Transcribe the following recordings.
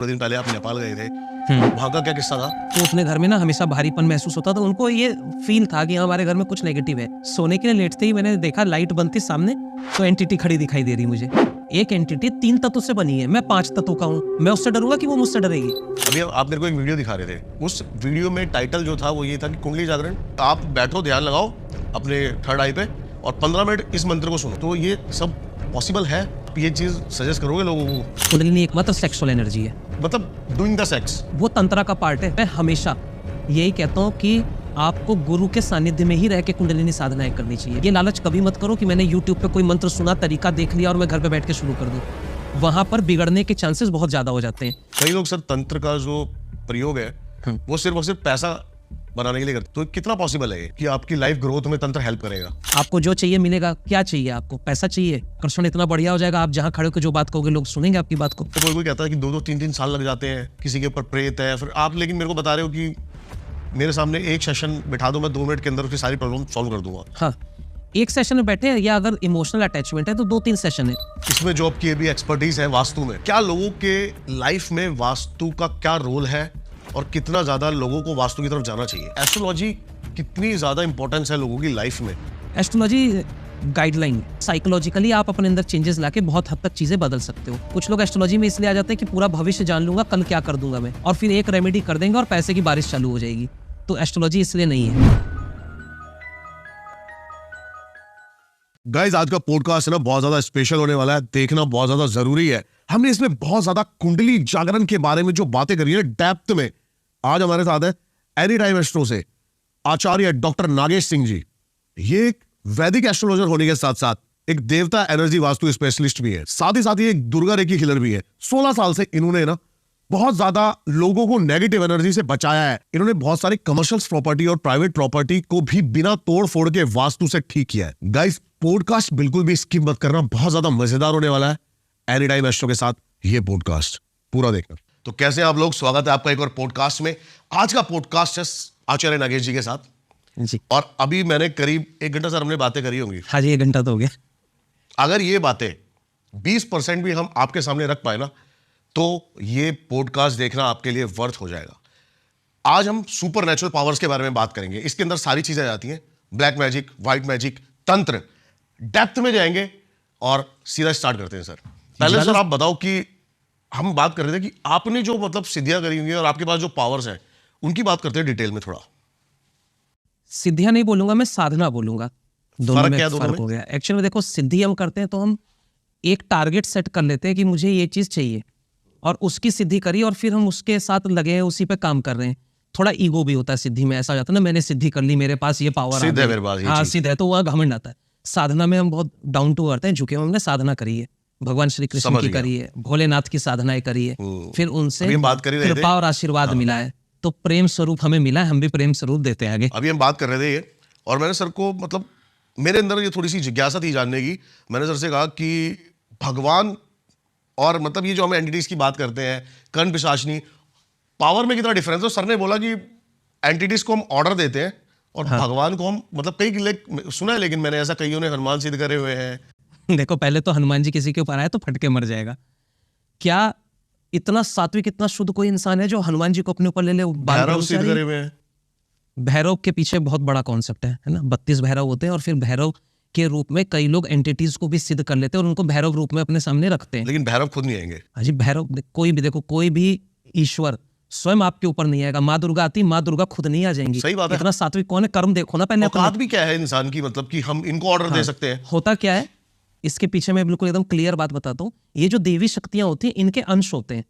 थोड़े दिन पहले आप नेपाल गए थे, हम्म। वहाँ का क्या किस्सा था? तो अपने घर में ना हमेशा भारीपन महसूस होता था। उनको ये फील था कि हमारे घर में कुछ नेगेटिव है। सोने के लिए लेटते ही मैंने देखा लाइट बंद थी सामने, तो एंटिटी खड़ी दिखाई दे रही मुझे। एक एंटिटी 3 तत्वों से बनी है, मैं 5 तत्वों का हूँ। मैं उससे डरूंगा कि वो मुझसे डरेगी? अभी आप मेरे को एक वीडियो दिखा रहे थे, उस वीडियो में टाइटल जो था वो ये था कि कुंडली जागरण। आप बैठो, ध्यान लगाओ अपने थर्ड आई पे और 15 मिनट इस मंत्र को सुनो। तो ये सब पॉसिबल है? ये चीज सजेस्ट करोगे लोगों को? कुंडलिनी एकमात्र सेक्सुअल एनर्जी है, मतलब डूइंग द सेक्स, वो तंत्रा का पार्ट है। मैं हमेशा यही कहता हूँ कि आपको गुरु के सानिध्य में ही रह के कुंडलिनी साधनाएं करनी चाहिए। ये लालच कभी मत करो कि मैंने YouTube पे कोई मंत्र सुना, तरीका देख लिया और मैं घर पे बैठ के शुरू कर दूं। वहां पर बिगड़ने के चांसेस बहुत ज्यादा हो जाते हैं। कई लोग सर तंत्र का जो प्रयोग है वो सिर्फ और सिर्फ पैसा बनाने के लिए करते, तो कितना पॉसिबल है कि आपकी लाइफ ग्रोथ में तंत्र हेल्प करेगा? आपको जो चाहिए मिलेगा। क्या चाहिए आपको? पैसा चाहिए? आकर्षण इतना बढ़िया हो जाएगा, आप जहां खड़े होकर जो बात कहोगे लोग सुनेंगे आपकी बात को। तो कोई कहता है कि 2-2 3-3 साल लग जाते हैं, किसी के ऊपर प्रेत है, फिर आप लेकिन मेरे को बता रहे हो कि मेरे सामने एक सेशन बिठा दो, मैं 2 मिनट के अंदर उसकी सारी प्रॉब्लम सॉल्व कर दूंगा। हाँ, एक सेशन में बैठे हैं, या अगर इमोशनल अटैचमेंट है तो 2-3 सेशन है। इसमें जो आपकी अभी एक्सपर्टीज है वास्तु में, क्या लोगों के लाइफ में वास्तु का क्या रोल है और कितना ज्यादा लोगों को वास्तु की तरफ जाना चाहिए? एस्ट्रोलॉजी कितनी ज्यादा इंपॉर्टेंस है लोगों की लाइफ में? एस्ट्रोलॉजी गाइडलाइन, साइकोलॉजिकली आप अपने अंदर चेंजेस लाके बहुत हद तक चीजें बदल सकते हो। कुछ लोग एस्ट्रोलॉजी में इसलिए आ जाते हैं कि पूरा भविष्य जान लूंगा, कल क्या कर दूंगा मैं, और फिर एक रेमेडी कर देंगे और पैसे की बारिश चालू हो जाएगी। तो एस्ट्रोलॉजी इसलिए नहीं है। गाइस, आज का पॉडकास्ट है ना बहुत ज्यादा स्पेशल होने वाला है, देखना बहुत ज्यादा जरूरी है। हमने इसमें बहुत ज्यादा कुंडली जागरण के बारे में जो बातें करी है डेप्थ में। आज हमारे साथ है एनी टाइम एस्ट्रो से आचार्य डॉक्टर नागेश सिंह जी। ये एक वैदिक एस्ट्रोलॉजर होने के साथ साथ एक देवता एनर्जी वास्तु स्पेशलिस्ट भी है, साथ ही एक दुर्गा रेखी हिलर भी है। 16 साल से इन्होंने ना बहुत ज्यादा लोगों को नेगेटिव एनर्जी से बचाया है। इन्होंने बहुत सारी कमर्शियल प्रॉपर्टी और प्राइवेट प्रॉपर्टी को भी बिना तोड़ फोड़ के वास्तु से ठीक किया है। गाइस, पॉडकास्ट बिल्कुल भी स्किप मत करना, बहुत ज्यादा मजेदार होने वाला है। एनी टाइम एस्ट्रो के साथ ये पॉडकास्ट पूरा देखना। तो कैसे आप लोग, स्वागत है आपका एक और पॉडकास्ट में। आज का पॉडकास्ट है आचार्य नागेश जी के साथ जी। और अभी मैंने करीब 1 घंटा सर हमने बातें करी होंगी। हाँ जी, 1 घंटा तो हो गया। अगर ये बातें 20% भी हम आपके सामने रख पाए ना, तो ये पॉडकास्ट देखना आपके लिए वर्थ हो जाएगा। आज हम सुपर नेचुरल पावर्स के बारे में बात करेंगे। इसके अंदर सारी चीजें आ जाती हैं, ब्लैक मैजिक, व्हाइट मैजिक, तंत्र। डेप्थ में जाएंगे और सीधा स्टार्ट करते हैं। सर पहले सर आप बताओ कि हम बात कर रहे थे कि आपने जो मतलब सिद्धियां करी हुई हैं और आपके पास जो पावर्स हैं उनकी बात करते हैं डिटेल में थोड़ा। सिद्धियां नहीं बोलूंगा मैं, साधना बोलूंगा। दोनों में फर्क हो गया। एक्चुअली में देखो, सिद्धि हम करते हैं तो हम एक टारगेट सेट कर लेते हैं कि मुझे ये चीज चाहिए और उसकी सिद्धि करी और फिर हम उसके साथ लगे हैं, उसी पे काम कर रहे हैं। थोड़ा ईगो भी होता है सिद्धि में। ऐसा हो जाता है ना, मैंने सिद्धि कर ली, मेरे पास ये पावर सिद्ध है मेरे पास, हाँ सिद्ध है, तो वह घमंड आता है। साधना में हम बहुत डाउन टू अर्थ हैं, झुके हुए। हमने साधना करी है, भगवान श्री कृष्ण की करी है, भोलेनाथ की साधनाएं करी है, फिर उनसे कृपा और आशीर्वाद मिला है, तो प्रेम स्वरूप हमें मिला है, हम भी प्रेम स्वरूप देते हैं आगे। अभी हम बात कर रहे थे ये, और मैंने सर को मतलब मेरे अंदर ये थोड़ी सी जिज्ञासा थी जानने की। मैंने सर से कहा कि भगवान और मतलब ये जो हम एंटिटीज की बात करते हैं, कर्ण पिशाचनी, पावर में कितना डिफरेंस है? सर ने बोला कि एंटिटीज को हम ऑर्डर देते हैं और भगवान को हम मतलब कई सुना है, लेकिन मैंने ऐसा कईयों ने हनुमान सिद्ध करे हुए हैं। देखो, पहले तो हनुमान जी किसी के ऊपर आए तो फटके मर जाएगा। क्या इतना सात्विक, इतना शुद्ध कोई इंसान है जो हनुमान जी को अपने ऊपर ले ले? भैरव सिद्ध करे हुए हैं। भैरव के पीछे बहुत बड़ा कॉन्सेप्ट है ना। 32 भैरव होते हैं और फिर भैरव के रूप में कई लोग एंटिटीज को भी सिद्ध कर लेते हैं और उनको भैरव रूप में अपने सामने रखते हैं। लेकिन भैरव खुद नहीं आएंगे। हाँ जी, भैरव कोई भी देखो, कोई भी ईश्वर स्वयं आपके ऊपर नहीं आएगा। माँ दुर्गा आती, माँ दुर्गा खुद नहीं आ जाएंगी। सही बात है। इतना सात्विक कौन है? कर्म देखो ना पहले। औकात भी क्या है इंसान की, मतलब कि हम इनको ऑर्डर दे सकते हैं? होता क्या है इसके पीछे, मैं बिल्कुल एकदम क्लियर बात बताता हूँ। ये जो देवी शक्तियां होती हैं, इनके अंश होते हैं।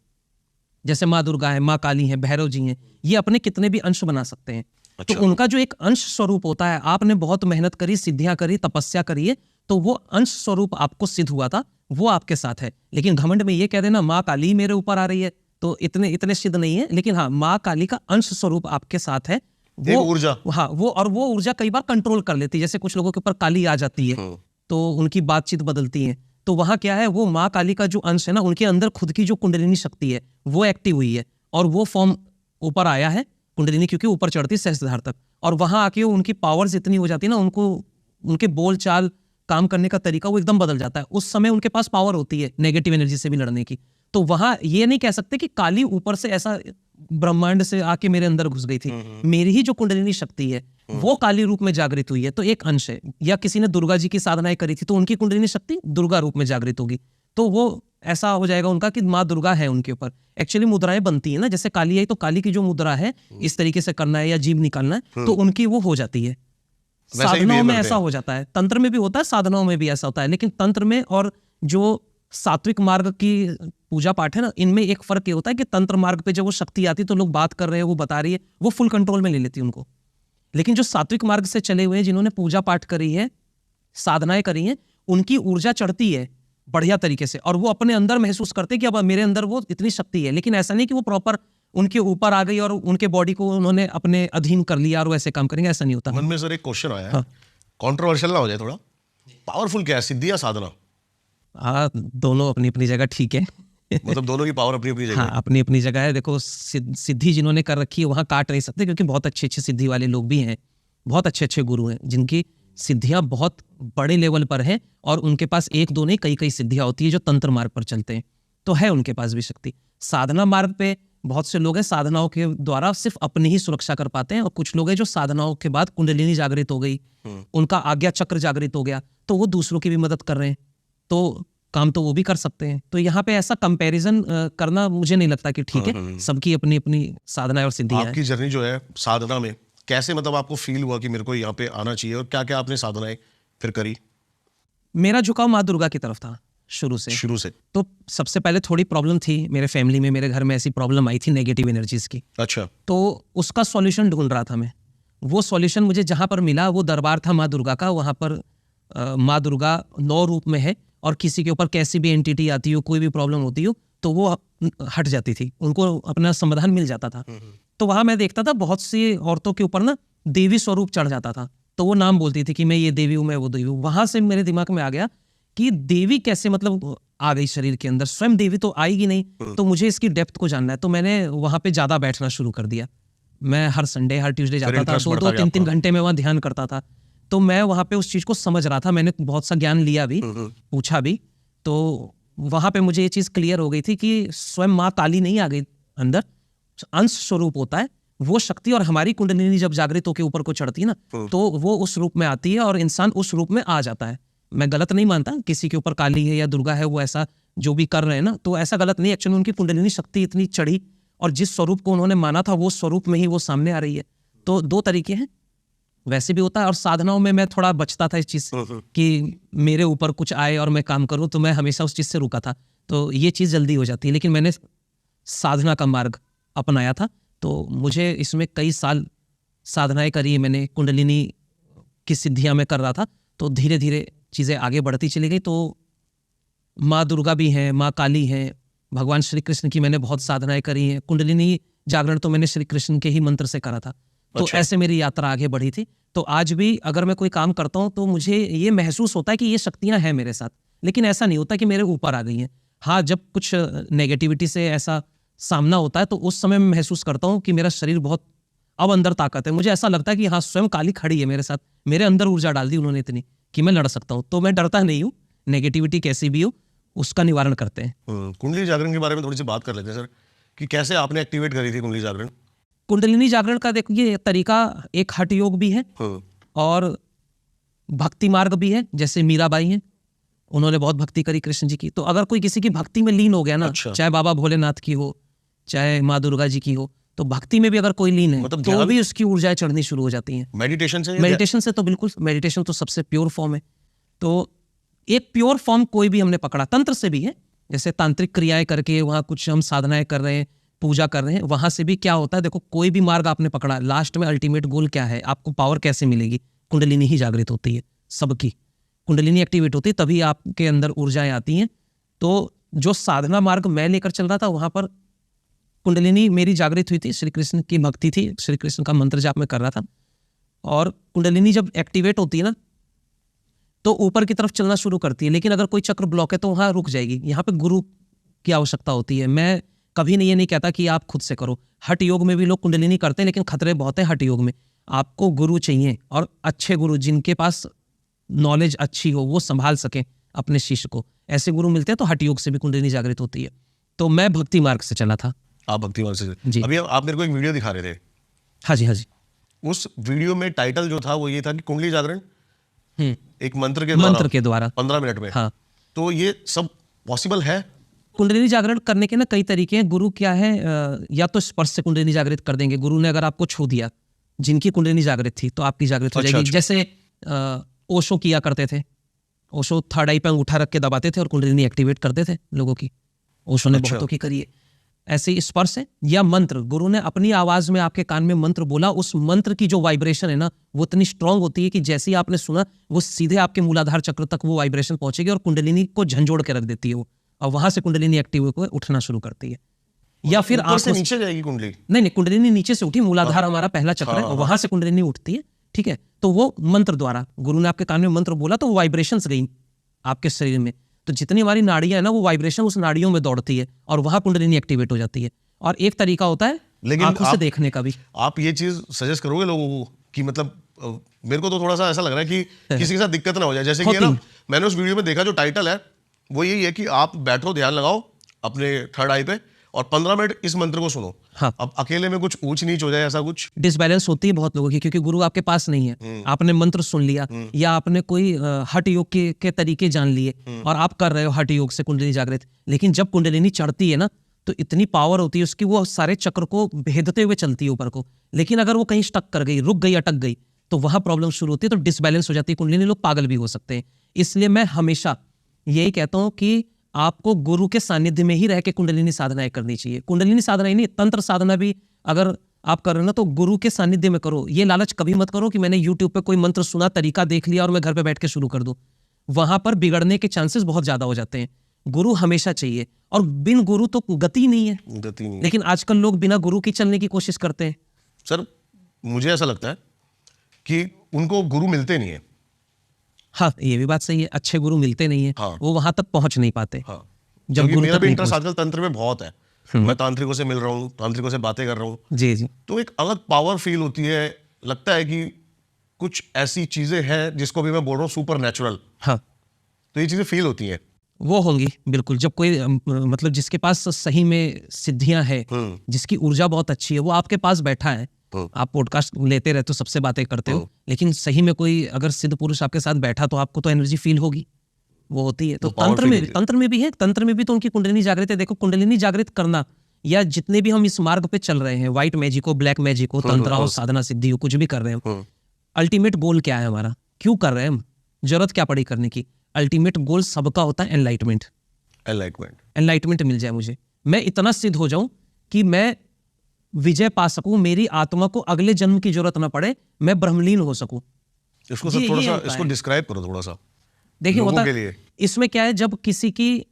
जैसे माँ दुर्गा है, माँ काली है, भैरव जी हैं, ये अपने कितने भी अंश बना सकते हैं। अच्छा। तो उनका जो एक अंश स्वरूप होता है, आपने बहुत मेहनत करी, सिद्धियां करी, तपस्या करी है, तो वो अंश स्वरूप आपको सिद्ध हुआ था, वो आपके साथ है। लेकिन घमंड में ये कह देना माँ काली मेरे ऊपर आ रही है, तो इतने सिद्ध नहीं है। लेकिन हाँ, माँ काली का अंश स्वरूप आपके साथ है, वो ऊर्जा। हाँ, वो ऊर्जा कई बार कंट्रोल कर लेती है। जैसे कुछ लोगों के ऊपर काली आ जाती है तो उनकी बातचीत बदलती है। तो वहां क्या है, वो माँ काली का जो अंश है ना, उनके अंदर खुद की जो कुंडलिनी शक्ति है वो एक्टिव हुई है और वो फॉर्म ऊपर आया है कुंडलिनी, क्योंकि ऊपर चढ़ती है सहस्त्रधार तक, और वहां आके उनकी पावर्स इतनी हो जाती है ना, उनको उनके बोल चाल, काम करने का तरीका वो एकदम बदल जाता है। उस समय उनके पास पावर होती है नेगेटिव एनर्जी से भी लड़ने की। तो वहां ये नहीं कह सकते कि काली ऊपर से ऐसा ब्रह्मांड से आके मेरे अंदर घुस गई थी। मेरी ही जो कुंडलिनी शक्ति है वो काली रूप में जागृत हुई है, तो एक अंश है। या किसी ने दुर्गा जी की साधनाएं करी थी तो उनकी कुंडलिनी शक्ति दुर्गा रूप में जागृत होगी, तो वो ऐसा हो जाएगा उनका कि माँ दुर्गा है उनके ऊपर। एक्चुअली मुद्राएं बनती है ना, जैसे काली आई तो काली की जो मुद्रा है इस तरीके से करना है या जीभ निकालना है, तो उनकी वो हो जाती है। साधनाओं में ऐसा हो जाता है, तंत्र में भी होता है, साधनाओं में भी ऐसा होता है। लेकिन तंत्र में और जो सात्विक मार्ग की पूजा पाठ है ना, इनमें एक फर्क ये होता है कि तंत्र मार्ग पे जब वो शक्ति आती है तो लोग बात कर रहे हैं, वो बता रही है, वो फुल कंट्रोल में ले लेती है उनको। लेकिन जो सात्विक मार्ग से चले हुए हैं, जिन्होंने पूजा पाठ करी है, साधनाएं करी हैं, उनकी ऊर्जा चढ़ती है बढ़िया तरीके से, और वो अपने अंदर महसूस करते हैं कि अब मेरे अंदर वो इतनी शक्ति है। लेकिन ऐसा नहीं कि वो प्रॉपर उनके ऊपर आ गई और उनके बॉडी को उन्होंने अपने अधीन कर लिया और वो ऐसे काम करेंगे, ऐसा नहीं होता। मन में सर एक क्वेश्चन आया है, कंट्रोवर्शियल ना हो जाए थोड़ा, पावरफुल क्या है, सिद्धि या साधना? हाँ, दोनों अपनी अपनी जगह ठीक है। मतलब दोनों की पावर अपनी अपनी जगह हाँ, अपनी अपनी जगह है। देखो, सिद्धि जिन्होंने कर रखी है वहां काट नहीं सकते, क्योंकि बहुत अच्छे अच्छे सिद्धि वाले लोग भी हैं, बहुत अच्छे अच्छे गुरु हैं जिनकी सिद्धियां बहुत बड़े लेवल पर हैं, और उनके पास एक दो नहीं कई कई सिद्धियां होती है जो तंत्र मार्ग पर चलते हैं, तो है उनके पास भी शक्ति। साधना मार्ग पे बहुत से लोग हैं, साधनाओं के द्वारा सिर्फ अपनी ही सुरक्षा कर पाते हैं, और कुछ लोग हैं जो साधनाओं के बाद कुंडलिनी जागृत हो गई, उनका आज्ञा चक्र जागृत हो गया, तो वो दूसरों की भी मदद कर रहे हैं, तो काम तो वो भी कर सकते हैं। तो यहाँ पे ऐसा कंपैरिजन करना मुझे नहीं लगता कि ठीक है। सबकी अपनी अपनी साधना और सिद्धियां हैं। आपकी जर्नी जो है साधना में कैसे, मतलब आपको फील हुआ कि मेरे को यहाँ पे आना चाहिए, और क्या क्या आपने साधनाएं फिर करी? मेरा झुकाव माँ दुर्गा की तरफ था शुरू से। तो सबसे पहले थोड़ी प्रॉब्लम थी मेरे फैमिली में, मेरे घर में ऐसी प्रॉब्लम आई थी नेगेटिव एनर्जीज की। अच्छा। तो उसका सॉल्यूशन ढूंढ रहा था मैं। वो सॉल्यूशन मुझे जहां पर मिला वो दरबार था माँ दुर्गा का। वहां पर माँ दुर्गा 9 रूप में है, और किसी के ऊपर कैसी भी एंटिटी आती हो, कोई भी प्रॉब्लम होती हो, तो वो हट जाती थी, उनको अपना समाधान मिल जाता था। तो वहां मैं देखता था बहुत सी औरतों के ऊपर ना देवी स्वरूप चढ़ जाता था, तो वो नाम बोलती थी कि मैं ये देवी हूं, मैं वो देवी हूं। वहां से मेरे दिमाग में आ गया कि देवी कैसे मतलब आ गई शरीर के अंदर, स्वयं देवी तो आएगी नहीं, तो मुझे इसकी डेप्थ को जानना है। तो मैंने वहां पे ज्यादा बैठना शुरू कर दिया। मैं हर संडे हर ट्यूसडे जाता था, 2-3 घंटे में वहां ध्यान करता था। तो मैं वहां पे उस चीज को समझ रहा था, मैंने बहुत सा ज्ञान लिया भी, पूछा भी। तो वहां पे मुझे ये चीज क्लियर हो गई थी कि स्वयं माँ काली नहीं आ गई अंदर, अंश स्वरूप होता है वो शक्ति, और हमारी कुंडलिनी जब जागृत होकर ऊपर को चढ़ती है ना, तो वो उस रूप में आती है और इंसान उस रूप में आ जाता है। मैं गलत नहीं मानता किसी के ऊपर काली है या दुर्गा है वो ऐसा जो भी कर रहे हैं ना, तो ऐसा गलत नहीं। एक्चुअली उनकी कुंडलिनी शक्ति इतनी चढ़ी, और जिस स्वरूप को उन्होंने माना था वो स्वरूप में ही वो सामने आ रही है। तो 2 तरीके हैं, वैसे भी होता है। और साधनाओं में मैं थोड़ा बचता था इस चीज से कि मेरे ऊपर कुछ आए और मैं काम करूं, तो मैं हमेशा उस चीज से रुका था, तो ये चीज जल्दी हो जाती है। लेकिन मैंने साधना का मार्ग अपनाया था, तो मुझे इसमें कई साल साधनाएं करी मैंने, कुंडलिनी की सिद्धियां मैं कर रहा था, तो धीरे धीरे चीजें आगे बढ़ती चली गई। तो माँ दुर्गा भी हैं, माँ काली हैं, भगवान श्री कृष्ण की मैंने बहुत साधनाएं करी हैं। कुंडलिनी जागरण तो मैंने श्री कृष्ण के ही मंत्र से करा था। तो अच्छा। ऐसे मेरी यात्रा आगे बढ़ी थी। तो आज भी अगर मैं कोई काम करता हूं तो मुझे ये महसूस होता है कि ये शक्तियां हैं मेरे साथ, लेकिन ऐसा नहीं होता कि मेरे ऊपर आ गई हैं। हाँ, जब कुछ नेगेटिविटी से ऐसा सामना होता है तो उस समय मैं महसूस करता हूँ कि मेरा शरीर बहुत अब अंदर ताकत है। मुझे ऐसा लगता है कि हाँ, स्वयं काली खड़ी है मेरे साथ, मेरे अंदर ऊर्जा डाल दी उन्होंने इतनी कि मैं लड़ सकता हूँ। तो मैं डरता नहीं हूँ, नेगेटिविटी कैसी भी हो उसका निवारण करते हैं। कुंडली जागरण के बारे में थोड़ी सी बात कर लेते हैं सर, कि कैसे आपने एक्टिवेट करी थी कुंडली जागरण? कुंडलिनी जागरण का देखो ये तरीका एक हठ योग भी है और भक्ति मार्ग भी है। जैसे मीराबाई हैं, उन्होंने बहुत भक्ति करी कृष्ण जी की। तो अगर कोई किसी की भक्ति में लीन हो गया ना, अच्छा। चाहे बाबा भोलेनाथ की हो, चाहे माँ दुर्गा जी की हो, तो भक्ति में भी अगर कोई लीन है मतलब तो भी उसकी ऊर्जाएं चढ़नी शुरू हो जाती हैं। मेडिटेशन से? मेडिटेशन से तो बिल्कुल, मेडिटेशन तो सबसे प्योर फॉर्म है। तो एक प्योर फॉर्म कोई भी हमने पकड़ा, तंत्र से भी है, जैसे तांत्रिक क्रियाएं करके वहां कुछ हम साधनाएं कर रहे हैं, पूजा कर रहे हैं, वहां से भी क्या होता है। देखो, कोई भी मार्ग आपने पकड़ा, लास्ट में अल्टीमेट गोल क्या है, आपको पावर कैसे मिलेगी? कुंडलिनी ही जागृत होती है, सबकी कुंडलिनी एक्टिवेट होती है, तभी आपके अंदर ऊर्जाएं आती हैं। तो जो साधना मार्ग मैं लेकर चल रहा था, वहां पर कुंडलिनी मेरी जागृत हुई थी, श्री कृष्ण की भक्ति थी, श्री कृष्ण का मंत्र जाप में कर रहा था। और कुंडलिनी जब एक्टिवेट होती है ना, तो ऊपर की तरफ चलना शुरू करती है। लेकिन अगर कोई चक्र ब्लॉक है तो वहां रुक जाएगी। यहाँ पे गुरु की आवश्यकता होती है। मैं कभी नहीं ये नहीं कहता कि आप खुद से करो। हठ योग में भी लोग कुंडलिनी करते हैं, लेकिन खतरे बहुत हैं हठ योग में। आपको गुरु चाहिए, और अच्छे गुरु जिनके पास नॉलेज अच्छी हो, वो संभाल सके अपने शिष्य को। ऐसे गुरु मिलते हैं तो हठ योग से भी कुंडलिनी जागृत होती है। तो मैं भक्ति मार्ग से चला था। आप भक्ति मार्ग से जी। अभी आप मेरे को एक वीडियो दिखा रहे थे, हाँ जी, हाँ जी। उस वीडियो में टाइटल जो था वो ये था कि कुंडली जागरण हम्म, एक मंत्र के मंत्र के द्वारा। 15 मिनट में। हाँ, तो ये सब पॉसिबल है? कुंडलिनी जागरण करने के ना कई तरीके हैं। गुरु क्या है, या तो स्पर्श से कुंडलिनी जागृत कर देंगे। गुरु ने अगर आपको छू दिया, जिनकी कुंडलिनी जागृत थी तो आपकी जागृत हो अच्छा, जाएगी। अच्छा। जैसे ओशो किया करते थे। ओशो थर्ड आई पे अंगूठा रख के दबाते थे और कुंडलिनी एक्टिवेट करते थे लोगों की। ओशो ने अच्छा। बहुतों की करी है। ऐसे ही स्पर्श है या मंत्र, गुरु ने अपनी आवाज में आपके कान में मंत्र बोला, उस मंत्र की जो वाइब्रेशन है ना वो इतनी स्ट्रांग होती है कि जैसे ही आपने सुना वो सीधे आपके मूलाधार चक्र तक वो वाइब्रेशन पहुंचेगी और कुंडलिनी को झंझोड़ के रख देती है वो, और वहां से कुंडलिनी एक्टिव होकर उठना शुरू करती है। या फिर ऊपर से आंखों नीचे जाएगी कुंडली? नहीं, कुंडलिनी नीचे से उठी, मूलाधार हमारा पहला चक्र है, और वहां से कुंडलिनी उठती है। ठीक है, तो वो मंत्र द्वारा, गुरु ने आपके कान में मंत्र बोला तो वो वाइब्रेशंस गई आपके शरीर में, तो जितनी हमारी नाड़ियां है ना वो वाइब्रेशन उस नाड़ियों में दौड़ती है और वहां कुंडलिनी एक्टिवेट हो जाती है। और एक तरीका होता है लेकिन आंखों से देखने का भी। आप ये चीज सजेस्ट करोगे लोगों को कि मतलब मेरे को तो थोड़ा सा ऐसा लग रहा है कि किसी के साथ दिक्कत ना हो जाए, जैसे कि है ना, मैंने उस वीडियो में देखा जो टाइटल है वो यही है कि आप बैठो, ध्यान लगाओ अपने थर्ड आई पे और 15 मिनट इस मंत्र को सुनो। हाँ। अब अकेले में कुछ ऊंच नीच हो जाए, ऐसा कुछ डिसबैलेंस होती है बहुत लोगों की, क्योंकि गुरु आपके पास नहीं है। आपने मंत्र सुन लिया या आपने कोई हठ योग के तरीके जान लिए और आप कर रहे हो हठ योग से कुंडलिनी जागृत, लेकिन जब कुंडलिनी चढ़ती है ना तो इतनी पावर होती है उसकी, वो सारे चक्र को भेदते हुए चलती है ऊपर को। लेकिन अगर वो कहीं स्टक कर गई, रुक गई, अटक गई, तो वहां प्रॉब्लम शुरू होती है, तो डिसबैलेंस हो जाती है कुंडलिनी, लोग पागल भी हो सकते हैं। इसलिए मैं हमेशा यही कहता हूं कि आपको गुरु के सानिध्य में ही रह के कुंडलिनी साधनाएं करनी चाहिए। कुंडलिनी साधना ही नहीं, तंत्र साधना भी अगर आप कर रहे हो ना तो गुरु के सानिध्य में करो। ये लालच कभी मत करो कि मैंने यूट्यूब पे कोई मंत्र सुना, तरीका देख लिया और मैं घर पे बैठ के शुरू कर दूं। वहां पर बिगड़ने के चांसेस बहुत ज्यादा हो जाते हैं। गुरु हमेशा चाहिए, और बिन गुरु तो गति नहीं है। गति नहीं। लेकिन आजकल लोग बिना गुरु की चलने की कोशिश करते हैं। सर मुझे ऐसा लगता है कि उनको गुरु मिलते नहीं है। हाँ, ये भी बात सही है, अच्छे गुरु मिलते नहीं है। हाँ। वो वहां तक पहुंच नहीं पाते। हाँ, जब क्योंकि गुरु मेरा तक भी नहीं इंटरेस्ट पहुंच- आजकल तंत्र में बहुत है। मैं तांत्रिकों से मिल रहा हूँ, तांत्रिकों से बातें कर रहा हूँ, जी जी। तो एक अलग पावर फील होती है। लगता है कि कुछ ऐसी चीजें हैं जिसको भी मैं बोल रहा हूँ सुपर नेचुरल, हाँ, तो ये चीजें फील होती हैं। वो होंगी बिल्कुल। जब कोई मतलब जिसके पास सही में सिद्धियां है, जिसकी ऊर्जा बहुत अच्छी है, वो आपके पास बैठा है। आप पॉडकास्ट लेते रहते हो, सबसे बातें करते हो, लेकिन सही में कोई अगर सिद्ध पुरुष आपके साथ बैठा तो आपको तो एनर्जी फील होगी, वो होती है। तो power तंत्र feel में होती भी है। तंत्र में भी है, तंत्र में भी तो उनकी कुंडलिनी जागृत है। देखो, कुंडलिनी जागृत करना या जितने भी हम इस मार्ग पे चल रहे हैं, व्हाइट मैजिक हो, ब्लैक मैजिक हो, तंत्र हो, साधना सिद्धि हो, कुछ भी कर रहे हो, अल्टीमेट गोल क्या है हमारा? क्यों कर रहे हैं हम? जरूरत क्या पड़ी करने की? अल्टीमेट गोल सबका होता है एनलाइटमेंट। एनलाइटमेंट। एनलाइटमेंट मिल जाए मुझे, मैं इतना सिद्ध हो जाऊं कि मैं विजय पा सकूं, मेरी आत्मा को अगले जन्म की जरूरत ना पड़े, मैं ब्रह्मलीन हो सकूं। इसको ये- सर थोड़ा ये सा होता इसको है। डिस्क्राइब करो थोड़ा सा देखिए, लोगों होता के लिए। इसमें क्या है, जब किसी की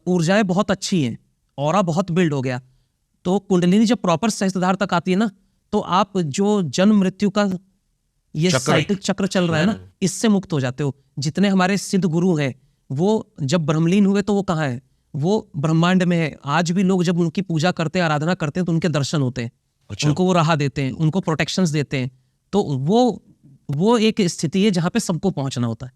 ऊर्जाएं बहुत अच्छी हैं, ऑरा बहुत बिल्ड हो गया, तो कुंडलिनी जब प्रॉपर सहस्त्रधार तक आती है ना, तो आप जो जन्म मृत्यु का ये चक्र। साइकिल चक्र चल रहा है ना, इससे मुक्त हो जाते हो। जितने हमारे सिद्ध गुरु हैं वो जब ब्रह्मलीन हुए तो वो कहाँ है? वो ब्रह्मांड में है। आज भी लोग जब उनकी पूजा करते हैं, आराधना करते हैं, तो उनके दर्शन होते हैं। अच्छा। उनको वो राह देते हैं, उनको प्रोटेक्शंस देते हैं। तो वो एक स्थिति है जहाँ पे सबको पहुंचना होता है।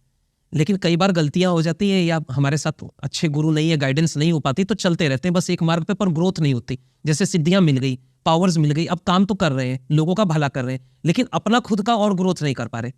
लेकिन कई बार गलतियां हो जाती है या हमारे साथ अच्छे गुरु नहीं है, गाइडेंस नहीं हो पाती, तो चलते रहते हैं बस एक मार्ग पे, पर ग्रोथ नहीं होती। जैसे सिद्धियां मिल गई, पावर्स मिल गई, अब काम तो कर रहे हैं, लोगों का भला कर रहे हैं, लेकिन अपना खुद का और ग्रोथ नहीं कर पा रहे,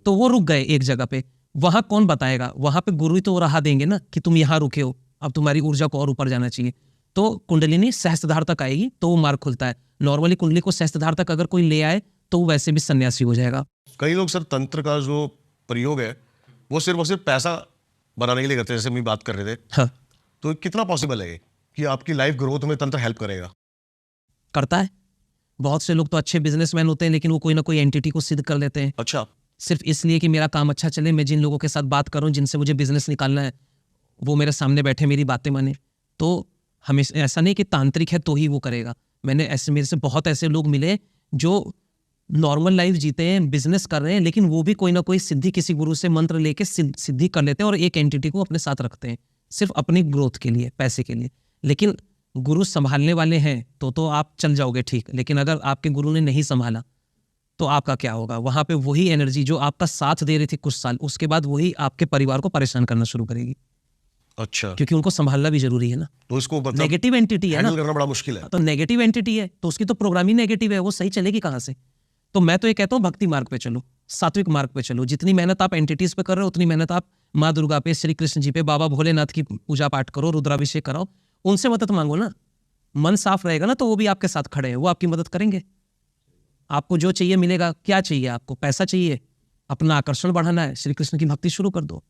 तो वो रुक गए एक जगह पे। वहां कौन बताएगा? वहां पे गुरु ही तो राह देंगे ना कि तुम यहां रुके हो, अब तुम्हारी ऊर्जा को और ऊपर जाना चाहिए। तो कुंडलिनी सहस्त्रधार तक आएगी तो वो मार्ग खुलता है। नॉर्मली कुंडली को सहस्त्रधार तक अगर कोई ले आए तो वो वैसे भी सन्यासी हो जाएगा। कई लोग सर तंत्र का जो प्रयोग है वो सिर्फ और सिर्फ पैसा बनाने के लिए करते हैं, जैसे हम बात कर रहे थे। हाँ, तो कितना पॉसिबल है ये कि आपकी लाइफ ग्रोथ में तंत्र हेल्प करेगा? करता है। बहुत से लोग तो अच्छे बिजनेसमैन होते हैं, लेकिन वो कोई ना कोई एंटिटी को सिद्ध कर लेते हैं, अच्छा। सिर्फ इसलिए कि मेरा काम अच्छा चले। मैं जिन लोगों के साथ बात कर रहा हूँ, जिनसे मुझे बिजनेस निकालना है, वो मेरे सामने बैठे मेरी बातें माने। तो हमेशा ऐसा नहीं कि तांत्रिक है तो ही वो करेगा। मेरे से बहुत ऐसे लोग मिले जो नॉर्मल लाइफ जीते हैं, बिजनेस कर रहे हैं, लेकिन वो भी कोई ना कोई सिद्धि किसी गुरु से मंत्र लेके सिद्धि कर लेते हैं और एक एंटिटी को अपने साथ रखते हैं, सिर्फ अपनी ग्रोथ के लिए, पैसे के लिए। लेकिन गुरु संभालने वाले हैं तो आप चल जाओगे ठीक, लेकिन अगर आपके गुरु ने नहीं संभाला तो आपका क्या होगा? वहां पे वही एनर्जी जो आपका साथ दे रही थी कुछ साल, उसके बाद वही आपके परिवार को परेशान करना शुरू करेगी। अच्छा, क्योंकि उनको संभालना भी जरूरी है ना। तो इसको मतलब नेगेटिव एंटिटी है ना, हैंडल करना बड़ा मुश्किल है। तो नेगेटिव एंटिटी है तो उसकी तो प्रोग्राम ही नेगेटिव है, वो सही चलेगी कहाँ से। तो मैं तो ये कहता हूँ भक्ति मार्ग पे चलो, सात्विक मार्ग पे चलो। जितनी मेहनत आप एंटिटीज पे कर रहे हो उतनी मेहनत आप माँ दुर्गा पे, श्री कृष्ण जी पे, बाबा भोलेनाथ की पूजा पाठ करो, रुद्राभिषेक कराओ, उनसे मदद मांगो ना। मन साफ रहेगा ना तो वो भी आपके साथ खड़े हैं, वो आपकी मदद करेंगे। आपको जो चाहिए मिलेगा। क्या चाहिए आपको? पैसा चाहिए, अपना आकर्षण बढ़ाना है, श्री कृष्ण की भक्ति शुरू कर दो।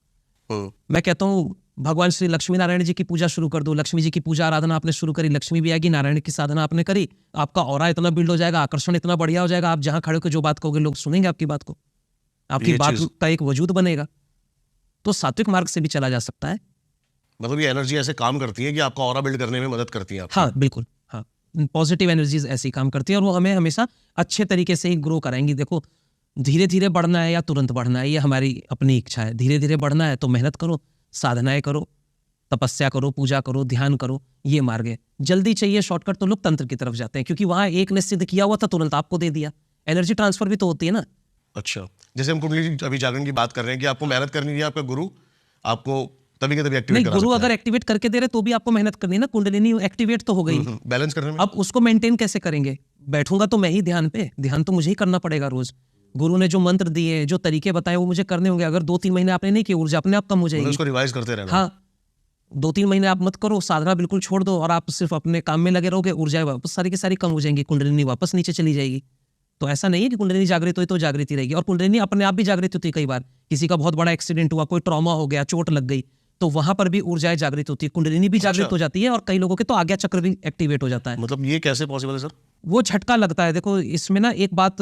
मैं कहता हूँ भगवान श्री लक्ष्मी नारायण जी की पूजा शुरू कर दो। लक्ष्मी जी की पूजा आराधना आपने शुरू करी, लक्ष्मी भी आएगी। नारायण की साधना आपने करी, आपका ऑरा इतना बिल्ड हो जाएगा, आकर्षण इतना बढ़िया हो जाएगा, आप जहां खड़े होकर जो बात कहोगे लोग सुनेंगे आपकी बात को, आपकी ये बात चीज- का एक वजूद बनेगा। तो सात्विक मार्ग से भी चला जा सकता है। मतलब ये एनर्जी ऐसे काम करती है कि आपका ऑरा बिल्ड करने में मदद करती है आपकी। हाँ बिल्कुल, हाँ, पॉजिटिव एनर्जीज ऐसी काम करती है और वो हमें हमेशा अच्छे तरीके से ही ग्रो कराएंगी। देखो, धीरे धीरे बढ़ना है या तुरंत बढ़ना है ये हमारी अपनी इच्छा है। धीरे धीरे बढ़ना है तो मेहनत करो, साधनाएं करो, तपस्या करो, पूजा करो, ध्यान करो, ये मार्ग है। जल्दी चाहिए शॉर्टकट तो लोग तंत्र की तरफ जाते हैं, क्योंकि वहां एक ने सिद्ध किया हुआ था, तुरंत आपको दे दिया। एनर्जी ट्रांसफर भी तो होती है ना। अच्छा, जैसे हम कुंडली अभी जागरण की बात कर रहे हैं कि आपको मेहनत करनी है, आपका गुरु आपको तभी के तभी एक्टिवेट नहीं, करा गुरु सकता अगर एक्टिवेट करके दे रहे तो भी आपको मेहनत करनी है ना। कुंडलिनी एक्टिवेट तो हो गई, है बैलेंस करने में। अब उसको मेंटेन कैसे करेंगे? बैठूंगा तो मैं ही ध्यान पे, ध्यान तो मुझे ही करना पड़ेगा रोज। गुरु ने जो मंत्र दिए, जो तरीके बताए, वो मुझे करने होंगे। अगर 2-3 महीने आपने नहीं किए, ऊर्जा अपने आप कम हो मतलब जाएगी। उसको रिवाइज करते रहना। हाँ, 2-3 महीने आप मत करो, साधना बिल्कुल छोड़ दो और आप सिर्फ अपने काम में लगे रहोगे, ऊर्जा वापस सारी की सारी कम हो जाएंगी, कुंडलिनी वापस नीचे चली जाएगी। तो ऐसा नहीं है कि कुंडलिनी जागृत हुई तो जागृति रहेगी। और कुंडलिनी अपने आप भी जागृत होती है। कई बार किसी का बहुत बड़ा एक्सीडेंट हुआ, कोई ट्रॉमा हो गया, चोट लग गई, तो वहां पर भी ऊर्जाएं जागृत होती है, कुंडलिनी भी जागृत हो जाती है। और कई लोगों के तो आज्ञा चक्र भी एक्टिवेट हो जाता है। मतलब ये कैसे पॉसिबल है सर? वो झटका लगता है। देखो, इसमें ना एक बात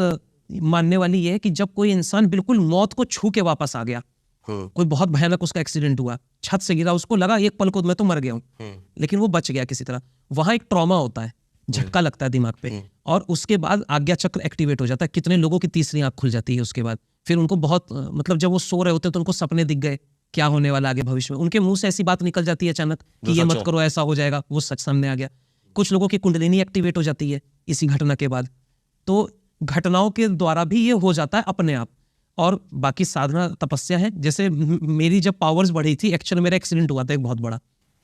मानने वाली ये है कि जब कोई इंसान बिल्कुल मौत को छू के वापस आ गया, कोई बहुत भयानक उसका एक्सीडेंट हुआ, छत से गिरा, उसको लगा एक पल को मैं तो मर गया हूं, लेकिन वो बच गया किसी तरह, वहां एक ट्रॉमा होता है, झटका लगता है दिमाग पे, और उसके बाद आज्ञा चक्र एक्टिवेट हो जाता है। कितने लोगों की तीसरी आंख खुल जाती है उसके बाद। फिर उनको बहुत मतलब जब वो सो रहे होते हैं तो उनको सपने दिख गए, क्या होने वाला आगे भविष्य में। उनके मुंह से ऐसी बात निकल जाती है अचानक कि ये मत करो, ऐसा हो जाएगा, वो सच सामने आ गया। कुछ लोगों की कुंडलिनी एक्टिवेट हो जाती है इसी घटना के बाद। तो घटनाओं के द्वारा भी ये हो जाता है अपने आप। और बाकी साधना तपस्या है। जैसे मेरी जब पावर्स बढ़ी थी, एक्चुअली मेरा एक्सीडेंट हुआ था एक बहुत बड़ा।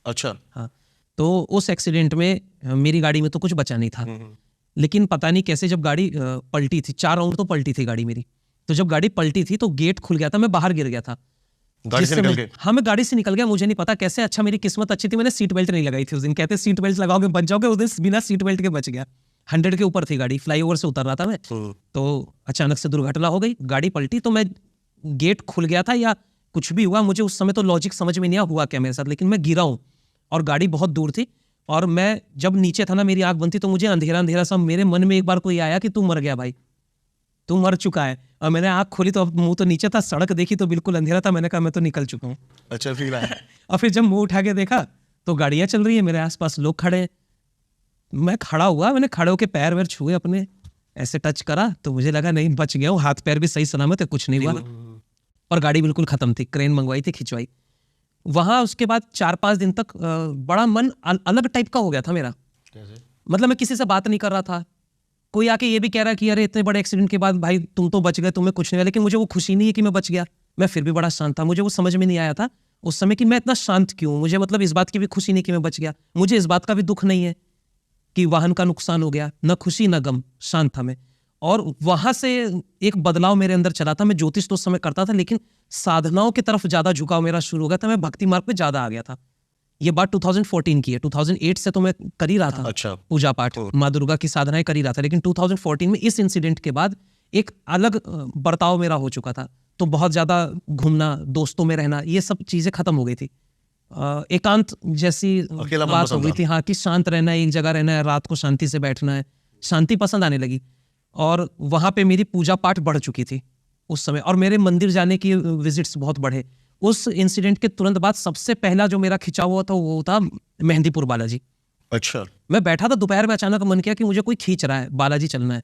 अच्छा। हाँ, तो उस एक्सीडेंट में मेरी गाड़ी में तो कुछ बचा नहीं था, लेकिन पता नहीं कैसे जब गाड़ी पलटी थी, 4 राउंड तो पलटी थी गाड़ी मेरी। तो जब गाड़ी पलटी थी तो गेट खुल गया था, मैं बाहर गिर गया था गाड़ी से निकल के? हाँ, मैं गाड़ी से निकल गया, मुझे नहीं पता कैसे। अच्छा, मेरी किस्मत अच्छी थी, मैंने सीट बेल्ट नहीं लगाई थी उस दिन। कहते सीट बेल्ट लगाओगे बच जाओगे, उस दिन बिना सीट बेल्ट के बच गया। 100 के ऊपर थी गाड़ी, फ्लाईओवर से उतर रहा था मैं, तो अचानक से दुर्घटना हो गई, गाड़ी पलटी। तो मैं, गेट खुल गया था या कुछ भी हुआ, मुझे उस समय तो लॉजिक समझ में नहीं आया हुआ क्या मेरे साथ, लेकिन मैं गिरा हूँ और गाड़ी बहुत दूर थी। और मैं जब नीचे था ना, मेरी आंख बंद थी, तो मुझे अंधेरा अंधेरा सा, मेरे मन में एक बार कोई आया कि तू मर गया भाई, तू मर चुका है। और मैंने आंख खोली तो अब मुंह तो नीचे था, सड़क देखी तो बिल्कुल अंधेरा था। मैंने कहा मैं तो निकल चुका हूँ। अच्छा, फील आया। और फिर जब मुंह उठा के देखा तो गाड़ियां चल रही है, मेरे आसपास लोग खड़े हैं। मैं खड़ा हुआ, मैंने खड़े होकर पैर वैर छुए अपने, ऐसे टच करा तो मुझे लगा नहीं, बच गया हूँ, हाथ पैर भी सही सलामत है, कुछ नहीं हुआ। और गाड़ी बिल्कुल खत्म थी, क्रेन मंगवाई थी, खिंचवाई। वहां उसके बाद 4-5 दिन तक बड़ा मन अलग टाइप का हो गया था मेरा। कैसे? मतलब मैं किसी से बात नहीं कर रहा था। कोई आके ये भी कह रहा है कि अरे इतने बड़े एक्सीडेंट के बाद भाई तुम तो बच गए, तुम्हें कुछ नहीं हुआ, लेकिन मुझे वो खुशी नहीं है कि मैं बच गया। मैं फिर भी बड़ा शांत था। मुझे वो समझ में नहीं आया था उस समय कि मैं इतना शांत क्यों। मुझे मतलब इस बात की भी खुशी नहीं कि मैं बच गया, मुझे इस बात का भी दुख नहीं है कि वाहन का नुकसान हो गया, न खुशी न गम, शांत था मैं। और वहां से एक बदलाव मेरे अंदर चला था। मैं ज्योतिष तो उस समय करता था, लेकिन साधनाओं की तरफ ज्यादा झुकाव मेरा शुरू हो गया था। मैं भक्ति मार्ग पे ज्यादा आ गया था। ये बात 2014 की है। 2008 से तो मैं कर ही रहा था अच्छा। पूजा पाठ, माँ दुर्गा की साधनाएं कर ही रहा था, लेकिन 2014 में इस इंसिडेंट के बाद एक अलग बर्ताव मेरा हो चुका था। तो बहुत ज्यादा घूमना, दोस्तों में रहना, ये सब चीजें खत्म हो गई थी। एकांत जैसी अकेलापन बात हो पसंद गई था। थी। हाँ, कि शांत रहना है, एक जगह रहना है, रात को शांति से बैठना है, शांति पसंद आने लगी। और वहां पे मेरी पूजा पाठ बढ़ चुकी थी उस समय, और मेरे मंदिर जाने की विजिट्स बहुत बढ़े। उस इंसिडेंट के तुरंत बाद सबसे पहला जो मेरा खिंचा हुआ था वो था मेहंदीपुर बालाजी। अच्छा। मैं बैठा था दोपहर में, अचानक मन किया कि मुझे कोई खींच रहा है, बालाजी चलना है।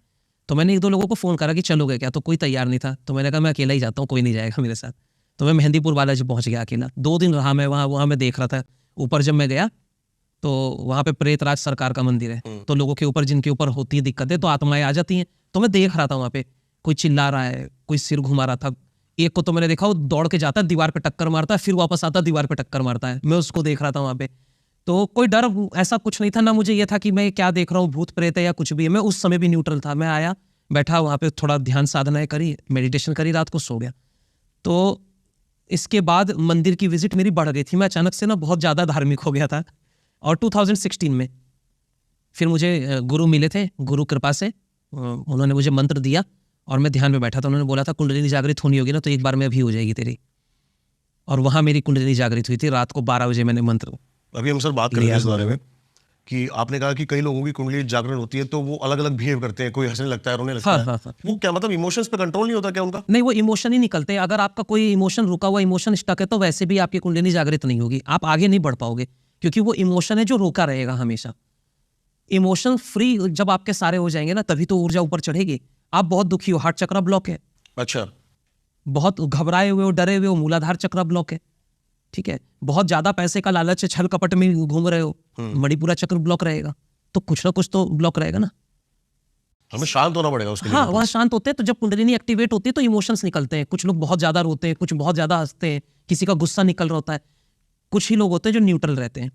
तो मैंने 1-2 लोगों को फोन करा कि चलोगे क्या, तो कोई तैयार नहीं था। तो मैंने कहा मैं अकेला ही जाता हूँ, कोई नहीं जाएगा मेरे साथ। तो मैं मेहंदीपुर बालाजी पहुंच गया अकेला। 2 दिन रहा मैं वहाँ मैं देख रहा था। ऊपर जब मैं गया तो वहाँ पे प्रेतराज सरकार का मंदिर है, तो लोगों के ऊपर, जिनके ऊपर होती है दिक्कतें, तो आत्माएं आ जाती हैं। तो मैं देख रहा था वहाँ पे कोई चिल्ला रहा है, कोई सिर घुमा रहा था, एक को तो मैंने देखा वो दौड़ के जाता है, दीवार पे टक्कर मारता है, फिर वापस आता है, दीवार पे टक्कर मारता है। मैं उसको देख रहा था वहां पे। तो कोई डर ऐसा कुछ नहीं था ना, मुझे ये था कि मैं क्या देख रहा हूँ, भूत प्रेत है या कुछ भी है। मैं उस समय भी न्यूट्रल था। मैं आया, बैठा वहां पे, थोड़ा ध्यान साधनाएं करी, मेडिटेशन करी, रात को सो गया। तो इसके बाद मंदिर की विजिट मेरी बढ़ गई थी। मैं अचानक से ना बहुत ज़्यादा धार्मिक हो गया था। और 2016 में फिर मुझे गुरु मिले थे, गुरु कृपा से उन्होंने मुझे मंत्र दिया और मैं ध्यान में बैठा था। उन्होंने बोला था कुंडलिनी जागृत होनी होगी ना तो एक बार में अभी हो जाएगी तेरी। और वहाँ मेरी कुंडलिनी जागृत हुई थी। रात को 12 बजे मैंने मंत्र। अभी हम सर बात करेंगे इस बारे में कि आपने कहा कि कई लोगों की कुंडली जागरण होती है तो वो अलग अलग बिहेव करते हैं, कोई हंसने लगता है, रोने लगता है। हाँ। वो क्या मतलब इमोशंस पे कंट्रोल नहीं होता क्या उनका? नहीं, वो इमोशन ही निकलते हैं। अगर आपका कोई इमोशन रुका हुआ इमोशन स्टक है तो वैसे भी आपकी कुंडलिनी जागृत नहीं होगी, आप आगे नहीं बढ़ पाओगे, क्योंकि वो इमोशन है जो रोका रहेगा हमेशा। इमोशन फ्री जब आपके सारे हो जाएंगे ना तभी तो ऊर्जा ऊपर चढ़ेगी। आप बहुत दुखी हो, हार्ट चक्र ब्लॉक है। अच्छा। बहुत घबराए हुए हो, डरे हुए हो, मूलाधार चक्र ब्लॉक है। ठीक है। बहुत ज्यादा पैसे का लालच है, छल कपट में घूम रहे हो, मणिपुरा चक्र ब्लॉक रहेगा। तो कुछ ना कुछ तो ब्लॉक रहेगा ना। हमें शांत होना पड़ेगा उसके लिए। हाँ, वहाँ शांत होते हैं तो जब कुंडलिनी एक्टिवेट होती है तो इमोशंस निकलते हैं। कुछ लोग बहुत ज्यादा रोते हैं, कुछ बहुत ज्यादा हंसते हैं, किसी का गुस्सा निकल रहा होता है। कुछ ही लोग होते हैं जो न्यूट्रल रहते हैं।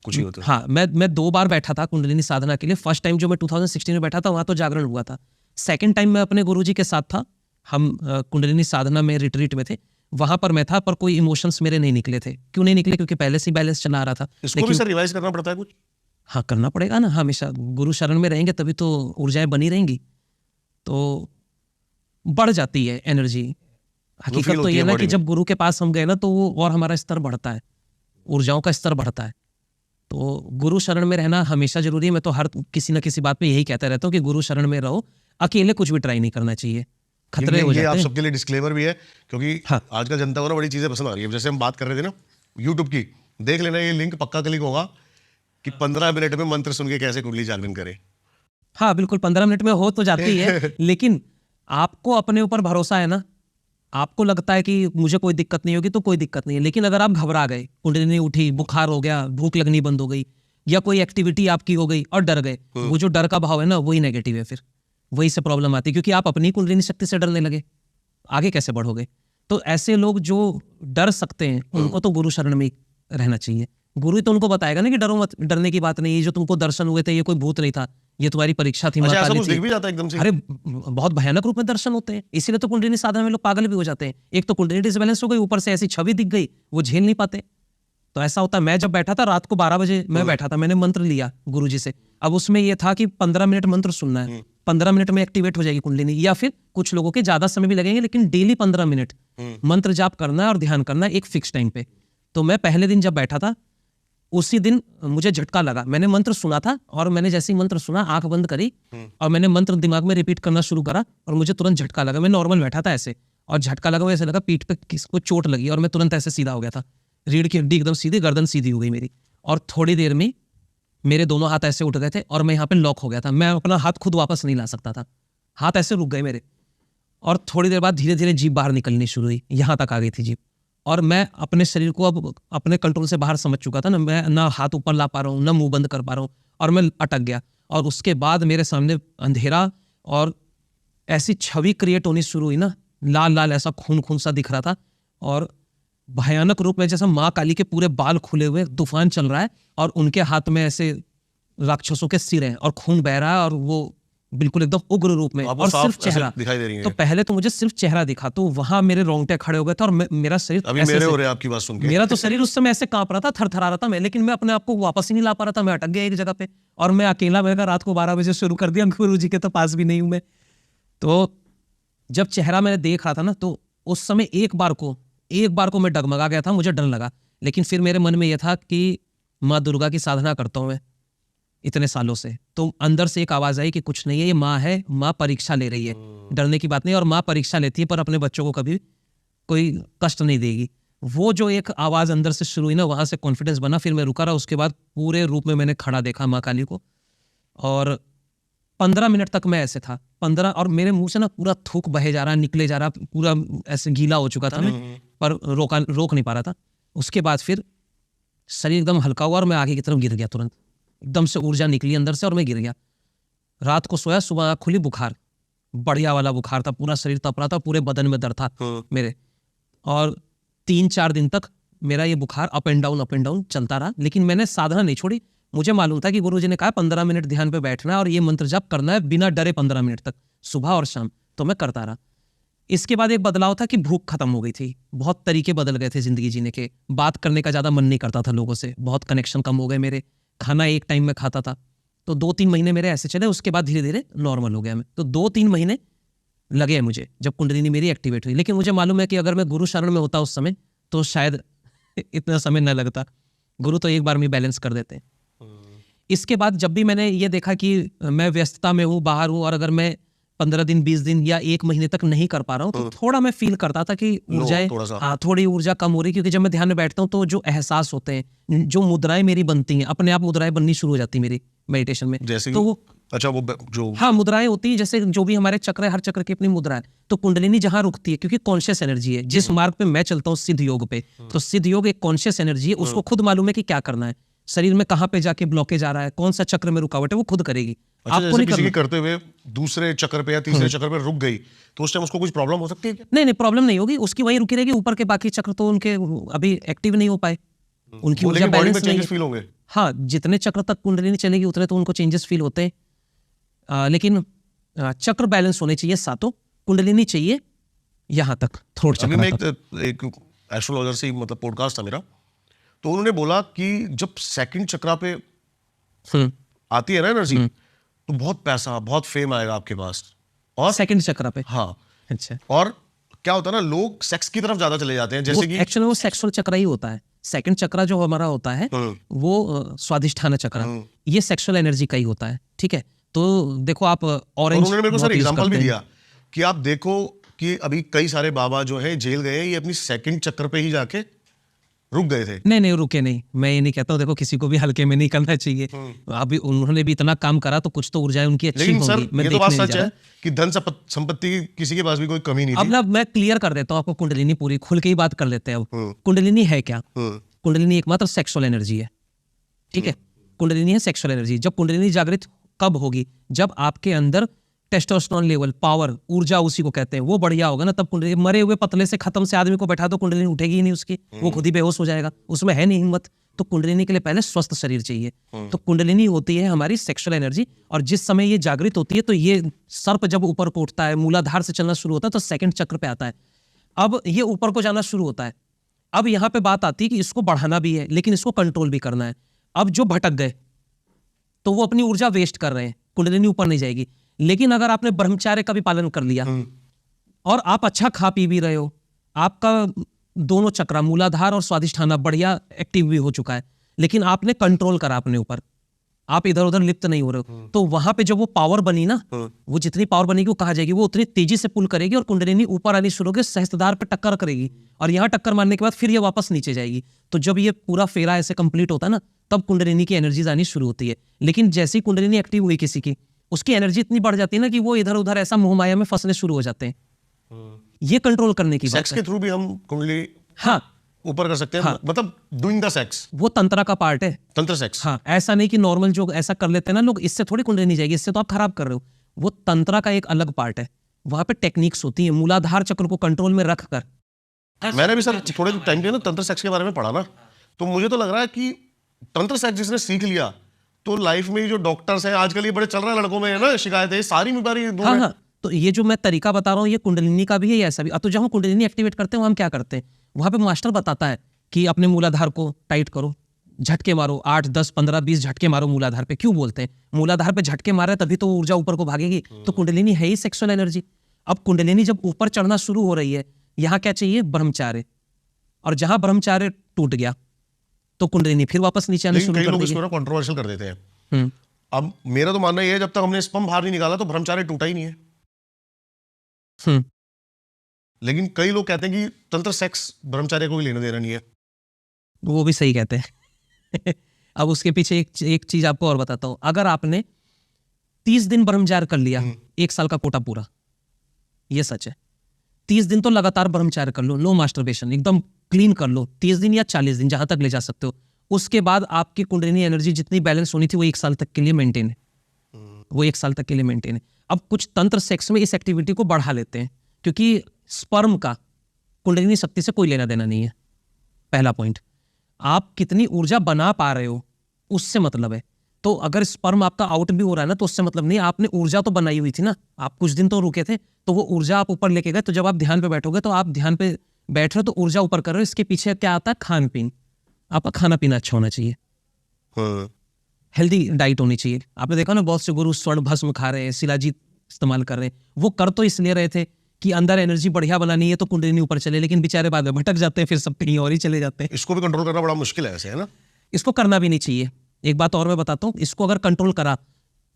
कुछ ही होता है। हाँ, मैं 2 बार बैठा था कुंडलिनी साधना के लिए। फर्स्ट टाइम जो मैं 2016 में बैठा था वहां तो जागरण हुआ था। सेकंड टाइम मैं अपने गुरुजी के साथ था, हम कुंडलिनी साधना में रिट्रीट में थे, वहां पर मैं था, पर कोई इमोशंस मेरे नहीं निकले थे। क्यों नहीं निकले? क्योंकि पहले से ही बैलेंस चला आ रहा था। इसको भी सर रिवाइज करना पड़ता है कुछ? हाँ, करना पड़ेगा ना, हमेशा गुरु शरण में रहेंगे तभी तो ऊर्जाएं बनी रहेंगी, तो बढ़ जाती है एनर्जी। हकीकत तो ये ना कि जब गुरु के पास हम गए ना तो वो और हमारा स्तर बढ़ता है, ऊर्जाओं का स्तर बढ़ता है। तो गुरु शरण में रहना हमेशा जरूरी है। मैं तो हर किसी न किसी बात पे यही कहता रहता हूँ कि गुरु शरण में रहो, अकेले कुछ भी ट्राई नहीं करना चाहिए, खतरे हो जाते हैं। आप सबके लिए डिस्क्लेमर भी है, क्योंकि हाँ। आजकल जनता को ना बड़ी चीजें पसंद आ रही है। जैसे हम बात कर रहे थे ना यूट्यूब की, देख लेना, ये लिंक पक्का क्लिक होगा कि 15 मिनट में मंत्र सुन के कैसे कुंडली जागरण करें। हाँ बिल्कुल, 15 मिनट में हो तो जाती है। लेकिन आपको अपने ऊपर भरोसा है ना, आपको लगता है कि मुझे कोई दिक्कत नहीं होगी तो कोई दिक्कत नहीं है। लेकिन अगर आप घबरा गए, कुंडलिनी उठी, बुखार हो गया, भूख लगनी बंद हो गई, या कोई एक्टिविटी आपकी हो गई और डर गए, वो जो डर का भाव है ना वही नेगेटिव है। फिर वही से प्रॉब्लम आती है, क्योंकि आप अपनी कुंडलिनी शक्ति से डरने लगे, आगे कैसे बढ़ोगे? तो ऐसे लोग जो डर सकते हैं उनको तो गुरु शरण में रहना चाहिए। गुरु तो उनको बताएगा ना कि डरो मत, डरने की बात नहीं, ये जो तुमको दर्शन हुए थे ये कोई भूत नहीं था, ये तुम्हारी परीक्षा थी। अच्छा, ऐसा कुछ दिख भी जाता है एकदम से? अरे बहुत भयानक रूप में दर्शन होते हैं, इसीलिए तो कुंडलिनी साधना में लोग पागल भी हो जाते हैं। एक तो कुंडलिनी डिसबैलेंस हो गई, ऊपर से ऐसी छवि दिख गई, वो झेल नहीं पाते। तो ऐसा होता है। मैं जब बैठा था रात को 12 बजे मैं बैठा था, मैंने मंत्र लिया गुरुजी से। अब उसमें यह था कि 15 मिनट मंत्र सुनना है, 15 मिनट में एक्टिवेट हो जाएगी कुंडलिनी, या फिर कुछ लोगों के ज्यादा समय भी लगेंगे, लेकिन डेली 15 मिनट मंत्र जाप करना है और ध्यान करना है एक फिक्स टाइम पे। तो मैं पहले दिन जब बैठा था उसी दिन मुझे झटका लगा। मैंने मंत्र सुना था और मैंने जैसे ही मंत्र सुना आंख बंद करी और मैंने मंत्र दिमाग में रिपीट करना शुरू करा और मुझे तुरंत झटका लगा। मैं नॉर्मल बैठा था ऐसे और झटका लगा, ऐसे लगा पीठ पे किसको चोट लगी और मैं तुरंत ऐसे सीधा हो गया था। रीढ़ की हड्डी एकदम सीधी, गर्दन सीधी हो गई मेरी, और थोड़ी देर में मेरे दोनों हाथ ऐसे उठ गए थे और मैं यहाँ पे लॉक हो गया था। मैं अपना हाथ खुद वापस नहीं ला सकता था, हाथ ऐसे रुक गए मेरे। और थोड़ी देर बाद धीरे धीरे जीभ बाहर निकलनी शुरू हुई, यहाँ तक आ गई थी जीभ। और मैं अपने शरीर को अब अपने कंट्रोल से बाहर समझ चुका था ना, मैं ना हाथ ऊपर ला पा रहा हूँ, ना मुंह बंद कर पा रहा हूँ, और मैं अटक गया। और उसके बाद मेरे सामने अंधेरा और ऐसी छवि क्रिएट होनी शुरू हुई ना, लाल लाल ऐसा खून खून सा दिख रहा था, और भयानक रूप में जैसा माँ काली के पूरे बाल खुले हुए, तूफान चल रहा है और उनके हाथ में ऐसे राक्षसों के सिर हैं और खून बह रहा है, और वो बिल्कुल एकदम उग्र रूप में, और सिर्फ चेहरा दिखाई दे रही है। तो पहले तो मुझे सिर्फ चेहरा दिखा, तो वहां मेरे रोंगटे खड़े हो गए थे और मेरा शरीर अभी मेरे हो रहे हैं आपकी बात सुन के। मेरा तो शरीर उस समय ऐसे कांप रहा था, थरथरा रहा था मैं, लेकिन मैं अपने आप को वापस ही नहीं ला पा रहा था। मैं अटक गया एक जगह पे और मैं अकेला, मैंने कहा रात को 12 बजे शुरू कर दिया, गुरु जी के तो पास भी नहीं हूं मैं। तो जब चेहरा मैंने देख रहा था ना, तो उस समय एक बार को मैं डगमगा गया था, मुझे डर लगा। लेकिन फिर मेरे मन में यह था कि माँ दुर्गा की साधना करता हूं मैं इतने सालों से, तो अंदर से एक आवाज आई कि कुछ नहीं है, ये माँ है, माँ परीक्षा ले रही है, डरने की बात नहीं। और माँ परीक्षा लेती है पर अपने बच्चों को कभी कोई कष्ट नहीं देगी। वो जो एक आवाज अंदर से शुरू हुई ना, वहां से कॉन्फिडेंस बना। फिर मैं रुका रहा, उसके बाद पूरे रूप में मैंने खड़ा देखा माँ काली को, और 15 मिनट तक मैं ऐसे था। 15, और मेरे मुंह से ना पूरा थूक बहे जा रहा, निकले जा रहा, पूरा ऐसे गीला हो चुका था मैं, पर रोक नहीं पा रहा था। उसके बाद फिर शरीर एकदम हल्का हुआ और मैं आगे की तरफ गिर गया तुरंत। एकदम से ऊर्जा निकली अंदर से और मैं गिर गया। रात को सोया, सुबह खुली, बुखार बढ़िया वाला बुखार था, पूरा शरीर तप रहा था, पूरे बदन में दर्द था मेरे। और 3-4 दिन तक मेरा ये बुखार अप एंड डाउन चलता रहा, लेकिन मैंने साधना नहीं छोड़ी। मुझे मालूम था कि गुरुजी ने कहा 15 मिनट ध्यान पे बैठना है और ये मंत्र जाप करना है बिना डरे 15 मिनट तक, सुबह और शाम। तो मैं करता रहा। इसके बाद एक बदलाव था कि भूख खत्म हो गई थी, बहुत तरीके बदल गए थे जिंदगी जीने के, बात करने का ज्यादा मन नहीं करता था लोगों से, बहुत कनेक्शन कम हो गए मेरे, खाना एक टाइम में खाता था। तो 2-3 महीने मेरे ऐसे चले, उसके बाद धीरे धीरे नॉर्मल हो गया मैं। तो 2-3 महीने लगे मुझे जब कुंडलिनी मेरी एक्टिवेट हुई। लेकिन मुझे मालूम है कि अगर मैं गुरु शरण में होता उस समय तो शायद इतना समय न लगता। गुरु तो एक बार में बैलेंस कर देते हैं। इसके बाद जब भी मैंने ये देखा कि मैं व्यस्तता में हूँ, बाहर हूँ, और अगर मैं 15 दिन 20 दिन या 1 महीने तक नहीं कर पा रहा हूँ, तो थोड़ा मैं फील करता था कि ऊर्जाएं, थोड़ी ऊर्जा कम हो रही। क्योंकि जब मैं ध्यान में बैठता हूँ तो जो एहसास होते हैं, जो मुद्राएं मेरी बनती हैं, अपने आप मुद्राएं बननी शुरू हो जाती मेरी मेडिटेशन में। जैसे तो वो अच्छा, वो जो हाँ मुद्राएं होती है, जैसे जो भी हमारे चक्र है, हर चक्र की अपनी मुद्रा है। तो कुंडलिनी जहां रुकती है, क्योंकि कॉन्शियस एनर्जी है, जिस मार्ग पे मैं चलता हूँ सिद्ध योग पे, तो सिद्ध योग एक कॉन्शियस एनर्जी है, उसको खुद मालूम है कि क्या करना है, शरीर में कहाँ पे जाके ब्लॉकेज आ रहा है, कौन सा चक्र में रुकावट है, वो खुद करेगी। अच्छा, आपको जैसे नहीं किसी करना। की करते हुए दूसरे चक्कर पे या तीसरे चक्कर पे रुक गई, तो उस टाइम उसको कुछ प्रॉब्लम हो सकती है क्या? नहीं, प्रॉब्लम नहीं होगी, उसकी वही रुकी रहेगी। ऊपर के बाकी चक्र तो उनके अभी एक्टिव नहीं हो पाए, उनकी ऊर्जा लेकिन बॉडी में बैलेंस नहीं चेंजेस है। फील होंगे। हाँ, जितने चक्र तक कुंडलिनी चलेगी उतने तो उनको चेंजेस फील होते हैं। लेकिन चक्र बैलेंस होने चाहिए सातों, कुंडलिनी चाहिए यहाँ तक, थ्रोट अभी चक्र मैं तक। एक एस्ट्रोलॉजर से मतलब पॉडकास्ट था मेरा, तो उन्होंने बोला कि जब सेकंड चक्रा पे आती है ना एनर्जी, तो बहुत पैसा, बहुत फेम आएगा आपके पास। और सेकंड चक्र पे। हाँ, अच्छा, और क्या होता है ना, लोग सेक्स की तरफ ज्यादा चले जाते हैं, जैसे कि एक्चुअली वो सेक्सुअल चक्र ही होता है। सेकंड चक्र जो हमारा होता है वो स्वादिष्ठान चक्र, ये सेक्सुअल एनर्जी का ही होता है। ठीक है, तो देखो आप और ऑरेंज, उन्होंने मेरे को सर एग्जांपल भी दिया कि आप देखो कि अभी कई सारे बाबा जो है जेल गए, ये अपनी सेकंड चक्कर पे ही जाके रुक गए थे। नहीं रुके नहीं, मैं ये नहीं कहता हूँ, देखो किसी को भी हल्के में नहीं करना चाहिए। अभी उन्होंने भी इतना काम करा तो कुछ तो ऊर्जाएं उनकी अच्छी लेकिन होंगी। सर मैं ये तो बात देखने नहीं सच जा है रहा। कि धन संपत्ति की किसी के पास भी कोई कमी नहीं अब थी। ना मैं क्लियर कर देता हूँ आपको, कुंडलिनी पूरी खुल के ही बात कर लेते हैं। अब कुंडलिनी है क्या? कुंडलिनी एकमात्र सेक्सुअल एनर्जी है। ठीक है, कुंडलिनी है सेक्सुअल एनर्जी। जब कुंडलिनी जागृत कब होगी? जब आपके अंदर टेस्टोस्टेरोन लेवल, पावर, ऊर्जा उसी को कहते हैं, वो बढ़िया होगा ना, तब कुंडलिनी। मरे हुए पतले से खत्म से आदमी को बैठा दो, कुंडलिनी उठेगी ही नहीं उसकी, वो खुद ही बेहोश हो जाएगा, उसमें है नहीं हिम्मत। तो कुंडलिनी के लिए पहले स्वस्थ शरीर चाहिए। तो कुंडलिनी होती है हमारी सेक्सुअल एनर्जी, और जिस समय ये जागृत होती है तो ये सर्प जब ऊपर को उठता है, मूलाधार से चलना शुरू होता है, तो सेकंड चक्र पे आता है। अब ये ऊपर को जाना शुरू होता है। अब यहाँ पे बात आती है कि इसको बढ़ाना भी है, लेकिन इसको कंट्रोल भी करना है। अब जो भटक गए तो वो अपनी ऊर्जा वेस्ट कर रहे हैं, कुंडलिनी ऊपर नहीं जाएगी। लेकिन अगर आपने ब्रह्मचर्य का भी पालन कर लिया और आप अच्छा खा पी भी रहे हो, आपका दोनों चक्र मूलाधार और स्वादिष्ठाना बढ़िया एक्टिव भी हो चुका है, लेकिन आपने कंट्रोल करा अपने ऊपर, आप इधर उधर लिप्त नहीं हो रहे हो, तो वहां पे जब वो पावर बनी ना, वो जितनी पावर बनेगी वो कहाँ जाएगी? वो उतनी तेजी से पुल करेगी और कुंडलिनी ऊपर आनी शुरू होगी, सहस्त्रधार पे टक्कर करेगी, और यहाँ टक्कर मारने के बाद फिर ये वापस नीचे जाएगी। तो जब ये पूरा फेरा ऐसे कंप्लीट होता है ना, तब कुंडलिनी की एनर्जीज आनी शुरू होती है। लेकिन जैसे ही कुंडलिनी एक्टिव हुई किसी की, उसकी एनर्जी इतनी बढ़ जाती है ना कि वो इधर उधर ऐसा मोहमाया में फंसने शुरू हो जाते हैं। ये कंट्रोल करने की बात सेक्स है। के थ्रू भी हम कुंडली हाँ, ऊपर कर सकते हैं। हाँ। मतलब डूइंग द सेक्स, वो तंत्रा का पार्ट है। तंत्र सेक्स। हाँ, ऐसा नहीं कि नॉर्मल जो ऐसा कर लेते हैं ना लोग, इससे थोड़ी कुंडलिनी जाएगी, इससे तो आप खराब कर रहे हो। वो तंत्रा का एक अलग पार्ट है, वहां पे टेक्निक्स होती है मूलाधार चक्र को कंट्रोल में रख कर। मैंने भी सर थोड़े टाइम के ना तंत्र सेक्स के बारे में पढ़ा ना, तो मुझे तो लग रहा है कि तंत्र सेक्स जिसने सीख लिया तो लाइफ में जो डॉक्टर्स हैं आजकल, ये बड़े चल रहा है लड़कों में है ना शिकायतें, सारी बीमारी दूर है। हाँ, तो ये जो मैं तरीका बता रहा हूँ ये कुंडलिनी का भी है, ऐसा भी। अब तो जब हम कुंडलिनी एक्टिवेट करते हैं, हम क्या करते हैं, वहां पे मास्टर बताता है कि अपने मूलाधार को टाइट करो, झटके मारो, 8, 10, 15, 20 झटके मारो मूलाधार पे। क्यों बोलते हैं? मूलाधार पे झटके मारे तभी तो ऊर्जा ऊपर को भागेगी। तो कुंडलिनी है ही सेक्सुअल एनर्जी। अब कुंडलिनी जब ऊपर चढ़ना शुरू हो रही है, यहाँ क्या चाहिए? ब्रह्मचार्य। और जहां ब्रह्मचार्य टूट गया तो कुंडलिनी फिर वापस नीचे आने लेकिन शुरू कई कर लोग देगी। इसको ना कंट्रोवर्शियल कर देते हैं। अब मेरा तो मानना ये है, जब तक हमने स्पर्म बाहर नहीं निकाला तो ब्रह्मचार्य टूटा ही नहीं है। लेकिन कई लोग कहते हैं कि तंत्र सेक्स ब्रह्मचार्य को भी लेना देना नहीं है। वो भी सही कहते हैं। अब उसके पीछे एक चीज आपको और बताता हूं। अगर आपने 30 दिन ब्रह्मचार्य कर लिया, 1 साल का कोटा पूरा, ये सच है। 30 दिन तो लगातार ब्रह्मचार्य कर लो, नो मास्टरबेशन, एकदम क्लीन कर लो, 30 दिन या 40 दिन जहां तक ले जा सकते हो। उसके बाद आपकी कुंडलिनी एनर्जी जितनी बैलेंस होनी थी वो 1 साल तक के लिए मेंटेन है। वो 1 साल तक के लिए मेंटेन है। अब कुछ तंत्र सेक्स में इस एक्टिविटी को बढ़ा लेते हैं, क्योंकि स्पर्म का कुंडलिनी शक्ति से कोई लेना देना नहीं है। पहला पॉइंट, आप कितनी ऊर्जा बना पा रहे हो उससे मतलब है। तो अगर स्पर्म आपका आउट भी हो रहा है ना, तो उससे मतलब नहीं, आपने ऊर्जा तो बनाई हुई थी ना, आप कुछ दिन तो रुके थे, तो वो ऊर्जा आप ऊपर लेके गए। तो जब आप ध्यान पे बैठोगे तो आप ध्यान पे बैठ रहे हो तो ऊर्जा ऊपर कर रहे हो। इसके पीछे क्या आता है? खान पीन। आपका खाना पीना अच्छा होना चाहिए, हेल्दी डाइट होनी चाहिए। आपने देखा ना, बहुत से गुरु स्वर्ण भस्म खा रहे हैं, शिलाजीत इस्तेमाल कर रहे हैं। वो कर तो इसलिए रहे थे कि अंदर एनर्जी बढ़िया बनानी है तो कुंडलिनी ऊपर चले, लेकिन बेचारे बाद में भटक जाते हैं, फिर सब कहीं और ही चले जाते हैं। इसको भी कंट्रोल करना बड़ा मुश्किल है ऐसे, है ना? इसको करना भी नहीं चाहिए। एक बात और मैं बताता हूँ, इसको अगर कंट्रोल करा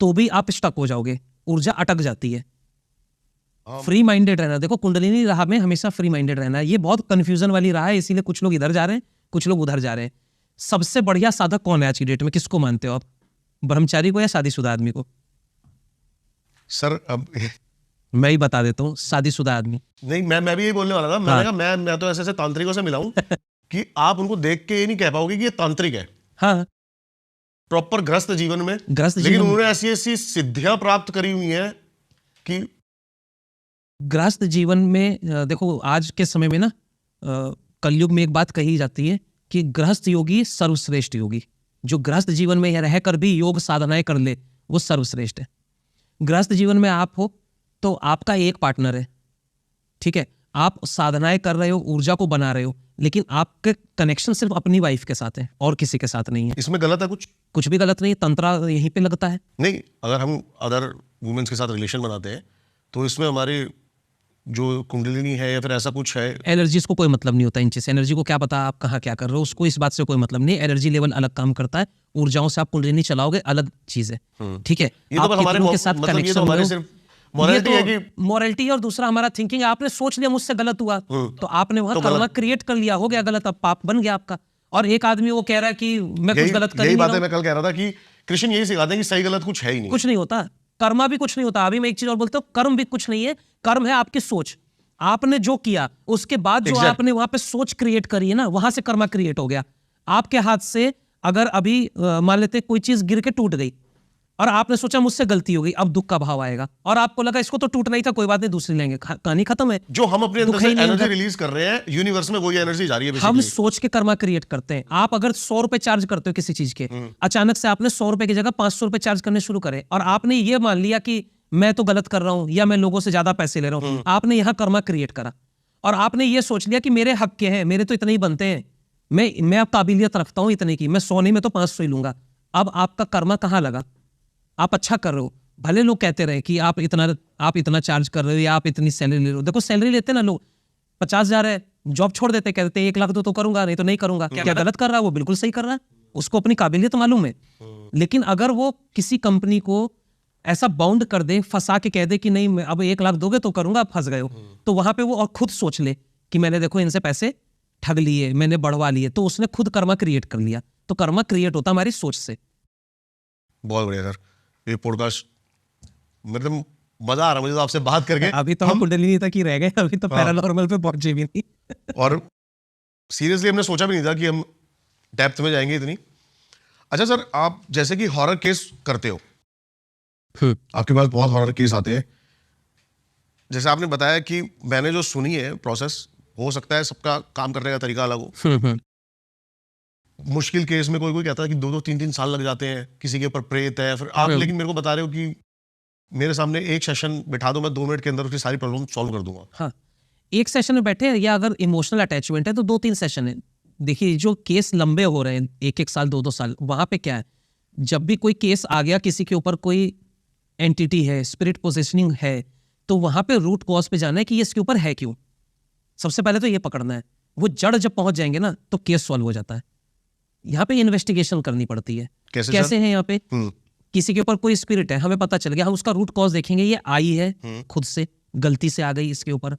तो भी आप स्टक हो जाओगे, ऊर्जा अटक जाती है। फ्री माइंडेड रहना, देखो कुंडलिनी राह में हमेशा फ्री माइंडेड रहना है। ये बहुत कंफ्यूजन वाली राह है, इसीलिए कुछ लोग इधर जा रहे हैं, कुछ लोग उधर जा रहे हैं। सबसे बढ़िया साधक कौन है आज की डेट में? किसको मानते हो आप? ब्रह्मचारी को या शादीशुदा आदमी को? सर अब मैं ही बता देता हूँ, शादीशुदा आदमी। नहीं, मैं भी यही बोलने वाला था। मैंने कहा मैं तो ऐसे तांत्रिकों से मिला हूं कि आप उनको देख के ये नहीं कह पाओगे कि ये तांत्रिक है। हाँ, प्रॉपर गृहस्थ जीवन में, गृहस्थ लेकिन जीवन, उन्होंने ऐसी ऐसी सिद्धियां प्राप्त करी हुई हैं कि गृहस्थ जीवन में देखो आज के समय में ना, कलयुग में एक बात कही जाती है कि गृहस्थ योगी सर्वश्रेष्ठ योगी। जो गृहस्थ जीवन में रहकर भी योग साधनाएं कर ले, वो सर्वश्रेष्ठ है। गृहस्थ जीवन में आप हो तो आपका एक पार्टनर है, ठीक है, आप साधनाएं कर रहे हो, ऊर्जा को बना रहे हो, लेकिन आपके कनेक्शन सिर्फ अपनी वाइफ के साथ है और किसी के साथ नहीं है। इसमें गलत है कुछ? कुछ भी गलत नहीं, तंत्रा यहीं पे लगता है। नहीं, अगर हम अदर वुमेन्स के साथ रिलेशन बनाते हैं तो इसमें हमारी जो कुंडलिनी है या फिर ऐसा कुछ है, एनर्जीज को कोई मतलब नहीं होता इन चीज से। एनर्जी को क्या पता आप कहाँ क्या कर रहे हो, उसको इस बात से कोई मतलब नहीं। एनर्जी लेवल अलग काम करता है, ऊर्जाओं से आप कुंडलिनी चलाओगे, अलग चीज है, ठीक है। ये तो आप बस हमारे कितनों के साथ मतलब ये तो कनेक्शन हमारे सिर्फ मोरालिटी है कि मोरालिटी, और दूसरा हमारा थिंकिंग। आपने सोच लिया मुझसे गलत हुआ, तो आपने वहां कर्मा क्रिएट कर लिया, हो गया गलत, अब पाप बन गया आपका। और एक आदमी वो कह रहा है कि मैं कुछ गलत कर यही नहीं बात रहा है, हूं। मैं कल कह रहा था कि कृष्ण यही सिखाते हैं कि सही गलत कुछ है ही नहीं, कुछ नहीं होता, कर्मा भी कुछ नहीं होता। अभी मैं एक चीज और बोलता हूँ, कर्म भी कुछ नहीं है। कर्म है आपकी सोच, आपने जो किया उसके बाद जो आपने वहां पे सोच क्रिएट करी है ना, वहां से कर्मा क्रिएट हो गया आपके हाथ से। अगर अभी मान लेते कोई चीज गिर के टूट गई और आपने सोचा मुझसे गलती हो गई, अब दुख का भाव आएगा, और आपको लगा इसको तो टूटना ही था, कोई बात नहीं, दूसरी लेंगे, कहानी खत्म है। जो हम अपने अंदर दुख से ही नहीं एनर्जी होगा। रिलीज कर रहे हैं, यूनिवर्स में वही एनर्जी जा रही है हम basically। सोच के कर्मा क्रिएट करते हैं। आप अगर 100 रुपए चार्ज करते हो किसी चीज के, अचानक से आपने 100 रुपए की जगह 500 रुपए चार्ज करने शुरू करे, और आपने ये मान लिया कि मैं तो गलत कर रहा हूं या मैं लोगों से ज्यादा पैसे ले रहा हूं, आपने यहां कर्मा क्रिएट करा। और आपने ये सोच लिया कि मेरे हक के हैं, मेरे तो इतने ही बनते हैं, मैं अब काबिलियत रखता हूं इतने की, मैं 100 नहीं, मैं तो 500 ही लूंगा। अब आपका कर्मा कहां लगा? आप अच्छा कर रहे हो, भले लोग कहते रहे कि आप इतना चार्ज कर रहे हो या आप इतनी सैलरी ले रहे हो। देखो सैलरी लेते ना लोग, 50,000 है, जॉब छोड़ देते, कहते हैं 1 लाख दो तो करूंगा, नहीं तो नहीं करूंगा। क्या गलत कर रहा है? वो बिल्कुल सही कर रहा है, उसको अपनी काबिलियत मालूम है। लेकिन अगर वो किसी कंपनी को ऐसा बाउंड कर दे, फंसा के कह दे कि नहीं मैं अब 1 लाख दोगे तो करूंगा, आप फंस गए हो, तो वहां पे वो और खुद सोच ले कि मैंने देखो इनसे पैसे ठग लिए, मैंने बढ़वा लिए, तो उसने खुद कर्मा क्रिएट कर लिया। तो कर्मा क्रिएट होता हमारी सोच से। बहुत बढ़िया सर, ये पॉडकास्ट मतलब मजा आ रहा है मुझे तो आपसे बात करके। अभी तो हम कुंडलिनी तक ही रह गए, अभी तो पैरानॉर्मल पे पहुंचे भी नहीं। और सीरियसली हमने सोचा भी नहीं था कि हम डेप्थ में जाएंगे इतनी। अच्छा सर, आप जैसे कि हॉरर केस करते हो, आपके पास बहुत हॉरर केस आते हैं, जैसे आपने बताया कि मैंने जो सुनी है प्रोसेस, हो सकता है सबका काम करने का तरीका अलग हो। मुश्किल केस में कोई कहता है कि 2-2 3-3 साल लग जाते हैं, किसी के ऊपर प्रेत है, फिर आप लेकिन मेरे को बता रहे हो कि मेरे सामने एक सेशन बिठा दो, मैं 2 मिनट के अंदर उसकी सारी प्रॉब्लम सॉल्व कर दूंगा। हाँ, एक सेशन में बैठे, या अगर इमोशनल अटैचमेंट है तो 2-3 सेशन है। देखिए जो केस लंबे हो रहे हैं 1-1 साल 2-2 साल, वहां पे क्या है, जब भी कोई केस आ गया, किसी के ऊपर कोई एंटिटी है, स्पिरिट पोजीशनिंग है, तो वहां पे रूट कॉज पे जाना है कि ये इसके ऊपर है क्यों। सबसे पहले तो ये पकड़ना है। वो जड़ जब पहुंच जाएंगे ना तो केस सॉल्व हो जाता है। यहाँ पे इन्वेस्टिगेशन करनी पड़ती है। कैसे है यहाँ पे, किसी के ऊपर कोई स्पिरिट है, हमें पता चल गया, हम उसका रूट कॉज देखेंगे, ये आई है खुद से, गलती से आ गई इसके ऊपर,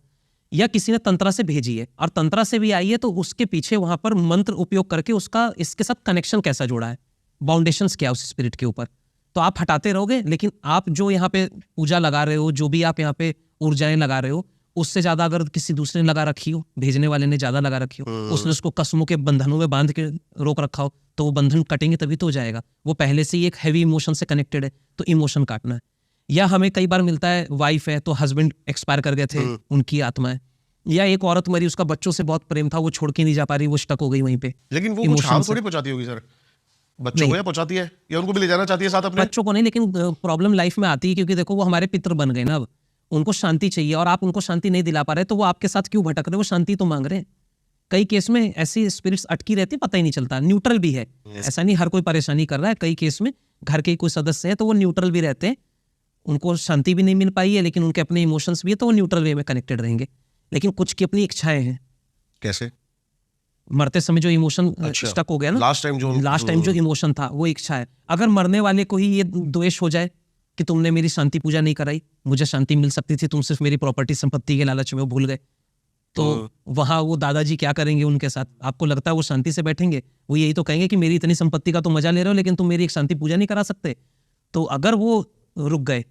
या किसी ने तंत्रा से भेजी है, और तंत्रा से भी आई है, तो उसके पीछे वहां पर मंत्र उपयोग करके उसका इसके साथ कनेक्शन कैसा जुड़ा है, बाउंडेशंस क्या उस स्पिरिट के ऊपर। तो आप हटाते रहोगे, लेकिन आप जो यहाँ पे पूजा लगा रहे हो, जो भी आप यहाँ पे ऊर्जाएं लगा रहे हो, उससे ज्यादा अगर किसी दूसरे ने लगा रखी हो, भेजने वाले ने ज्यादा लगा रखी हो, उसने उसको कसमों के बंधनों में बांध के रोक रखा हो, तो वो बंधन कटेंगे तभी तो हो जाएगा। वो पहले से ही एक हैवी इमोशन से कनेक्टेड है, तो इमोशन काटना है। या हमें कई बार मिलता है वाइफ है तो हस्बैंड एक्सपायर कर गए थे, उनकी आत्मा है। या एक औरत मरी, उसका बच्चों से बहुत प्रेम था, वो छोड़ के नहीं जा पा रही, वो स्टक हो गई वहीं पे। लेकिन वो कुछ हार्म थोड़ी पहुंचाती होगी सर, बच्चों को या पहुंचाती है, या उनको भी ले जाना चाहती है साथ अपने? बच्चों को नहीं, लेकिन प्रॉब्लम लाइफ में आती है क्योंकि देखो वो हमारे पितर बन गए ना, अब उनको शांति चाहिए और आप उनको शांति नहीं दिला पा रहे, तो वो आपके साथ क्यों भटक रहे, वो शांति तो मांग रहे हैं। कई केस में ऐसी स्पिरिट्स अटकी रहती, पता ही नहीं चलता, न्यूट्रल भी है। ऐसा नहीं हर कोई परेशानी कर रहा है, कई केस में घर के कोई सदस्य है तो वो न्यूट्रल भी रहते हैं, उनको शांति भी नहीं मिल पाई है, लेकिन उनके अपने इमोशंस भी है तो वो न्यूट्रल वे में कनेक्टेड रहेंगे। लेकिन कुछ की अपनी इच्छाएं हैं। कैसे? मरते समय जो इमोशन स्टक हो गया ना, लास्ट टाइम जो इमोशन था वो इच्छा है। अगर मरने वाले को ही ये द्वेष हो जाए कि तुमने मेरी शांति पूजा नहीं कराई, मुझे शांति मिल सकती थी, तुम सिर्फ मेरी प्रॉपर्टी संपत्ति के लालच में वो भूल गए, तो वहां वो दादाजी क्या करेंगे उनके साथ? आपको लगता है वो शांति से बैठेंगे? वो यही तो कहेंगे कि मेरी इतनी संपत्ति का तो मजा ले रहे हो, लेकिन तुम मेरी एक शांति पूजा नहीं करा सकते। तो अगर वो रुक गए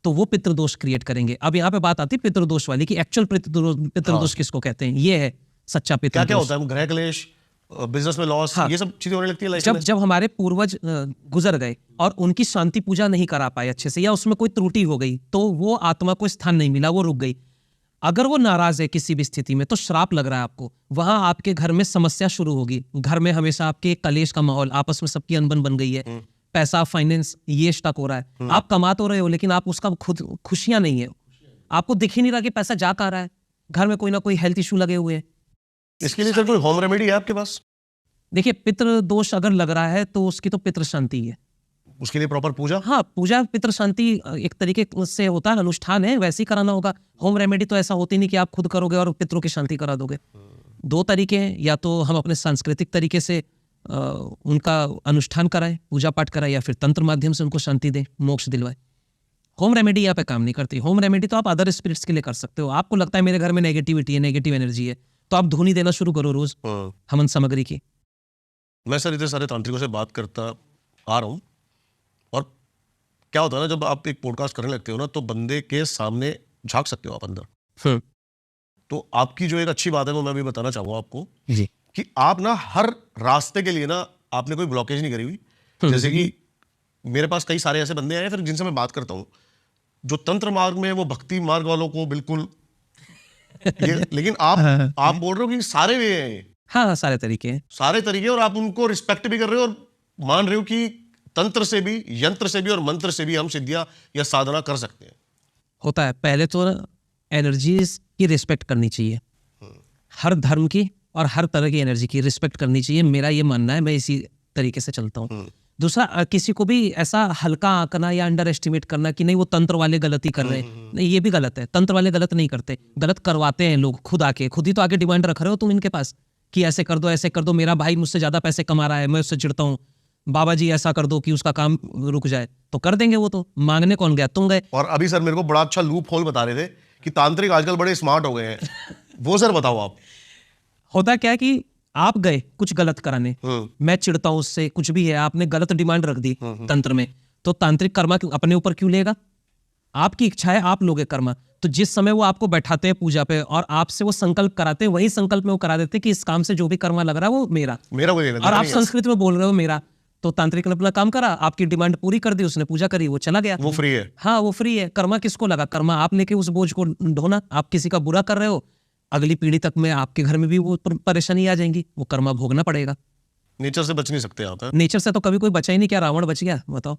तो वो पितृदोष क्रिएट करेंगे। अब यहाँ पे बात आती है पितृदोष वाली कि एक्चुअल पितृदोष किसको कहते हैं। ये है सच्चा पितृदोष। क्या होता है? ग्रह क्लेश, बिजनेस में लॉस, ये सब चीजें होने लगती है लाइफ में। जब हमारे पूर्वज गुजर गए और उनकी शांति पूजा नहीं करा पाए अच्छे से, या उसमें कोई त्रुटि हो गई, तो वो आत्मा को स्थान नहीं मिला, वो रुक गई। अगर वो नाराज है किसी भी स्थिति में तो श्राप लग रहा है आपको, वहां आपके घर में समस्या शुरू होगी। घर में हमेशा आपके कलेश का माहौल, आपस में सबकी अनबन बन गई है, पैसा फाइनेंस ये स्टक हो रहा है। आप कमा तो रहे हो लेकिन आप उसका खुद खुशियां नहीं है, आपको दिख ही नहीं रहा कि पैसा जा कहाँ रहा है। घर में कोई ना कोई हेल्थ इशू लगे हुए हैं। इसके लिए सर कोई होम रेमेडी है आपके पास? देखिए, पितृ दोष अगर लग रहा है तो उसकी तो पितृ शांति है। उसके लिए प्रॉपर पूजा? हाँ, पूजा पितृ शांति एक तरीके से होता है, अनुष्ठान है, वैसे ही कराना होगा। होम रेमेडी तो ऐसा होती नहीं कि आप खुद करोगे और पितरों की शांति करा दोगे। दो तरीके हैं, या तो हम अपने सांस्कृतिक तरीके से उनका अनुष्ठान कराएं, पूजा पाठ कराएं, या फिर तंत्र माध्यम से उनको शांति दें, मोक्ष दिलवाएं। होम रेमेडी यहाँ पे काम नहीं करती। होम रेमेडी तो आप अदर स्पिरिट्स के लिए कर सकते हो। आपको लगता है मेरे घर में नेगेटिविटी है, नेगेटिव एनर्जी है, तो आप धूनी देना शुरू करो रोज हवन सामग्री की। मैं सर इतने सारे तांत्रिकों से बात करता आ रहा हूँ, और क्या होता है ना, जब आप एक पॉडकास्ट करने लगते हो ना, तो बंदे के सामने झांक सकते हो आप अंदर। तो आपकी जो एक अच्छी बात है वो मैं भी बताना चाहूँगा आपको जी, कि आप ना हर रास्ते के लिए ना आपने कोई ब्लॉकेज नहीं करी हुई। जैसे कि मेरे पास कई सारे ऐसे बंदे आए फिर जिनसे मैं बात करता हूँ, जो तंत्र मार्ग में, वो भक्ति मार्ग वालों को बिल्कुल लेकिन आप बोल रहे हो कि सारे वे हैं। हाँ, सारे तरीके हैं, सारे तरीके, और आप उनको रिस्पेक्ट भी कर रहे हो और मान रहे हो कि तंत्र से भी, यंत्र से भी और मंत्र से भी हम सिद्धियां या साधना कर सकते हैं। होता है। पहले तो एनर्जीज की रिस्पेक्ट करनी चाहिए, हर धर्म की और हर तरह की एनर्जी की रिस्पेक्ट करनी चाहिए, मेरा ये मानना है। मैं इसी तरीके से चलता हूँ। दूसरा, किसी को भी ऐसा हल्का आंकना या अंडर एस्टिमेट करना कि नहीं वो तंत्र वाले गलती कर रहे हैं, नहीं, ये भी गलत है। तंत्र वाले गलत नहीं करते, गलत करवाते हैं लोग खुद आके। खुद ही तो आके डिमांड रख रहे हो तुम इनके पास कि ऐसे कर दो, ऐसे कर दो, मेरा भाई मुझसे ज्यादा पैसे कमा रहा है, मैं उससे चिढ़ता हूँ, बाबा जी ऐसा कर दो कि उसका काम रुक जाए। तो कर देंगे, वो तो मांगने कौन गया, तुम गए। और अभी सर मेरे को बड़ा अच्छा लूप होल बता रहे थे कि तांत्रिक आजकल बड़े स्मार्ट हो गए हैं। वो सर बताओ आप। होता क्या है कि आप गए कुछ गलत कराने, मैं चिढ़ता हूं उससे, कुछ भी है, आपने गलत डिमांड रख दी तंत्र में, तो तांत्रिक कर्मा अपने ऊपर क्यों लेगा? आपकी इच्छा है, आप लोगे कर्मा। तो जिस समय वो आपको बैठाते हैं पूजा पे और आपसे वो संकल्प कराते हैं, वही संकल्प में वो करा देते हैं कि इस काम से जो भी कर्मा लग रहा है वो मेरा वही, और आप संस्कृत में बोल रहे हो मेरा। तो तांत्रिक ने अपना काम करा, आपकी डिमांड पूरी कर दी, उसने पूजा करी, वो चला गया, वो फ्री है। हाँ, वो फ्री है। कर्मा किसको लगा? कर्मा आप लेके उस बोझ को ढोना। आप किसी का बुरा कर रहे हो, अगली पीढ़ी तक में आपके घर में भी वो परेशानी आ जाएंगी, वो कर्मा भोगना पड़ेगा। नेचर से बच नहीं सकते आप। नेचर से तो कभी कोई बचा ही नहीं। क्या रावण बच गया? बताओ।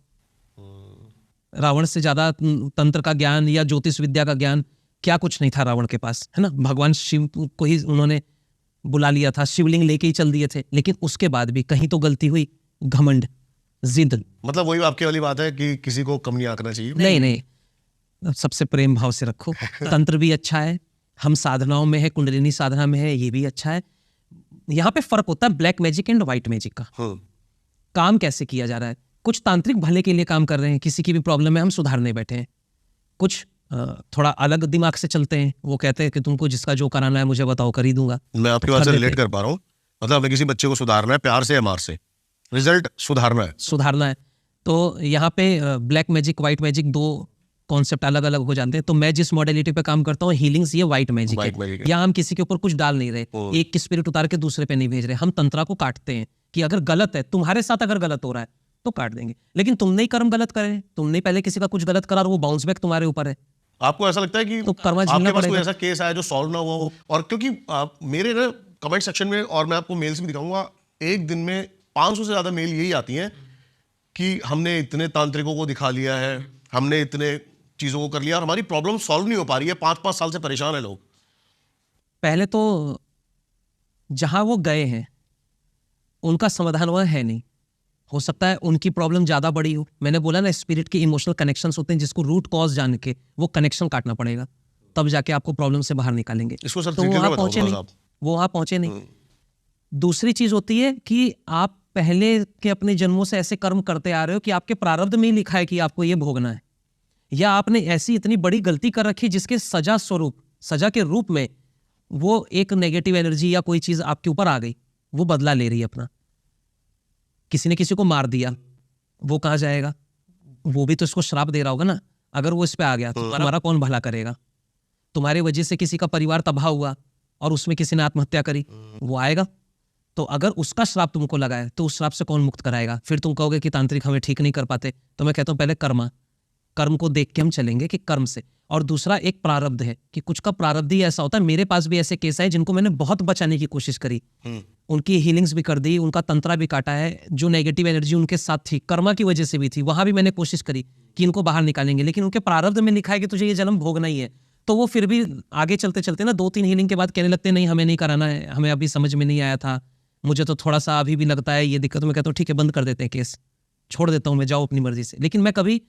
रावण से ज्यादा तंत्र का ज्ञान या ज्योतिष विद्या का ज्ञान क्या कुछ नहीं था रावण के पास, है ना। भगवान शिव को ही उन्होंने बुला लिया था, शिवलिंग लेके ही चल दिए थे, लेकिन उसके बाद भी कहीं तो गलती हुई। घमंड, जिद, मतलब वही आपकी वाली बात है कि किसी को कम नहीं आंकना चाहिए। नहीं, सबसे प्रेम भाव से रखो। तंत्र भी अच्छा है, हम साधनाओं में है, कुंडलिनी साधना में है, ये भी अच्छा है। यहाँ पे फर्क होता है black magic and white magic का। काम कैसे किया जा रहा है। कुछ तांत्रिक भले के लिए काम कर रहे हैं, किसी की भी प्रॉब्लम है हम सुधारने बैठे हैं। कुछ थोड़ा अलग दिमाग से चलते हैं, वो कहते हैं कि तुमको जिसका जो कराना है मुझे बताओ, कर ही दूंगा। मैं आपकी बात से रिलेट कर पा रहा हूँ। मतलब हमें किसी बच्चे को सुधारना है, प्यार से या मार से, रिजल्ट सुधारना है। तो यहाँ पे ब्लैक मैजिक, व्हाइट मैजिक, दो कॉन्सेप्ट अलग अलग हो जाते हैं। तो मैं जिस मॉडलिटी पे काम करता हूँ, हीलिंग्स, ये व्हाइट मैजिक है। यहाँ हम किसी के ऊपर कुछ डाल नहीं रहे, एक की स्पिरिट उतार के दूसरे पे नहीं भेज रहे, हम तंत्रा को काटते हैं कि अगर गलत है, तुम्हारे साथ अगर गलत हो रहा है तो काट देंगे। लेकिन तुमने ही कर्म गलत करे, तुमने पहले किसी का कुछ गलत करा और वो बाउंस बैक तुम्हारे ऊपर है, आपको ऐसा लगता है कि तो कर्मा झेलना आपके पास कोई पड़ेगा। ऐसा केस आया जो सॉल्व ना हुआ हो? और क्योंकि मेरे ना कमेंट सेक्शन में, और मैं आपको मेल्स भी दिखाऊंगा, एक दिन में 500 से ज्यादा मेल यही आती हैं कि हमने इतने तांत्रिकों को दिखा लिया है, हमने इतने चीजों को कर लिया और हमारी प्रॉब्लम सॉल्व नहीं हो पा रही है, 5-5 साल से परेशान है लोग। पहले तो जहां वो गए हैं उनका समाधान वह है नहीं, हो सकता है उनकी प्रॉब्लम ज्यादा बड़ी हो। मैंने बोला ना, स्पिरिट के इमोशनल कनेक्शंस होते हैं जिसको रूट कॉज जान के वो कनेक्शन काटना पड़ेगा, तब जाके आपको प्रॉब्लम से बाहर निकालेंगे। इसको सर तो डिटेल में वहां बताओ पहुंचे थोड़ा नहीं, सा। वो वहां पहुंचे नहीं। दूसरी चीज होती है कि आप पहले के अपने जन्मों से ऐसे कर्म करते आ रहे हो कि आपके प्रारब्ध में ही लिखा है कि आपको ये भोगना है, या आपने ऐसी इतनी बड़ी गलती कर रखी जिसके सजा स्वरूप, सजा के रूप में वो एक नेगेटिव एनर्जी या कोई चीज आपके ऊपर आ गई, वो बदला ले रही है अपना। किसी ने किसी को मार दिया, वो कहाँ जाएगा? वो भी तो इसको श्राप दे रहा होगा ना। अगर वो इस पे आ गया तो तुम्हारा कौन भला करेगा? तुम्हारी वजह से किसी का परिवार तबाह हुआ और उसमें किसी ने आत्महत्या करी, वो आएगा। तो अगर उसका श्राप तुमको लगा है तो उस श्राप से कौन मुक्त कराएगा? फिर तुम कहोगे कि तांत्रिक हमें ठीक नहीं कर पाते। तो मैं कहता हूं पहले कर्म को देख के हम चलेंगे कि कर्म से, और दूसरा एक प्रारब्ध है कि कुछ का प्रारब्ध ही ऐसा होता है। मेरे पास भी ऐसे केस है जिनको मैंने बहुत बचाने की कोशिश करी, उनकी हीलिंग्स भी कर दी, उनका तंत्रा भी काटा है, जो नेगेटिव एनर्जी उनके साथ थी कर्मा की वजह से भी थी, वहां भी मैंने कोशिश करी कि इनको बाहर निकालेंगे, लेकिन उनके प्रारब्ध में लिखा है कि तुझे ये जन्म भोगना ही है। तो वो फिर भी आगे चलते चलते ना 2-3 हीलिंग के बाद कहने लगते नहीं हमें नहीं कराना है, हमें अभी समझ में नहीं आया था, मुझे तो थोड़ा सा अभी भी लगता है ये दिक्कत। मैं कहता हूँ ठीक है, बंद कर देते हैं केस, छोड़ देता हूँ मैं, जाओ अपनी मर्जी से। लेकिन मैं कभी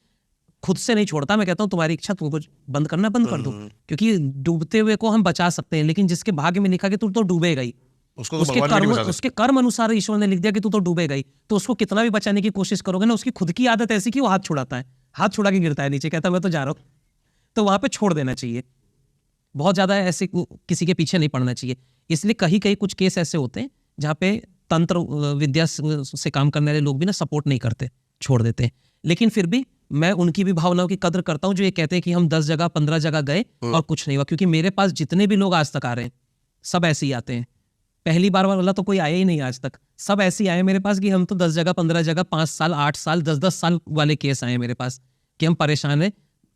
खुद से नहीं छोड़ता, मैं कहता हूँ तुम्हारी इच्छा, तुमको बंद करना बंद कर दो, क्योंकि डूबते हुए को हम बचा सकते हैं, लेकिन जिसके भाग्य में लिखा कि तू तो डूबेगा ही, उसको तो भगवान भी नहीं बचा सकते। उसके कर्म अनुसार ईश्वर ने लिख दिया कि तू तो डूबेगा ही, तो उसको कितना भी बचाने की कोशिश करोगे ना, उसकी खुद की आदत ऐसी कि वो हाथ छुड़ाता है, हाथ छुड़ा के गिरता है नीचे, कहता है मैं तो जा रहा हूँ। तो वहां पे छोड़ देना चाहिए, बहुत ज्यादा ऐसे किसी के पीछे नहीं पड़ना चाहिए। इसलिए कहीं कहीं कुछ केस ऐसे होते हैं जहाँ पे तंत्र विद्या से काम करने वाले लोग भी ना सपोर्ट नहीं करते, छोड़ देते हैं। लेकिन फिर भी मैं उनकी भी भावनाओं की कदर करता हूँ जो ये कहते हैं कि हम 10 जगह 15 जगह गए और कुछ नहीं हुआ, क्योंकि मेरे पास जितने भी लोग आज तक आ रहे हैं सब ऐसे ही आते हैं। पहली बार वाला तो कोई आया ही नहीं आज तक, सब ऐसे ही आए मेरे पास कि हम तो 10 जगह 15 जगह 5 साल 8 साल 10-10 साल वाले केस आए मेरे पास कि हम परेशान हैं,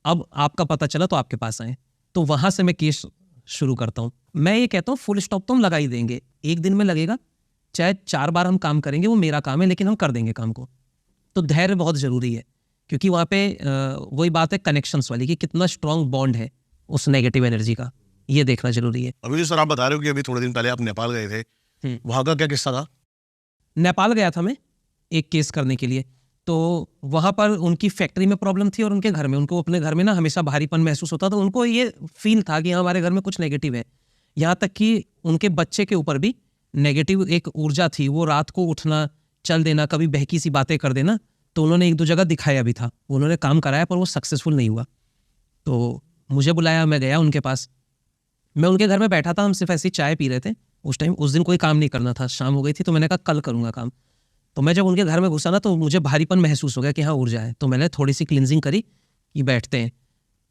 अब आपका पता चला तो आपके पास आए। तो वहां से मैं केस शुरू करता हूँ। मैं ये कहता हूँ फुल स्टॉप तो हम लगा ही देंगे, एक दिन में लगेगा, चाहे 4 बार हम काम करेंगे, वो मेरा काम है, लेकिन हम कर देंगे काम को। तो धैर्य बहुत जरूरी है, क्योंकि वहाँ पे वही बात है कनेक्शंस वाली कि कितना स्ट्रांग बॉन्ड है उस नेगेटिव एनर्जी का, ये देखना जरूरी है। अभी जो सर आप बता रहे हो कि अभी थोड़े दिन पहले आप नेपाल गए थे, वहां का क्या किस्सा था? नेपाल गया था मैं एक केस करने के लिए, तो वहाँ पर उनकी फैक्ट्री में प्रॉब्लम थी और उनके घर में, उनको अपने घर में ना हमेशा भारीपन महसूस होता था, उनको ये फील था कि हमारे घर में कुछ नेगेटिव है। यहाँ तक कि उनके बच्चे के ऊपर भी नेगेटिव एक ऊर्जा थी, वो रात को उठना, चल देना, कभी बहकी सी बातें कर देना। तो उन्होंने 1-2 जगह दिखाया भी था, उन्होंने काम कराया पर वो सक्सेसफुल नहीं हुआ। तो मुझे बुलाया, मैं गया उनके पास, मैं उनके घर में बैठा था, हम सिर्फ ऐसी चाय पी रहे थे उस टाइम। उस दिन कोई काम नहीं करना था, शाम हो गई थी, तो मैंने कहा कल करूँगा काम। तो मैं जब उनके घर में घुसा ना तो मुझे भारीपन महसूस हो गया कि हाँ ऊर्जा है। तो मैंने थोड़ी सी क्लिनजिंग करी कि बैठते हैं।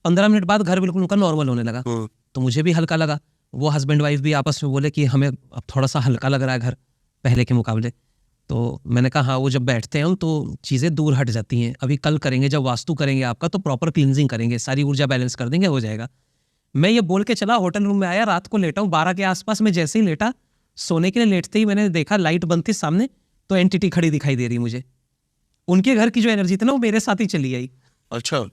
15 मिनट बाद घर बिल्कुल उनका नॉर्मल होने लगा, तो मुझे भी हल्का लगा। वो हस्बैंड वाइफ भी आपस में बोले कि हमें अब थोड़ा सा हल्का लग रहा है घर पहले के मुकाबले। तो मैंने कहा हाँ, वो जब बैठते हैं हम तो चीज़ें दूर हट जाती हैं। अभी कल करेंगे, जब वास्तु करेंगे आपका तो प्रॉपर क्लिनजिंग करेंगे, सारी ऊर्जा बैलेंस कर देंगे, हो जाएगा। मैं ये बोल के चला, होटल रूम में आया, रात को लेटा हूँ 12 के आसपास। मैं जैसे ही लेटा, सोने के लिए लेटते ही मैंने देखा लाइट बंद थी सामने, तो एंटिटी खड़ी दिखाई दे रही मुझे। उनके घर की जो एनर्जी थी ना वो मेरे साथ ही चली आई। अच्छा।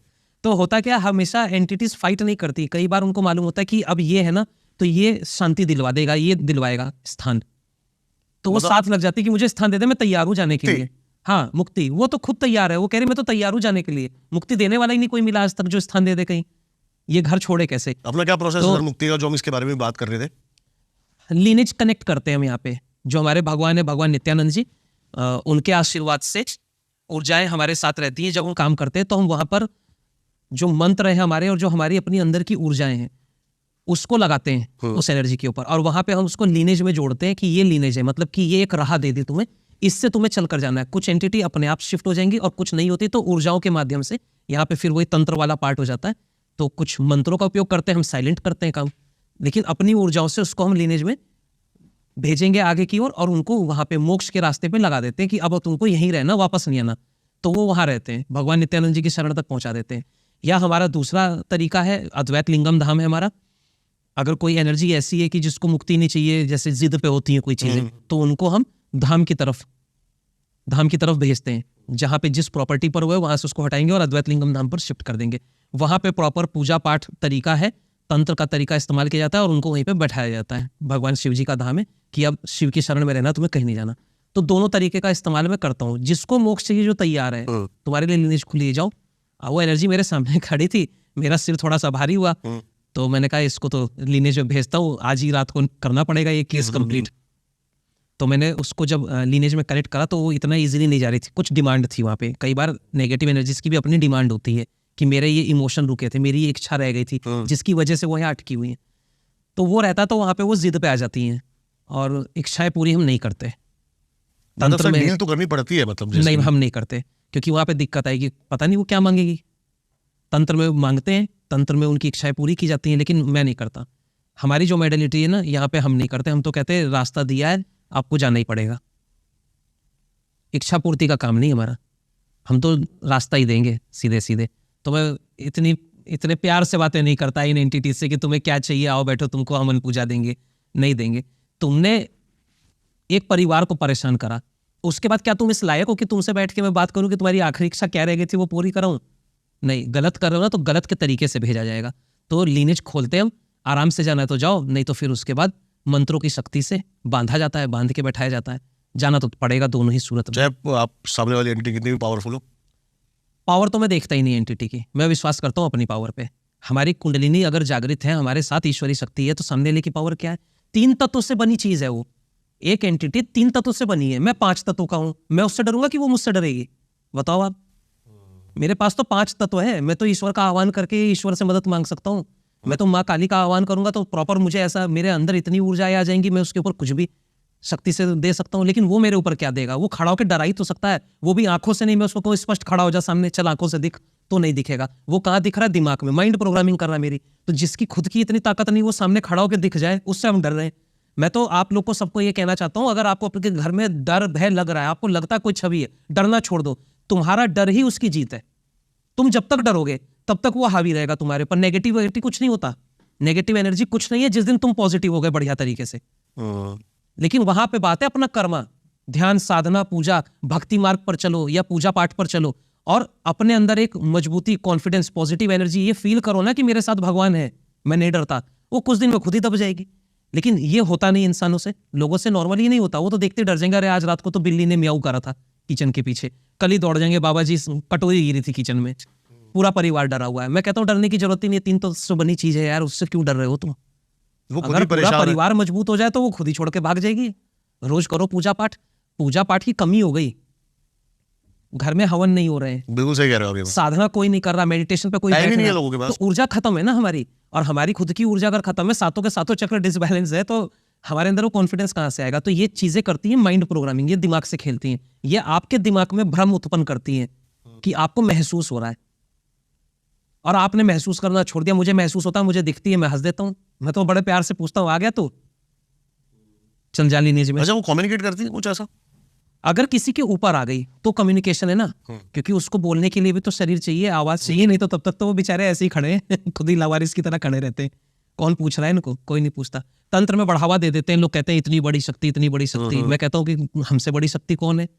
तो होता क्या, हमेशा एंटिटीज फाइट नहीं करती, कई बार उनको मालूम होता है कि अब ये है ना तो ये शांति दिलवा देगा, ये दिलवाएगा स्थान, तो वो साथ लग जाती कि मुझे स्थान दे दे, मैं तैयार हूँ जाने के लिए। हाँ, मुक्ति, वो तो खुद तैयार है, वो कह रही मैं तो तैयार हूँ जाने के लिए। मुक्ति देने वाला ही नहीं कोई मिला आज तक जो स्थान दे दे कहीं, ये घर छोड़े कैसे? अपना क्या प्रोसेस है मुक्ति का, जो हम इसके बारे में बात कर रहे थे? लीनेज कनेक्ट करते हैं हम यहाँ पे, जो हमारे भगवान है, भगवान नित्यानंद जी, उनके आशीर्वाद से ऊर्जाएं हमारे साथ रहती हैं। जब हम काम करते हैं तो हम वहां पर जो मंत्र है हमारे और जो हमारी अपनी अंदर की ऊर्जाएं हैं उसको लगाते हैं उस एनर्जी के ऊपर, और वहां पे हम उसको लीनेज में जोड़ते हैं कि ये लीनेज है, मतलब कि ये एक राह दे दी तुम्हें, इससे तुम्हें चलकर जाना है। कुछ एंटिटी अपने आप शिफ्ट हो जाएंगी और कुछ नहीं होती तो ऊर्जाओं के माध्यम से, यहाँ पे फिर वही तंत्र वाला पार्ट हो जाता है। तो कुछ मंत्रों का उपयोग करते हैं हम, साइलेंट करते हैं काम, लेकिन अपनी ऊर्जाओं से उसको हम लीनेज में भेजेंगे आगे की ओर, और उनको वहां पे मोक्ष के रास्ते पे लगा देते हैं कि अब तुमको यहीं रहना, वापस नहीं आना। तो वो वहां रहते हैं, भगवान नित्यानंद जी की शरण तक पहुंचा देते हैं। या हमारा दूसरा तरीका है, अद्वैत लिंगम धाम है हमारा। अगर कोई एनर्जी ऐसी है कि जिसको मुक्ति नहीं चाहिए, जैसे जिद पे होती है कोई चीजें, तो उनको हम धाम की तरफ भेजते हैं, जहां पे जिस प्रॉपर्टी पर हुए वहां से उसको हटाएंगे और अद्वैत लिंगम धाम पर शिफ्ट कर देंगे। वहां पे प्रॉपर पूजा पाठ तरीका है, तंत्र का तरीका इस्तेमाल किया जाता है और उनको वहीं पे बैठाया जाता है। भगवान शिव जी का धाम है कि अब शिव की शरण में रहना, तुम्हें कहीं नहीं जाना। तो दोनों तरीके का इस्तेमाल मैं करता हूँ। जिसको मोक्ष चाहिए, जो तैयार है, तुम्हारे लिए लिनेज खुली ले जाओ। वो एनर्जी मेरे सामने खड़ी थी, मेरा सिर थोड़ा सा भारी हुआ, तो मैंने कहा इसको तो लिनेज में भेजता हूँ, आज ही रात को करना पड़ेगा ये केस कंप्लीट। तो मैंने उसको जब लिनेज में कनेक्ट करा तो वो इतना इजीली नहीं जा रही थी, कुछ डिमांड थी वहाँ पे। कई बार नेगेटिव एनर्जीज की भी अपनी डिमांड होती है कि मेरे ये इमोशन रुके थे, मेरी ये इच्छा रह गई थी जिसकी वजह से वो यहाँ अटकी हुई है। तो वो रहता तो वहाँ पे वो जिद पे आ जाती हैं और इच्छाएं पूरी हम नहीं करते। तंत्र में डील तो करनी पड़ती है, मतलब नहीं, हम नहीं करते, क्योंकि वहाँ पे दिक्कत आएगी, पता नहीं वो क्या मांगेगी। तंत्र में मांगते हैं, तंत्र में उनकी इच्छाएं पूरी की जाती हैं, लेकिन मैं नहीं करता। हमारी जो मेडलिटी है ना, यहाँ पे हम नहीं करते। हम तो कहते हैं रास्ता दिया है, आपको जाना ही पड़ेगा। इच्छा पूर्ति का काम नहीं हमारा, हम तो रास्ता ही देंगे सीधे सीधे। तो मैं इतने प्यार से बातें नहीं करता इन एंटिटी से कि तुम्हें क्या चाहिए, आओ बैठो, तुमको हम पूजा देंगे, नहीं देंगे। तुमने एक परिवार को परेशान करा, उसके बाद क्या तुम इस लायक हो कि तुमसे बैठ के मैं बात करूं कि तुम्हारी आखिरी इच्छा क्या रह गई थी वो पूरी कराऊं? नहीं, गलत कर रहे हो ना तो गलत के तरीके से भेजा जाएगा। तो लीनेज खोलते हम, आराम से जाना है तो जाओ, नहीं तो फिर उसके बाद मंत्रों की शक्ति से बांधा जाता है, बांध के बैठाया जाता है। जाना तो पड़ेगा दोनों ही सूरत में। चाहे आप सामने वाली एंटिटी कितनी भी पावरफुल हो। पावर तो मैं देखता ही नहीं एंटिटी की, मैं विश्वास करता हूँ अपनी पावर पे। हमारी कुंडलिनी अगर जागृत है, हमारे साथ ईश्वरी शक्ति है, तो सामने वाले की पावर क्या है? 3 तत्वों से बनी चीज है वो। एक एंटिटी 3 तत्वों से बनी है, मैं 5 तत्वों का हूं। मैं उससे डरूंगा कि वो मुझसे डरेगी? बताओ आप। मेरे पास तो 5 तत्व है, मैं तो ईश्वर का आह्वान करके ईश्वर से मदद मांग सकता हूँ। मैं तो माँ काली का आह्वान करूंगा तो प्रॉपर मुझे ऐसा, मेरे अंदर इतनी ऊर्जाएं आ जाएंगी, मैं उसके ऊपर कुछ भी शक्ति से दे सकता हूँ। लेकिन वो मेरे ऊपर क्या देगा? वो खड़ा होकर डरा ही तो सकता है, वो भी आंखों से नहीं। मैं उसको स्पष्ट खड़ा हो जा सामने, चल आंखों से दिख, तो नहीं दिखेगा। वो कहाँ दिख रहा है? दिमाग में, माइंड प्रोग्रामिंग कर रहा है मेरी। तो जिसकी खुद की इतनी ताकत नहीं, वो सामने खड़ा होकर दिख जाए, उससे हम डर रहे हैं। मैं तो आप लोग को सबको ये कहना चाहता हूँ, अगर आपको अपने घर में डर भय लग रहा है, आपको लगता है कोई छवि है, डरना छोड़ दो। तुम्हारा डर ही उसकी जीत है। तुम जब तक डरोगे तब तक वो हावी रहेगा तुम्हारे पर। नेगेटिविटी कुछ नहीं होता, नेगेटिव एनर्जी कुछ नहीं है जिस दिन तुम पॉजिटिव हो गए बढ़िया तरीके से। लेकिन वहां पे बात है अपना कर्मा, ध्यान, साधना, पूजा, भक्ति मार्ग पर चलो या पूजा पाठ पर चलो और अपने अंदर एक मजबूती, कॉन्फिडेंस, पॉजिटिव एनर्जी ये फील करो ना कि मेरे साथ भगवान है, मैं नहीं डरता। वो कुछ दिन में खुद ही दब जाएगी। लेकिन ये होता नहीं इंसानों से, लोगों से नॉर्मली नहीं होता। वो तो देखते डर जाएंगे, अरे आज रात को तो बिल्ली ने म्याऊ करा था किचन के पीछे, कल ही दौड़ जाएंगे, बाबा जी कटोरी गिरी थी किचन में, पूरा परिवार डरा हुआ है। मैं कहता हूँ डरने की जरूरत ही नहीं है, 3 तो उससे बनी चीज है यार, उससे क्यों डर रहे हो तुम? अगर पूरा परिवार मजबूत हो जाए तो वो खुद ही छोड़ के भाग जाएगी। रोज करो पूजा पाठ। पूजा पाठ की कमी हो गई, घर में हवन नहीं हो रहे हैं। बिल्कुल सही कह रहे हो आप। साधना कोई नहीं कर रहा, मेडिटेशन पे कोई नहीं है लोगों के पास। तो ऊर्जा खत्म है ना हमारी। और हमारी खुद की ऊर्जा अगर खत्म है, सातों के सातों चक्र डिसबैलेंस है, तो हमारे अंदर वो कॉन्फिडेंस कहाँ से आएगा? तो ये चीजें करती हैं माइंड प्रोग्रामिंग, ये दिमाग से खेलती हैं। ये आपके दिमाग में भ्रम उत्पन्न करती हैं कि आपको महसूस हो रहा है, और आपने महसूस करना छोड़ दिया। मुझे महसूस होता है, मुझे दिखती है, मैं हंस देता हूँ। मैं तो बड़े प्यार से पूछता हूँ, आ गया तू, चल जा लीनेज में। अच्छा, वो कम्युनिकेट करती है कुछ ऐसा? अगर किसी के ऊपर आ गई तो कम्युनिकेशन है ना, क्योंकि उसको बोलने के लिए भी तो शरीर चाहिए, आवाज चाहिए, नहीं तो तब तक तो वो बेचारे ऐसे ही खड़े हैं खुद ही लावारिस की तरह खड़े रहते हैं। कौन पूछ रहा है इनको? कोई नहीं पूछता। तंत्र में बढ़ावा दे देते हैं लोग, कहते हैं इतनी बड़ी शक्ति, इतनी बड़ी शक्ति। मैं कहता हूँ कि हमसे बड़ी शक्ति कौन है?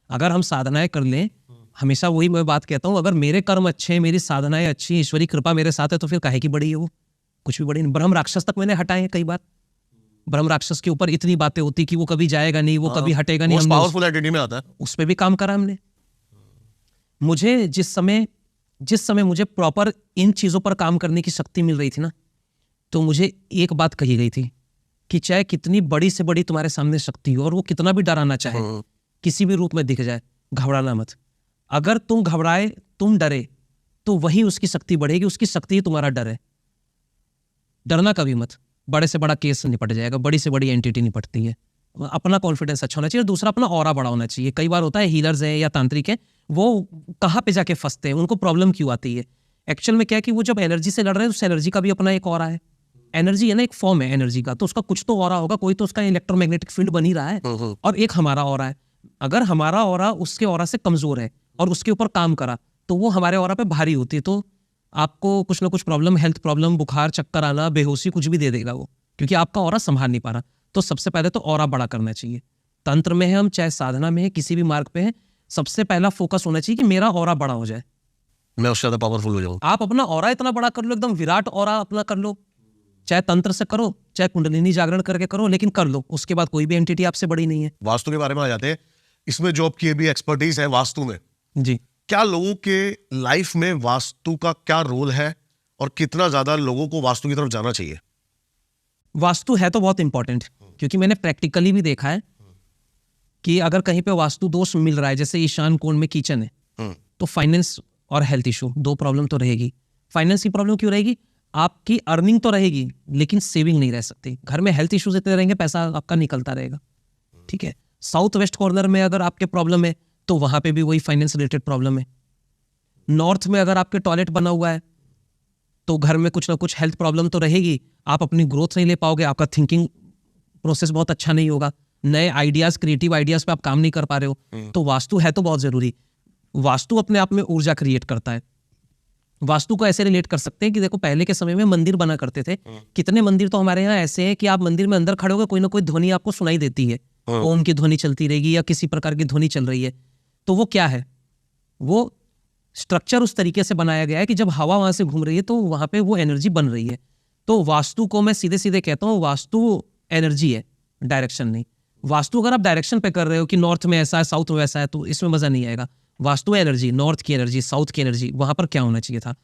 अगर हम साधनाएं कर लें, हमेशा वही मैं बात कहता हूँ, अगर मेरे कर्म अच्छे हैं, मेरी साधनाएं अच्छी, ईश्वरी कृपा मेरे साथ है, तो फिर काहे की बड़ी है वो? कुछ भी बड़ी नहीं। ब्रह्म राक्षस तक मैंने हटाए हैं कई बार। ब्रह्म राक्षस के ऊपर इतनी बातें होती कि वो कभी जाएगा नहीं, वो कभी हटेगा नहीं, पावरफुल एंटिटी में आता है, उस पर भी काम करा हमने। मुझे जिस समय मुझे प्रॉपर इन चीजों पर काम करने की शक्ति मिल रही थी ना, तो मुझे एक बात कही गई थी कि चाहे कितनी बड़ी से बड़ी तुम्हारे सामने शक्ति हो और वो कितना भी डराना चाहे, किसी भी रूप में दिख जाए, घबराना मत। अगर तुम घबराए, तुम डरे, तो वही उसकी शक्ति बढ़ेगी। उसकी शक्ति ही तुम्हारा डर है। डरना कभी मत। बड़े से बड़ा केस निपट जाएगा, बड़ी से बड़ी एंटिटी निपटती है। अपना कॉन्फिडेंस अच्छा होना चाहिए, दूसरा अपना ऑरा बड़ा होना चाहिए। कई बार होता है हीलर्स हैं या तांत्रिक हैं, वो कहाँ पे जाके फंसते हैं, उनको प्रॉब्लम क्यों आती है? एक्चुअल में क्या है कि वो जब एनर्जी से लड़ रहे हैं, उस एनर्जी का भी अपना एक ऑरा है। एनर्जी है ना, एक फॉर्म है एनर्जी का, तो उसका कुछ तो ऑरा होगा, कोई तो उसका इलेक्ट्रोमैग्नेटिक फील्ड बन ही रहा है। और एक हमारा ऑरा है। अगर हमारा ऑरा उसके ऑरा से कमजोर है और उसके ऊपर काम करा तो वो हमारे ऑरा पे भारी होती है, तो आपको कुछ ना कुछ प्रॉब्लम, हेल्थ प्रॉब्लम, बुखार, चक्कर आना, बेहोशी कुछ भी दे देगा वो, क्योंकि आपका ऑरा संभाल नहीं पा रहा। तो सबसे पहले तो ऑरा बड़ा करना चाहिए। तंत्र में है हम, चाहे साधना में है, किसी भी मार्ग पे है, सबसे पहला फोकस होना चाहिए कि मेरा ऑरा बड़ा हो जाए, मैं उससे ज्यादा पावरफुल हो जाऊं। आप अपना ऑरा इतना बड़ा कर लो, एकदम विराट ऑरा अपना कर लो, चाहे तंत्र से करो, चाहे कुंडलिनी जागरण करके करो, लेकिन कर लो। उसके बाद कोई भी एंटिटी आपसे बड़ी नहीं है। वास्तु के बारे में आ जाते हैं। इसमें जो आपकी भी एक्सपर्टीज है वास्तु में, जी, क्या लोगों के लाइफ में वास्तु का क्या रोल है और कितना ज्यादा लोगों को वास्तु की तरफ जाना चाहिए? वास्तु है तो बहुत इंपॉर्टेंट, क्योंकि मैंने प्रैक्टिकली भी देखा है कि अगर कहीं पे वास्तु दोष मिल रहा है, जैसे ईशान कोण में किचन है, तो फाइनेंस और हेल्थ इशू, दो प्रॉब्लम तो रहेगी। फाइनेंस की प्रॉब्लम क्यों रहेगी? आपकी अर्निंग तो रहेगी लेकिन सेविंग नहीं रह सकती। घर में हेल्थ इश्यूज इतने रहेंगे, पैसा आपका निकलता रहेगा। ठीक है, साउथ वेस्ट कॉर्नर में अगर आपके प्रॉब्लम है तो वहां पे भी वही फाइनेंस रिलेटेड प्रॉब्लम है। नॉर्थ में अगर आपके टॉयलेट बना हुआ है तो घर में कुछ ना कुछ हेल्थ प्रॉब्लम तो रहेगी, आप अपनी ग्रोथ नहीं ले पाओगे, आपका थिंकिंग प्रोसेस बहुत अच्छा नहीं होगा, नए आइडियाज, क्रिएटिव आइडियाज पे आप काम नहीं कर पा रहे हो। तो वास्तु है तो बहुत जरूरी। वास्तु अपने आप में ऊर्जा क्रिएट करता है। वास्तु को ऐसे रिलेट कर सकते हैं कि देखो, पहले के समय में मंदिर बना करते थे, कितने मंदिर तो हमारे यहाँ ऐसे हैं कि आप मंदिर में अंदर खड़े होगे, कोई ना कोई ध्वनि आपको सुनाई देती है, ओम की ध्वनि चलती रहेगी या किसी प्रकार की ध्वनि चल रही है। तो वो क्या है? वो स्ट्रक्चर उस तरीके से बनाया गया है कि जब हवा वहां से घूम रही है तो वहां पे वो एनर्जी बन रही है। तो वास्तु को मैं सीधे सीधे कहता हूँ, वास्तु एनर्जी है, डायरेक्शन नहीं। वास्तु अगर आप डायरेक्शन पे कर रहे हो कि नॉर्थ में ऐसा है, साउथ में वैसा है, तो इसमें मजा नहीं आएगा। वास्तु एनर्जी, नॉर्थ की एनर्जी, साउथ की एनर्जी, वहां पर क्या होना चाहिए था?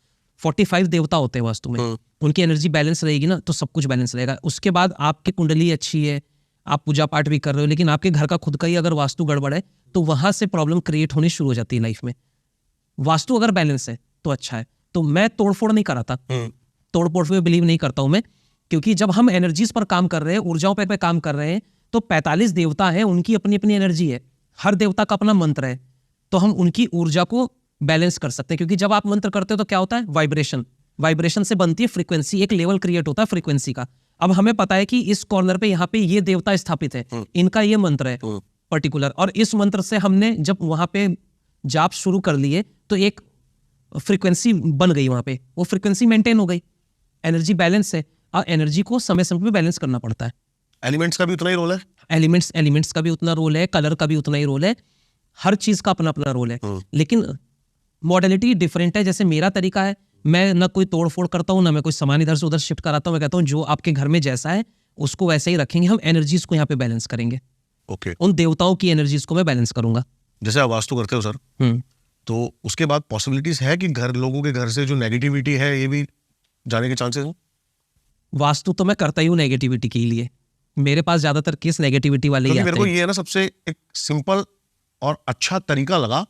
45 देवता होते हैं वास्तु में, उनकी एनर्जी बैलेंस रहेगी ना, तो सब कुछ बैलेंस रहेगा। उसके बाद आपकी कुंडली अच्छी है, आप पूजा पाठ भी कर रहे हो, लेकिन आपके घर का खुद का ही अगर वास्तु गड़बड़ है तो वहां से प्रॉब्लम क्रिएट होनी शुरू हो जाती है लाइफ में। वास्तु अगर बैलेंस है तो अच्छा है। तो मैं तोड़फोड़ नहीं कराता, तोड़फोड़ पे बिलीव नहीं करता हूं मैं, क्योंकि जब हम एनर्जीज पर काम कर रहे हैं, ऊर्जाओं पे काम कर रहे हैं, तो 45 देवता हैं, उनकी अपनी अपनी एनर्जी है, हर देवता का अपना मंत्र है, तो हम उनकी ऊर्जा को बैलेंस कर सकते हैं। क्योंकि जब आप मंत्र करते हो तो क्या होता है? वाइब्रेशन, वाइब्रेशन से बनती है फ्रीक्वेंसी, एक लेवल क्रिएट होता है फ्रीक्वेंसी का। अब हमें पता है कि इस कॉर्नर पे यहाँ पे ये देवता स्थापित है, इनका ये मंत्र है पर्टिकुलर, और इस मंत्र से हमने जब वहां पे जाप शुरू कर लिए तो एक फ्रीक्वेंसी बन गई, वहां पे वो फ्रीक्वेंसी मेंटेन हो गई, एनर्जी बैलेंस है। और एनर्जी को समय समय पे बैलेंस करना पड़ता है। एलिमेंट्स का भी उतना ही रोल है, एलिमेंट्स का भी उतना रोल है, कलर का भी उतना ही रोल है, हर चीज का अपना अपना रोल है। लेकिन मॉडलिटी डिफरेंट है। जैसे मेरा तरीका है, मैं ना कोई तोड़फोड़ करता हूँ, ना मैं कोई सामान इधर से उधर शिफ्ट कराता हूँ। मैं कहता हूँ जो आपके घर में जैसा है उसको वैसे ही रखेंगे, हम एनर्जीज को यहाँ पे बैलेंस करेंगे। ओके, उन देवताओं की एनर्जीज को मैं बैलेंस करूंगा। जैसे आप वास्तु करते हो सर, तो उसके बाद पॉसिबिलिटीज है कि घर, लोगों के घर से जो नेगेटिविटी है ये भी जाने के चांसेस हैं? वास्तु तो मैं करता ही हूँ नेगेटिविटी के लिए, मेरे पास ज्यादातर केस नेगेटिविटी वाले ही आते हैं। मेरे को ये है ना, सबसे एक सिंपल और अच्छा तरीका लगा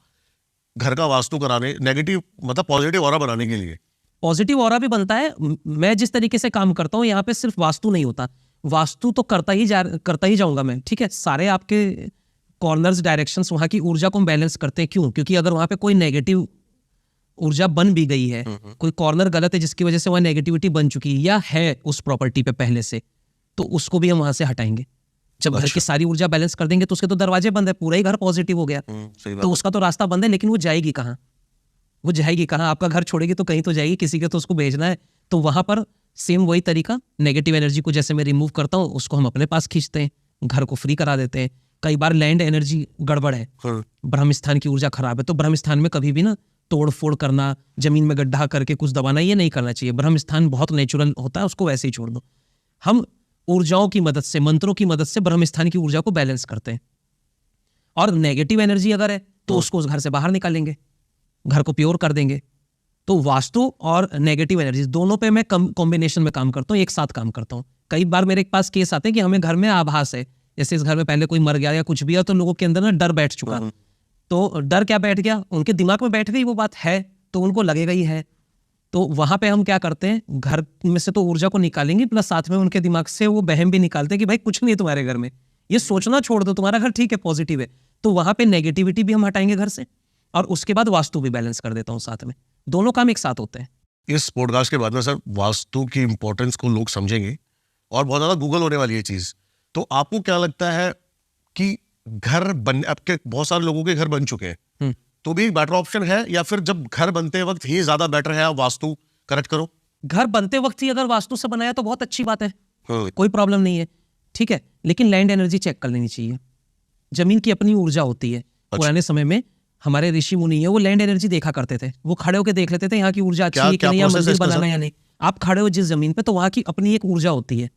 घर का वास्तु कराने, नेगेटिव मतलब पॉजिटिव ऑरा बनाने के लिए। पॉजिटिव ऑरा भी बनता है। मैं जिस तरीके से काम करता हूँ यहाँ पे सिर्फ वास्तु नहीं होता, वास्तु तो करता ही जाऊंगा मैं। ठीक है, सारे आपके कॉर्नर्स, डायरेक्शंस, वहां की ऊर्जा को हम बैलेंस करते हैं। क्यों? क्योंकि अगर वहां पे कोई नेगेटिव ऊर्जा बन भी गई है, कोई कॉर्नर गलत है जिसकी वजह से वहां नेगेटिविटी बन चुकी है या है उस प्रॉपर्टी पे पहले से, तो उसको भी हम वहां से हटाएंगे। जब घर की सारी ऊर्जा बैलेंस कर देंगे तो उसके तो दरवाजे बंद है, पूरा ही घर पॉजिटिव हो गया, तो उसका तो रास्ता बंद है। लेकिन वो जाएगी कहाँ? वो जाएगी कहाँ? आपका घर छोड़ेगी तो कहीं तो जाएगी, किसी के तो उसको भेजना है। तो वहां पर सेम वही तरीका, नेगेटिव एनर्जी को जैसे मैं रिमूव करता हूँ, उसको हम अपने पास खींचते हैं, घर को फ्री करा देते हैं। कई बार लैंड एनर्जी गड़बड़ है, ब्रह्म स्थान की ऊर्जा खराब है, तो ब्रह्म स्थान में कभी भी ना तोड़ फोड़ करना, जमीन में गड्ढा करके कुछ दबाना, ये नहीं करना चाहिए। ब्रह्म स्थान बहुत नेचुरल होता है, उसको वैसे ही छोड़ दो। हम ऊर्जाओं की मदद से, मंत्रों की मदद से ब्रह्म स्थान की ऊर्जा को बैलेंस करते हैं। और नेगेटिव एनर्जी अगर है तो उसको उस घर से बाहर निकालेंगे, घर को प्योर कर देंगे। तो वास्तु और नेगेटिव एनर्जी दोनों पे मैं कॉम्बिनेशन में काम करता हूँ, एक साथ काम करता हूँ। कई बार मेरे पास केस आते हैं कि हमें घर में आभास है, जैसे इस घर में पहले कोई मर गया या कुछ भी है, तो लोगों के अंदर ना डर बैठ चुका। तो डर क्या बैठ गया? उनके दिमाग में बैठ गई वो बात है, तो उनको लगेगा ही है। तो वहां पे हम क्या करते हैं, घर में से तो ऊर्जा को निकालेंगे, प्लस साथ में उनके दिमाग से वो बहम भी निकालते हैं कि भाई कुछ नहीं है तुम्हारे घर में, ये सोचना छोड़ दो, तुम्हारा घर ठीक है, पॉजिटिव है। तो वहां पे नेगेटिविटी भी हम हटाएंगे घर से, और उसके बाद वास्तु भी बैलेंस कर देता हूँ साथ में। दोनों काम एक साथ होते हैं। इस पॉडकास्ट के बाद में सर वास्तु की इंपॉर्टेंस को लोग समझेंगे और बहुत ज्यादा गूगल होने वाली है चीज। तो आपको क्या लगता है कि घर बन, आपके बहुत सारे लोगों के घर बन चुके हैं, तो भी बेटर ऑप्शन है, या फिर जब घर बनते वक्त ही ज्यादा बेटर है, आप वास्तु करेक्ट करो? घर बनते वक्त ही अगर वास्तु से बनाया तो बहुत अच्छी बात है, हाँ। कोई प्रॉब्लम नहीं है, ठीक है। लेकिन लैंड एनर्जी चेक कर लेनी चाहिए। जमीन की अपनी ऊर्जा होती है। पुराने समय में हमारे ऋषि मुनि है वो लैंड एनर्जी देखा करते थे। वो खड़े होकर देख लेते थे यहाँ की ऊर्जा अच्छी है कि नहीं, या मंदिर बनाना या नहीं। आप खड़े हो जिस जमीन पे, तो वहां की अपनी एक ऊर्जा होती है,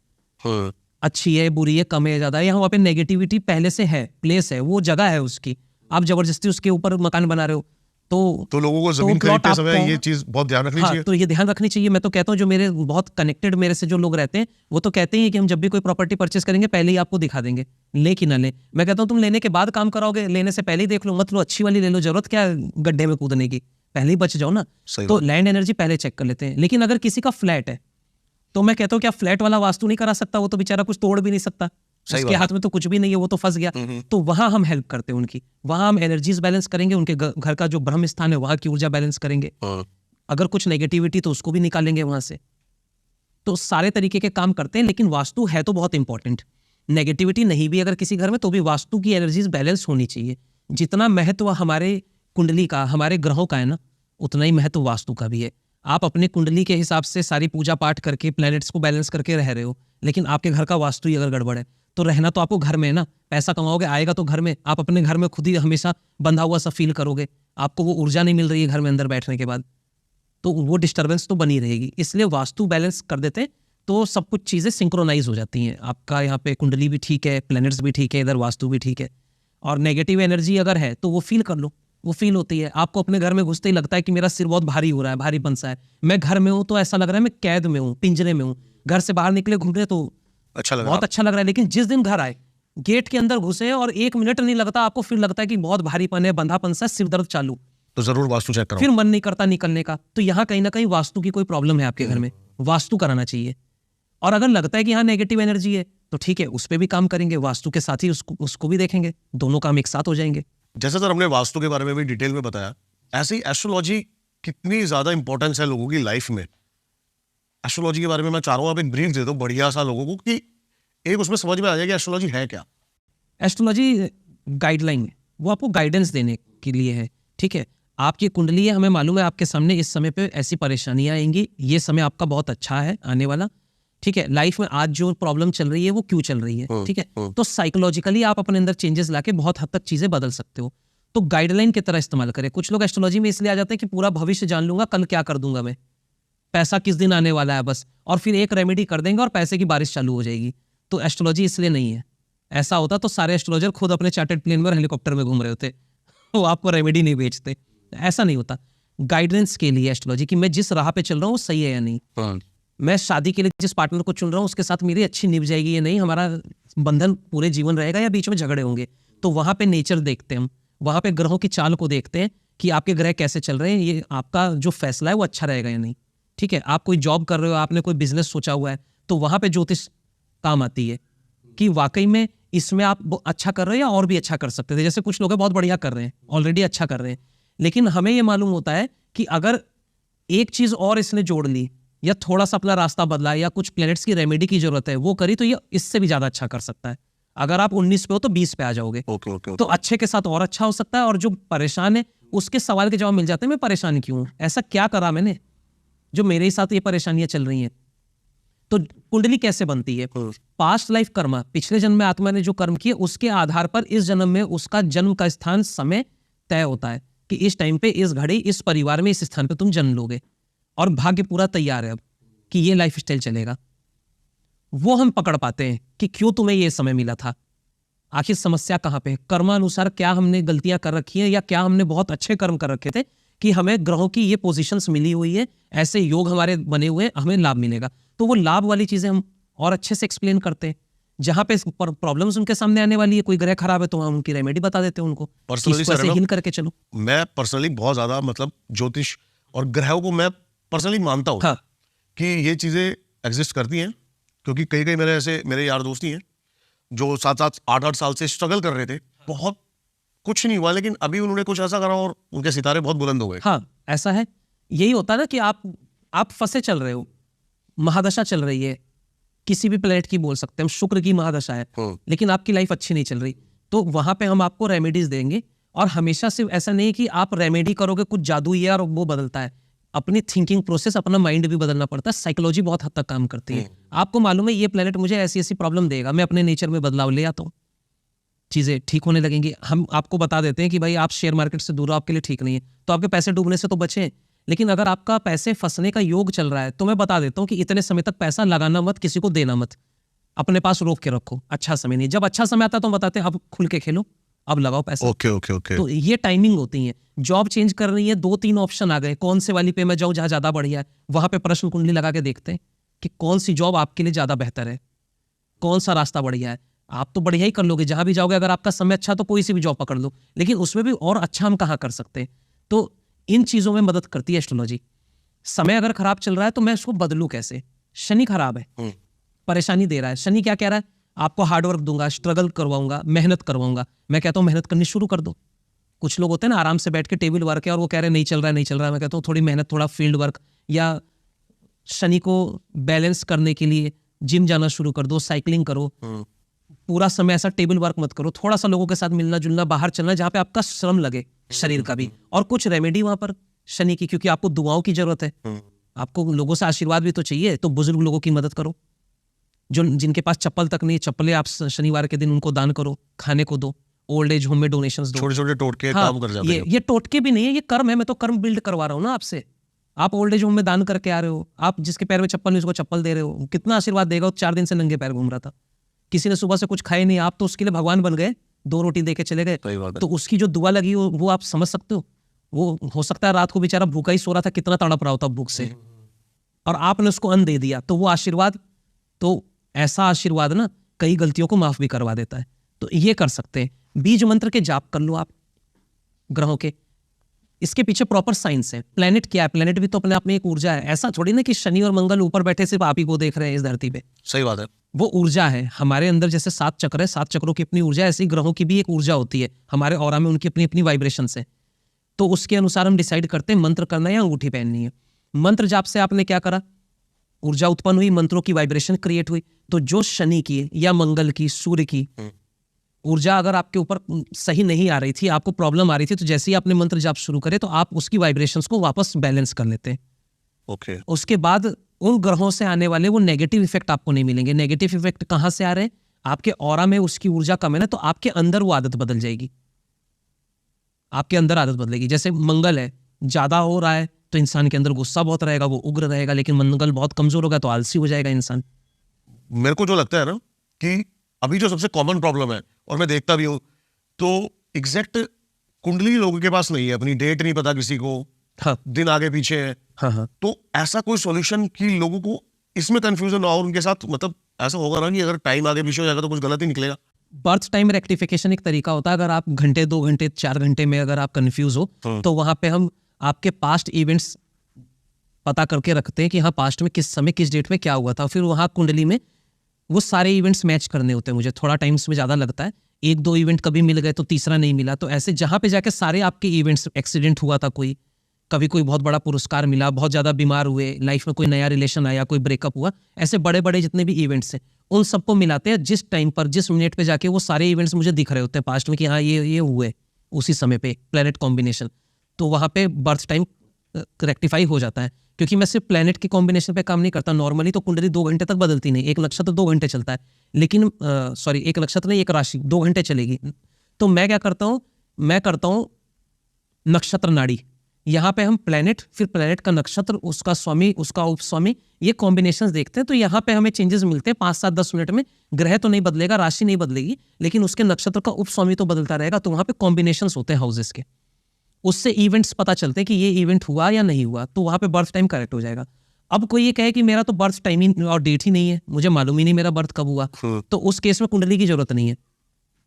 हाँ। अच्छी है, बुरी है, कम है, ज्यादा है, या वहाँ पे नेगेटिविटी पहले से है, प्लेस है, वो जगह है उसकी, आप जबरदस्ती उसके ऊपर मकान बना रहे हो तो लोगों को जमीन खरीदते समय ये चीज बहुत ध्यान रखनी चाहिए। तो ये ध्यान रखनी चाहिए। मैं तो कहता हूँ जो मेरे बहुत कनेक्टेड मेरे से जो लोग रहते हैं वो तो कहते हैं कि हम जब भी कोई प्रॉपर्टी परचेस करेंगे पहले ही आपको दिखा देंगे, ले कि ना ले। मैं कहता हूँ तुम लेने के बाद काम कराओगे, लेने से पहले ही देख लो, मत लो, अच्छी वाली ले लो, जरूरत क्या है गड्ढे में कूदने की, पहले ही बच जाओ ना। तो लैंड एनर्जी पहले चेक कर लेते हैं। लेकिन अगर किसी का फ्लैट है तो मैं कहता हूँ क्या फ्लैट वाला वास्तु नहीं करा सकता? वो तो बेचारा कुछ तोड़ भी नहीं सकता, उसके हाथ में तो कुछ भी नहीं है, वो तो फंस गया। तो वहां हम हेल्प करते हैं उनकी, वहां हम एनर्जीज बैलेंस करेंगे, उनके घर का जो ब्रह्म स्थान है वहां की ऊर्जा बैलेंस करेंगे। अगर कुछ नेगेटिविटी तो उसको भी निकालेंगे वहां से। तो सारे तरीके के काम करते हैं। लेकिन वास्तु है तो बहुत इंपॉर्टेंट। नेगेटिविटी नहीं भी अगर किसी घर में तो भी वास्तु की एनर्जीज बैलेंस होनी चाहिए। जितना महत्व हमारे कुंडली का, हमारे ग्रहों का है ना, उतना ही महत्व वास्तु का भी है। आप अपने कुंडली के हिसाब से सारी पूजा पाठ करके प्लैनेट्स को बैलेंस करके रह रहे हो, लेकिन आपके घर का वास्तु ही अगर गड़बड़ है तो रहना तो आपको घर में है ना, पैसा कमाओगे आएगा तो घर में, आप अपने घर में खुद ही हमेशा बंधा हुआ सा फील करोगे, आपको वो ऊर्जा नहीं मिल रही है घर में अंदर बैठने के बाद, तो वो डिस्टर्बेंस तो बनी रहेगी। इसलिए वास्तु बैलेंस कर देते तो सब कुछ चीज़ें सिंक्रोनाइज हो जाती हैं। आपका यहाँ पे कुंडली भी ठीक है, प्लैनेट्स भी ठीक है, इधर वास्तु भी ठीक है। और नेगेटिव एनर्जी अगर है तो वो फील कर लो, वो फील होती है। आपको अपने घर में घुसते ही लगता है कि मेरा सिर बहुत भारी हो रहा है, भारीपन सा है। मैं घर में हूँ तो ऐसा लग रहा है मैं कैद में हूँ, पिंजरे में हूँ। घर से बाहर निकले घूमने तो अच्छा लग बहुत अच्छा लग रहा है, लेकिन जिस दिन घर आए, गेट के अंदर घुसे और 1 मिनट नहीं लगता आपको फिर लगता है कि बहुत भारीपन है, बंधापन सा, सिर दर्द चालू, तो जरूर वास्तु चेक करो। फिर मन नहीं करता निकलने का। तो यहाँ कहीं ना कहीं वास्तु की कोई प्रॉब्लम है आपके घर में, वास्तु कराना चाहिए। और अगर लगता है कि यहाँ नेगेटिव एनर्जी है तो ठीक है, उस पर भी काम करेंगे, वास्तु के साथ ही उसको भी देखेंगे, दोनों काम एक साथ हो जाएंगे। जैसे सर हमने वास्तु के बारे में भी डिटेल में बताया, ऐसे ही एस्ट्रोलॉजी कितनी ज्यादा इंपॉर्टेंस है लोगों की लाइफ में। एस्ट्रोलॉजी के बारे में मैं चाह रहा हूँ आप एक ब्रीफ दे दो बढ़िया सा लोगों को, कि एक उसमें समझ में आ जाए कि एस्ट्रोलॉजी है क्या। एस्ट्रोलॉजी गाइडलाइन है, वो आपको गाइडेंस देने के लिए है, ठीक है। आपकी कुंडली है, हमें मालूम है आपके सामने इस समय पे ऐसी परेशानियां आएंगी, ये समय आपका बहुत अच्छा है आने वाला, ठीक है। लाइफ में आज जो प्रॉब्लम चल रही है वो क्यों चल रही है, ठीक है। तो साइकोलॉजिकली आप अपने अंदर चेंजेस लाके बहुत हद तक चीजें बदल सकते हो। तो गाइडलाइन की तरह इस्तेमाल करें। कुछ लोग एस्ट्रोलॉजी में इसलिए आ जाते हैं कि पूरा भविष्य जान लूंगा, कल क्या कर दूंगा मैं, पैसा किस दिन आने वाला है बस, और फिर एक रेमेडी कर देंगे और पैसे की बारिश चालू हो जाएगी। तो एस्ट्रोलॉजी इसलिए नहीं है। ऐसा होता तो सारे एस्ट्रोलॉजर खुद अपने चार्टर्ड प्लेन में हेलीकॉप्टर में घूम रहे होते, वो आपको रेमेडी नहीं बेचते। ऐसा नहीं होता। गाइडेंस के लिए एस्ट्रोलॉजी, कि मैं जिस राह पे चल रहा हूँ वो सही है या नहीं, मैं शादी के लिए जिस पार्टनर को चुन रहा हूँ उसके साथ मेरी अच्छी निभ जाएगी या नहीं, हमारा बंधन पूरे जीवन रहेगा या बीच में झगड़े होंगे। तो वहां पे नेचर देखते हैं हम, वहां पे ग्रहों की चाल को देखते हैं कि आपके ग्रह कैसे चल रहे हैं, ये आपका जो फैसला है वो अच्छा रहेगा या नहीं, ठीक है। आप कोई जॉब कर रहे हो, आपने कोई बिजनेस सोचा हुआ है, तो वहां पे ज्योतिष काम आती है कि वाकई में इसमें आप अच्छा कर रहे हो या और भी अच्छा कर सकते थे। जैसे कुछ लोग बहुत बढ़िया कर रहे हैं, ऑलरेडी अच्छा कर रहे हैं, लेकिन हमें ये मालूम होता है कि अगर एक चीज और इसने जोड़ ली या थोड़ा सा अपना रास्ता बदला या कुछ प्लैनेट्स की रेमेडी की जरूरत है वो करी, तो ये इससे भी ज्यादा अच्छा कर सकता है। अगर आप 19 पे हो तो 20 पे आ जाओगे। तो अच्छे के साथ और अच्छा हो सकता है। और जो परेशान है उसके सवाल के जवाब मिल जाते हैं, मैं परेशान क्यों हूं, ऐसा क्या करा मैंने जो मेरे ही साथ ये परेशानियां चल रही हैं। तो कुंडली कैसे बनती है? पास्ट लाइफ कर्मा, पिछले जन्म में आत्मा ने जो कर्म किए उसके आधार पर इस जन्म में उसका जन्म का स्थान समय तय होता है कि इस टाइम पे, इस घड़ी, इस परिवार में, इस स्थान पे तुम जन्म लोगे। और भाग्य पूरा तैयार है अब कि ये लाइफ स्टाइल चलेगा। वो हम पकड़ पाते हैं कि क्यों तुम्हें ये समय मिला था, आखिर समस्या कहां पे है, कर्मानुसार क्या हमने गलतियां कर रखी हैं या क्या हमने बहुत अच्छे कर्म कर रखे थे कि हमें ग्रहों की ये पोजीशंस मिली हुई है, ऐसे योग हमारे बने हुए हैं, हमें लाभ मिलेगा। तो वो लाभ वाली चीजें हम और अच्छे से एक्सप्लेन करते हैं। जहां पे प्रॉब्लम्स उनके सामने आने वाली है, कोई ग्रह खराब है तो हम उनकी रेमेडी बता देते हैं उनको, पर्सनली हिल करके चलो। मैं पर्सनली बहुत ज्यादा मतलब ज्योतिष और ग्रहों को मैं पर्सनली मानता हूँ कि ये चीजें एग्जिस्ट करती हैं, क्योंकि कई मेरे यार दोस्त ही हैं जो 7-7, 8-8 साल से स्ट्रगल कर रहे थे, बहुत कुछ नहीं हुआ, लेकिन अभी उन्होंने कुछ ऐसा करा और उनके सितारे बहुत बुलंद हो गए। हाँ, ऐसा है। यही होता है ना कि आप फंसे चल रहे हो, महादशा चल रही है, किसी भी प्लेनेट की बोल सकते हैं, शुक्र की महादशा है, लेकिन आपकी लाइफ अच्छी नहीं चल रही, तो वहां पे हम आपको रेमेडीज देंगे और हमेशा सिर्फ ऐसा नहीं कि आप रेमेडी करोगे कुछ जादू ही है और वो बदलता है। अपनी थिंकिंग प्रोसेस, अपना माइंड भी बदलना पड़ता है। साइकोलॉजी बहुत हद तक काम करती है। आपको मालूम है ये प्लेनेट मुझे ऐसी ऐसी प्रॉब्लम देगा, मैं अपने नेचर में बदलाव ले आता हूँ, चीजें ठीक होने लगेंगी। हम आपको बता देते हैं कि भाई आप शेयर मार्केट से दूर हो, आपके लिए ठीक नहीं है, तो आपके पैसे डूबने से तो बचें। लेकिन अगर आपका पैसे फंसने का योग चल रहा है तो मैं बता देता हूँ कि इतने समय तक पैसा लगाना मत, किसी को देना मत, अपने पास रोक के रखो। अच्छा समय नहीं, जब अच्छा समय आता है तो हम बताते हैं अब खुल के खेलो, अब लगाओ पैसा। Okay okay okay. तो ये टाइमिंग होती है। जॉब चेंज करनी है, 2-3 ऑप्शन आ गए, कौन से वाली पे मैं जाऊं जहां ज्यादा बढ़िया है। वहां पे प्रश्न कुंडली लगा के देखते हैं कि कौन सी जॉब आपके लिए ज्यादा बेहतर है, कौन सा रास्ता बढ़िया है। आप तो बढ़िया ही कर लोगे जहां भी जाओगे, अगर आपका समय अच्छा तो कोई सी भी जॉब पकड़ लो, लेकिन उसमें भी और अच्छा हम कहाँ कर सकते हैं। तो इन चीजों में मदद करती है एस्ट्रोलॉजी। समय अगर खराब चल रहा है तो मैं उसको बदलूं कैसे। शनि खराब है, परेशानी दे रहा है। शनि क्या कह रहा है, आपको हार्डवर्क दूंगा, स्ट्रगल करवाऊंगा, मेहनत करवाऊंगा। मैं कहता हूं मेहनत करनी शुरू कर दो। कुछ लोग होते हैं ना आराम से बैठ के टेबल वर्क है और वो कह रहे हैं नहीं चल रहा है, नहीं चल रहा है। मैं कहता हूँ थोड़ी मेहनत, थोड़ा फील्ड वर्क, या शनि को बैलेंस करने के लिए जिम जाना शुरू कर दो, साइकिलिंग करो। पूरा समय ऐसा टेबल वर्क मत करो, थोड़ा सा लोगों के साथ मिलना जुलना, बाहर चलना जहां पे आपका श्रम लगे शरीर का भी, और कुछ रेमेडी वहां पर शनि की, क्योंकि आपको दुआओं की जरूरत है, आपको लोगों से आशीर्वाद भी तो चाहिए। तो बुजुर्ग लोगों की मदद करो, जो जिनके पास चप्पल तक नहीं, चप्पलें आप शनिवार के दिन उनको दान करो, खाने को दो, ओल्ड एज होम में डोनेशंस दो। छोटे छोटे टोटके हाँ, काम कर जाते हैं। ये टोटके भी नहीं है, ये कर्म है। मैं तो कर्म बिल्ड करवा रहा हूँ ना आपसे। आप ओल्ड एज होम में दान करके आ रहे हो, आप जिसके पैर में चप्पल नहीं उसको चप्पल दे रहे हो, कितना आशीर्वाद देगा। वो 4 दिन से नंगे पैर घूम रहा था, किसी ने सुबह से कुछ खाए नहीं, आप तो उसके लिए भगवान बन गए, 2 रोटी दे के चले गए। सही बात है। तो उसकी जो दुआ लगी वो आप समझ सकते हो। वो हो सकता है रात को बेचारा भूखा ही सो रहा था, कितना तड़प रहा होता भूख से, और आपने उसको अन्न दे दिया। तो वो आशीर्वाद, तो ऐसा आशीर्वाद ना कई गलतियों को माफ भी करवा देता है। तो ये कर सकते हैं। बीज मंत्र के जाप कर लो आप ग्रहों के। इसके पीछे प्रॉपर साइंस है। प्लेनेट क्या है, प्लेनेट भी तो अपने आप में एक ऊर्जा है। ऐसा थोड़ी ना कि शनि और मंगल ऊपर बैठे सिर्फ आप ही को देख रहे हैं इस धरती पे। सही बात है। वो ऊर्जा है हमारे अंदर। जैसे 7 चक्र है, 7 चक्रों की अपनी ऊर्जा है, ऐसी ग्रहों की भी एक ऊर्जा होती है। हमारे ऑरा में उनकी अपनी अपनी वाइब्रेशंस है। तो उसके अनुसार हम डिसाइड करते हैं मंत्र करना है या अंगूठी पहननी है। मंत्र जाप से आपने क्या करा, ऊर्जा उत्पन्न हुई, मंत्रों की वाइब्रेशन क्रिएट हुई। तो जो शनि की या मंगल की, सूर्य की ऊर्जा अगर आपके ऊपर सही नहीं आ रही थी, आपको प्रॉब्लम आ रही थी, तो जैसे ही आपने मंत्र जाप शुरू करे तो आप उसकी वाइब्रेशंस को वापस बैलेंस कर लेते हैं। ओके। उसके बाद उन ग्रहों से आने वाले वो नेगेटिव इफेक्ट आपको नहीं मिलेंगे। नेगेटिव इफेक्ट कहाँ से आ रहे हैं, आपके ऑरा में उसकी ऊर्जा कम है ना, तो आपके अंदर वो आदत बदल जाएगी। आपके अंदर आदत बदलेगी। जैसे मंगल है, ज्यादा हो रहा है तो इंसान के अंदर गुस्सा बहुत रहेगा, वो उग्र रहेगा। लेकिन मंगल बहुत कमजोर होगा तो आलसी हो जाएगा इंसान। मेरे को जो लगता है ना कि अभी जो सबसे कॉमन प्रॉब्लम है, और मैं देखता भी हूं, तो एग्जैक्ट कुंडली लोगों के पास नहीं है, अपनी डेट नहीं पता किसी को, हाँ दिन आगे पीछे है। हाँ। तो ऐसा कोई सॉल्यूशन कि लोगों को इसमें कंफ्यूजन ना हो उनके साथ, मतलब ऐसा होगा ना कि अगर टाइम आगे पीछे हो जाएगा तो कुछ गलत ही निकलेगा। बर्थ टाइम रेक्टिफिकेशन एक तरीका होता है। अगर आप घंटे, 2 घंटे, 4 घंटे में अगर आप कंफ्यूज हो तो वहां पे हम आपके पास्ट इवेंट्स पता करके रखते हैं कि हाँ पास्ट में किस समय किस डेट में क्या हुआ था। फिर वहां कुंडली में वो सारे इवेंट्स मैच करने होते हैं। मुझे थोड़ा टाइम इसमें ज़्यादा लगता है, 1-2 इवेंट कभी मिल गए तो तीसरा नहीं मिला। तो ऐसे जहाँ पे जाके सारे आपके इवेंट्स, एक्सीडेंट हुआ था कोई, कभी कोई बहुत बड़ा पुरस्कार मिला, बहुत ज़्यादा बीमार हुए, लाइफ में कोई नया रिलेशन आया, कोई ब्रेकअप हुआ, ऐसे बड़े बड़े जितने भी इवेंट्स हैं उन सबको मिलाते हैं। जिस टाइम पर, जिस मिनट पे जाके वो सारे इवेंट्स मुझे दिख रहे होते हैं पास्ट में कि हाँ ये हुए उसी समय पे, प्लेनेट कॉम्बिनेशन, तो वहाँ पे बर्थ टाइम रेक्टिफाई हो जाता है। क्योंकि मैं सिर्फ प्लेनेट के कॉम्बिनेशन पे काम नहीं करता। नॉर्मली तो कुंडली 2 घंटे तक बदलती नहीं, एक नक्षत्र 2 घंटे चलता है, लेकिन सॉरी एक नक्षत्र नहीं, एक राशि 2 घंटे चलेगी। तो मैं क्या करता हूँ, मैं करता हूँ नक्षत्र नाड़ी। यहाँ पे हम प्लेनेट, फिर प्लेनेट का नक्षत्र, उसका स्वामी, उसका उपस्वामी, ये कॉम्बिनेशंस देखते हैं। तो यहाँ पे हमें चेंजेस मिलते हैं 5-7-10 मिनट में। ग्रह तो नहीं बदलेगा, राशि नहीं बदलेगी, लेकिन उसके नक्षत्र का उपस्वामी तो बदलता रहेगा। तो वहाँ पे कॉम्बिनेशंस होते हैं हाउसेस के, उससे इवेंट्स पता चलते हैं कि ये इवेंट हुआ या नहीं हुआ। तो वहाँ पे बर्थ टाइम करेक्ट हो जाएगा। अब कोई ये कहे कि मेरा तो बर्थ टाइम ही और डेट ही नहीं है, मुझे मालूम ही नहीं मेरा बर्थ कब हुआ, तो उस केस में कुंडली की जरूरत नहीं है।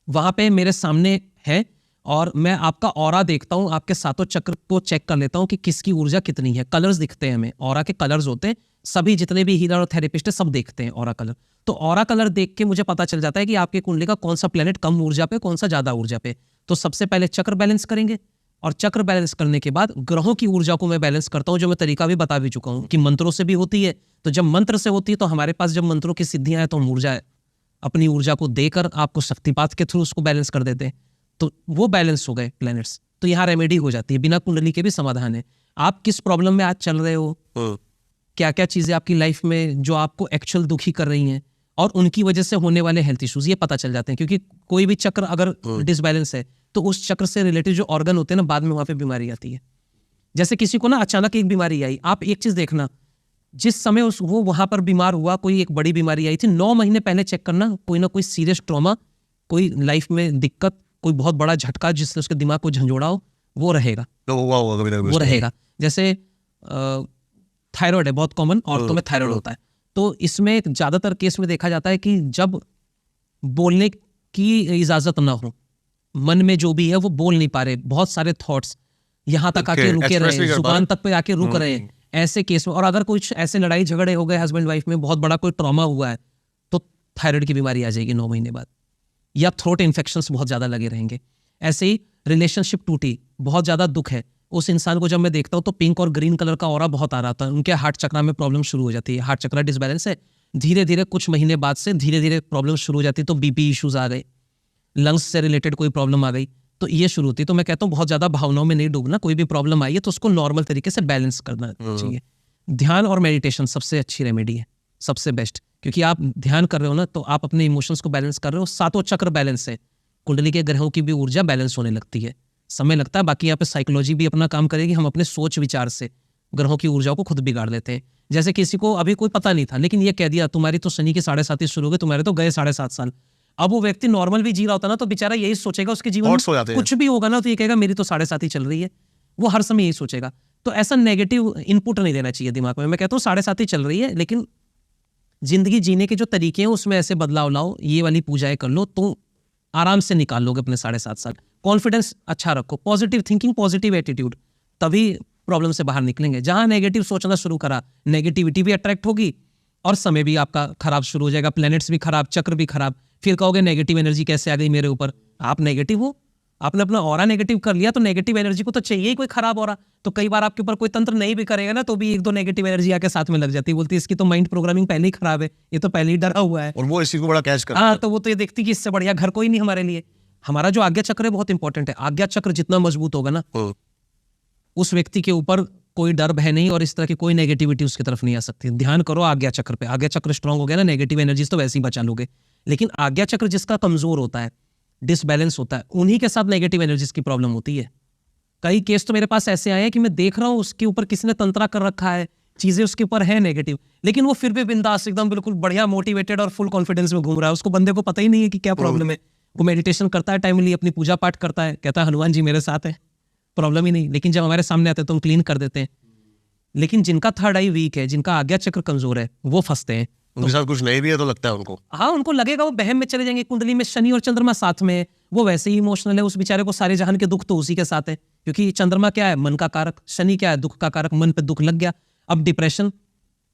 वहां पे मेरे सामने है और मैं आपका ऑरा देखता हूँ, आपके 7 चक्र को चेक कर लेता हूँ कि किसकी ऊर्जा कितनी है। कलर्स दिखते हैं हमें, ऑरा के कलर्स होते हैं। सभी जितने भी हीलर और थेरेपिस्ट है सब देखते हैं ऑरा कलर। तो ऑरा कलर देख के मुझे पता चल जाता है कि आपके कुंडली का कौन सा प्लेनेट कम ऊर्जा पे, कौन सा ज्यादा ऊर्जा पे। तो सबसे पहले चक्र बैलेंस करेंगे, और चक्र बैलेंस करने के बाद ग्रहों की ऊर्जा को मैं बैलेंस करता हूं, जो मैं तरीका भी बता भी चुका हूं कि मंत्रों से भी होती है। तो जब मंत्र से होती है तो हमारे पास जब मंत्रों की सिद्धियां हैं तो हम ऊर्जा, अपनी ऊर्जा को देकर आपको शक्तिपात के थ्रू उसको बैलेंस कर देते हैं। तो वो बैलेंस हो गए प्लैनेट्स, तो यहाँ रेमेडी हो जाती है, बिना कुंडली के भी समाधान है। आप किस प्रॉब्लम में आज चल रहे हो, क्या क्या चीजें आपकी लाइफ में जो आपको एक्चुअल दुखी कर रही हैं, और उनकी वजह से होने वाले हेल्थ इश्यूज ये पता चल जाते हैं। क्योंकि कोई भी चक्र अगर डिसबैलेंस है तो उस चक्र से रिलेटेड जो ऑर्गन होते हैं ना, बाद में वहां पे बीमारी आती है। जैसे किसी को ना अचानक एक बीमारी आई, आप एक चीज देखना, जिस समय वो वहां पर बीमार हुआ, कोई एक बड़ी बीमारी आई थी, 9 महीने पहले चेक करना, कोई ना कोई सीरियस ट्रॉमा, कोई लाइफ में दिक्कत, कोई बहुत बड़ा झटका जिसने उसके दिमाग को झंझोड़ा हो, वो रहेगा, वो रहेगा। जैसे थायराइड है, बहुत कॉमन औरतों में थायराइड होता है। तो इसमें ज्यादातर केस में देखा जाता है कि जब बोलने की इजाजत ना हो, मन में जो भी है वो बोल नहीं पा रहे, बहुत सारे थॉट्स यहाँ तक आके रुके रहे, जुबान तक पे आके रुक रहे हैं, ऐसे केस में। और अगर कुछ ऐसे लड़ाई झगड़े हो गए हस्बैंड वाइफ में, बहुत बड़ा कोई ट्रॉमा हुआ है, तो थायराइड की बीमारी आ जाएगी 9 महीने बाद। या थ्रोट इन्फेक्शंस बहुत ज्यादा लगे रहेंगे। ऐसे ही रिलेशनशिप टूटी, बहुत ज्यादा दुख है, उस इंसान को जब मैं देखता हूँ तो पिंक और ग्रीन कलर का ऑरा बहुत आ रहा था, उनके हार्ट चक्र में प्रॉब्लम शुरू हो जाती है। हार्ट चक्र डिसबैलेंस है, धीरे धीरे कुछ महीने बाद से धीरे धीरे प्रॉब्लम शुरू हो जाती है। तो बीपी इश्यूज आ गए, लंग्स से रिलेटेड कोई प्रॉब्लम आ गई, तो ये शुरू होती है। तो मैं कहता हूँ बहुत ज्यादा भावनाओं में नहीं डूबना, कोई भी प्रॉब्लम आई है तो उसको नॉर्मल तरीके से बैलेंस करना चाहिए। ध्यान और मेडिटेशन सबसे अच्छी रेमेडी है, सबसे बेस्ट। क्योंकि आप ध्यान कर रहे हो ना, तो आप अपने इमोशंस को बैलेंस कर रहे हो, सातों चक्र बैलेंस है, कुंडली के ग्रहों की भी ऊर्जा बैलेंस होने लगती है, समय लगता है। बाकी यहाँ पे साइकोलॉजी भी अपना काम करेगी, हम अपने सोच विचार से ग्रहों की ऊर्जा को खुद बिगाड़ लेते हैं। जैसे किसी को अभी कोई पता नहीं था, लेकिन ये कह दिया तुम्हारी तो शनि के 7.5 शुरू हो गए, तुम्हारे तो गए 7.5 साल। अब वो व्यक्ति नॉर्मल भी जी रहा होता ना, तो बेचारा यही सोचेगा, उसके जीवन में कुछ भी होगा ना तो ये कहेगा मेरी तो 7.5 ही चल रही है, वो हर समय यही सोचेगा। तो ऐसा नेगेटिव इनपुट नहीं देना चाहिए दिमाग में। मैं कहता हूँ 7.5 ही चल रही है, लेकिन जिंदगी जीने के जो तरीके हैं उसमें ऐसे बदलाव लाओ, ये वाली पूजाएं कर लो, तो आराम से निकाल लोगे अपने 7.5 साल। कॉन्फिडेंस अच्छा रखो, पॉजिटिव थिंकिंग, पॉजिटिव एटीट्यूड, तभी प्रॉब्लम से बाहर निकलेंगे। जहां नेगेटिव सोचना शुरू करा, नेगेटिविटी भी अट्रैक्ट होगी और समय भी आपका खराब शुरू हो जाएगा, प्लैनेट्स भी खराब, चक्र भी खराब। फिर कहोगे नेगेटिव एनर्जी कैसे आ गई मेरे ऊपर। आप नेगेटिव हो, आपने अपना ऑरा नेगेटिव कर लिया, तो नेगेटिव एनर्जी को तो चाहिए ही कोई खराब ऑरा। तो कई बार आपके ऊपर कोई तंत्र नहीं भी करेगा ना, तो भी 1-2 नेगेटिव एनर्जी आके साथ में लग जाती है, बोलती है इसकी तो माइंड प्रोग्रामिंग पहले ही खराब है, ये तो पहले ही डरा हुआ है, और वो इसी को बड़ा कैच करता है। हाँ, तो वो तो ये देखती कि इससे बढ़िया घर कोई नहीं हमारे लिए। हमारा जो आज्ञा चक्र है बहुत इंपॉर्टेंट है। आज्ञा चक्र जितना मजबूत होगा ना, उस व्यक्ति के ऊपर कोई डर भय नहीं, और इस तरह की कोई नेगेटिविटी उसकी तरफ नहीं आ सकती। ध्यान करो आज्ञा चक्र पे, आज्ञा चक्र स्ट्रांग हो गया ना, नेगेटिव एनर्जीज तो वैसे ही बचा लोगे। लेकिन आज्ञा चक्र जिसका कमजोर होता है, डिसबैलेंस होता है, उन्हीं के साथ नेगेटिव एनर्जीज की प्रॉब्लम होती है। कई केस तो मेरे पास ऐसे आए हैं कि मैं देख रहा हूँ उसके ऊपर किसी ने तंत्रा कर रखा है, चीजें उसके ऊपर है नेगेटिव, लेकिन वो फिर भी बिंदास एकदम बिल्कुल बढ़िया मोटिवेटेड और फुल कॉन्फिडेंस में घूम रहा है। उसको बंदे को पता ही नहीं है कि क्या प्रॉब्लम है। वो मेडिटेशन करता है, टाइमली अपनी पूजा पाठ करता है, कहता है हनुमान जी मेरे साथ है, प्रॉब्लम ही नहीं। लेकिन जब हमारे सामने आते हैं तो हम क्लीन कर देते हैं। लेकिन जिनका थर्ड आई वीक है, जिनका आज्ञा चक्र कमजोर है, वो फंसते हैं। उनके साथ कुछ नहीं भी है तो लगता है उनको, हाँ, उनको लगेगा वो बहम में चले जाएंगे। कुंडली में शनि और चंद्रमा साथ में है, वो वैसे ही इमोशनल है, उस बेचारे को सारे जहान के दुख तो उसी के साथ है। क्योंकि चंद्रमा क्या है, मन का कारक, शनि क्या है, दुख का कारक, मन पे दुख लग गया, अब डिप्रेशन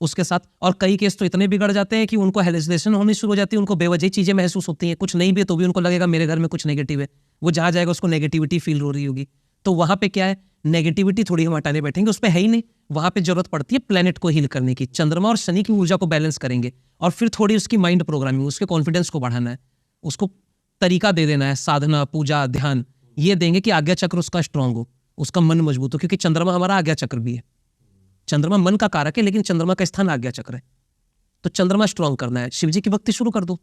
उसके साथ। और कई केस तो इतने बिगड़ जाते हैं कि उनको हेलुसिनेशन होनी शुरू हो जाती है, उनको बेवजह चीजें महसूस होती हैं, कुछ नहीं भी तो भी उनको लगेगा मेरे घर में कुछ नेगेटिव है। वो जहां जाएगा उसको नेगेटिविटी फील हो रही होगी। तो वहां पे क्या है, नेगेटिविटी थोड़ी हम हटाने बैठेंगे, उस पर है ही नहीं। वहां पे जरूरत पड़ती है प्लेनेट को हील करने की, चंद्रमा और शनि की ऊर्जा को बैलेंस करेंगे, और फिर थोड़ी उसकी माइंड प्रोग्रामिंग, उसके कॉन्फिडेंस को बढ़ाना है, उसको तरीका दे देना है, साधना, पूजा, ध्यान ये देंगे कि आज्ञा चक्र उसका स्ट्रांग हो, उसका मन मजबूत हो। क्योंकि चंद्रमा हमारा आज्ञा चक्र भी है, चंद्रमा मन का कारक है, लेकिन चंद्रमा का स्थान आज्ञा चक्र है। तो चंद्रमा स्ट्रांग करना है, शिव जी की भक्ति शुरू कर दो,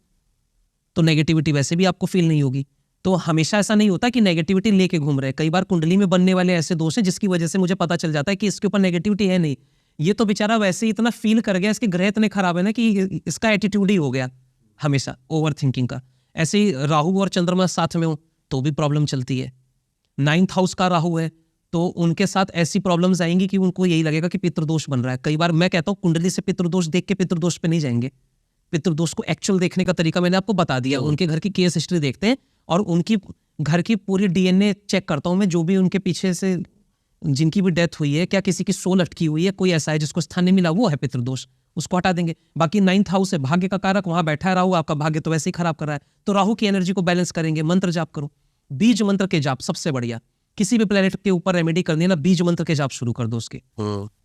तो नेगेटिविटी वैसे भी आपको फील नहीं होगी। तो हमेशा ऐसा नहीं होता कि नेगेटिविटी लेके घूम रहे। कई बार कुंडली में बनने वाले ऐसे दोष हैं जिसकी वजह से मुझे पता चल जाता है कि इसके ऊपर नेगेटिविटी है नहीं, ये तो बेचारा वैसे ही इतना फील कर गया, इसके ग्रह इतने खराब है ना कि इसका एटीट्यूड ही हो गया हमेशा ओवर थिंकिंग का। ऐसे ही राहु और चंद्रमा साथ में हो तो भी प्रॉब्लम चलती है। 9th हाउस का राहु है तो उनके साथ ऐसी प्रॉब्लम्स आएंगी कि उनको यही लगेगा कि पितृदोष बन रहा है। कई बार मैं कहता हूँ कुंडली से पितृदोष देख के पितृदोष पे नहीं जाएंगे। पितृदोष को एक्चुअल देखने का तरीका मैंने आपको बता दिया। उनके घर की केस हिस्ट्री देखते हैं और उनकी घर की पूरी डीएनए चेक करता हूं मैं, जो भी उनके पीछे से जिनकी भी डेथ हुई है, क्या किसी की सोल अटकी हुई है, कोई ऐसा है जिसको स्थान नहीं मिला, वो है पितृदोष, उसको हटा देंगे। बाकी 9th हाउस है भाग्य का कारक, वहां बैठा है राहु, आपका भाग्य तो वैसे ही खराब कर रहा है, तो राहु की एनर्जी को बैलेंस करेंगे। मंत्र जाप करो, बीज मंत्र के जाप सबसे बढ़िया। किसी भी प्लेनेट के ऊपर रेमेडी करनी है ना, बीज मंत्र के जाप शुरू कर दो उसके।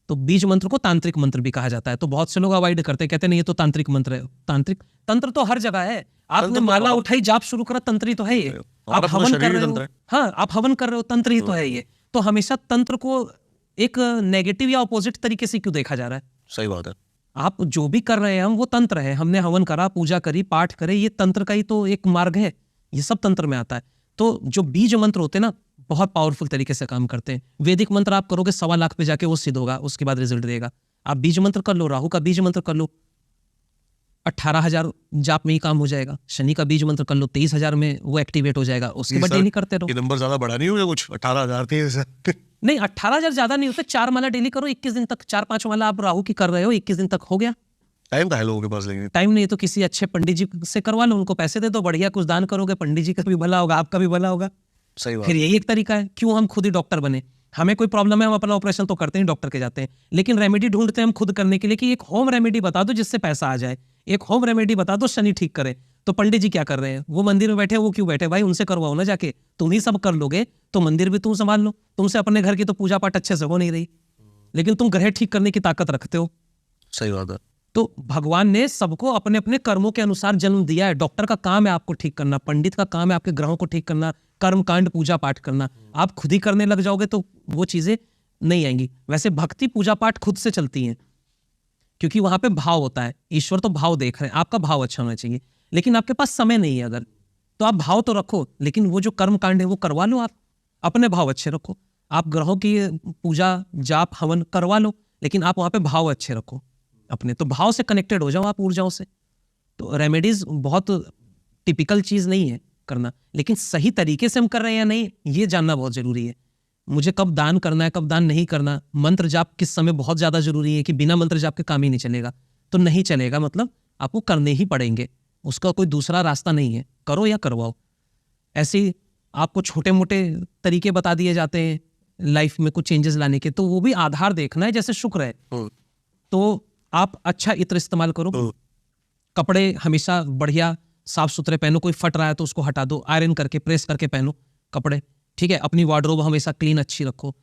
तो बीज मंत्र को तांत्रिक मंत्र भी कहा जाता है, तो बहुत से लोग अवॉइड करते हैं, कहते नहीं ये तो तांत्रिक मंत्र है। तांत्रिक तंत्र तो हर जगह है। आपने माला उठाई, जाप शुरू करा, तंत्र ही तो है ये। आप हवन कर रहे हो, हाँ आप हवन कर रहे हो, तंत्र ही तो है ये। तो हमेशा तंत्र को एक नेगेटिव या अपोजिट तरीके से क्यों देखा जा रहा है? सही बात है। आप जो भी कर रहे हैं हम, वो तंत्र है। हमने हवन करा, पूजा करी, पाठ करे, ये तंत्र का ही तो एक मार्ग है, ये सब तंत्र में आता है। तो जो बीज मंत्र होते हैं ना, बहुत पावरफुल तरीके से काम करते हैं। वैदिक मंत्र आप करोगे 1.25 लाख पे जाके वो सिद्ध होगा, उसके बाद रिजल्ट देगा। आप बीज मंत्र कर लो, राहु का बीज मंत्र कर लो, 18,000 जाप में ही काम हो जाएगा। शनि का बीज मंत्र कर लो, 23,000 में वो एक्टिवेट हो जाएगा। उसके बाद डेली करते रहो। ये नंबर ज्यादा बड़ा नहीं होगा कुछ? 18,000 थे नहीं, 18,000 ज्यादा नहीं होते। 4 माला डेली करो 21 दिन तक। 4-5 माला आप राहु की कर रहे हो, 21 दिन तक हो गया। टाइम तो है लोगों के पास, लेकिन टाइम नहीं तो किसी अच्छे पंडित जी से करवा लो, उनको पैसे दे दो, बढ़िया कुछ दान करोगे, पंडित जी का भी भला होगा, आपका भी भला होगा। सही बात। फिर यही एक तरीका है। क्यों हम खुद ही डॉक्टर बने? हमें कोई प्रॉब्लम है, हम अपना ऑपरेशन तो करते हैं, डॉक्टर के जाते हैं, लेकिन रेमेडी ढूंढते हैं हम खुद करने के लिए कि एक होम रेमेडी बता दो जिससे पैसा आ जाए, एक होम रेमेडी बता दो शनि ठीक करे। तो पंडित जी क्या कर रहे हैं? वो मंदिर में बैठे, वो क्यों बैठे भाई? उनसे करवाओ ना जाके। तुम ही सब कर लोगे तो मंदिर भी तुम संभाल लो। तुमसे अपने घर की तो पूजा पाठ अच्छे से हो नहीं रही, लेकिन तुम ग्रह ठीक करने की ताकत रखते हो। सही बात है। तो भगवान ने सबको अपने अपने कर्मों के अनुसार जन्म दिया है। डॉक्टर का काम है आपको ठीक करना, पंडित का काम है आपके ग्रहों को ठीक करना, कर्म कांड पूजा पाठ करना। आप खुद ही करने लग जाओगे तो वो चीजें नहीं आएंगी। वैसे भक्ति पूजा पाठ खुद से चलती हैं, क्योंकि वहां पे भाव होता है। ईश्वर तो भाव देख रहे हैं, आपका भाव अच्छा होना चाहिए। लेकिन आपके पास समय नहीं है अगर, तो आप भाव तो रखो, लेकिन वो जो कर्म कांड है वो करवा लो। आप अपने भाव अच्छे रखो। आप ग्रहों की पूजा जाप हवन करवा लो, लेकिन आप वहां पे भाव अच्छे रखो अपने। तो भाव से कनेक्टेड हो जाओ आप, ऊर्जाओं से। तो रेमेडीज बहुत टिपिकल चीज नहीं है करना, लेकिन सही तरीके से हम कर रहे हैं या नहीं, ये जानना बहुत जरूरी है। मुझे कब दान करना है, कब दान नहीं करना, मंत्र जाप किस समय बहुत ज्यादा जरूरी है कि बिना मंत्र जाप के काम ही नहीं चलेगा। तो नहीं चलेगा मतलब आपको करने ही पड़ेंगे, उसका कोई दूसरा रास्ता नहीं है। करो या करवाओ। ऐसे ही आपको छोटे मोटे तरीके बता दिए जाते हैं लाइफ में कुछ चेंजेस लाने के, तो वो भी आधार देखना है। जैसे शुक्र है तो आप अच्छा इत्र इस्तेमाल करो, कपड़े हमेशा बढ़िया साफ सुथरे पहनो। कोई फट रहा है तो उसको हटा दो, आयरन करके प्रेस करके पहनो कपड़े, ठीक है। अपनी वार्डरोब हमेशा क्लीन अच्छी रखो।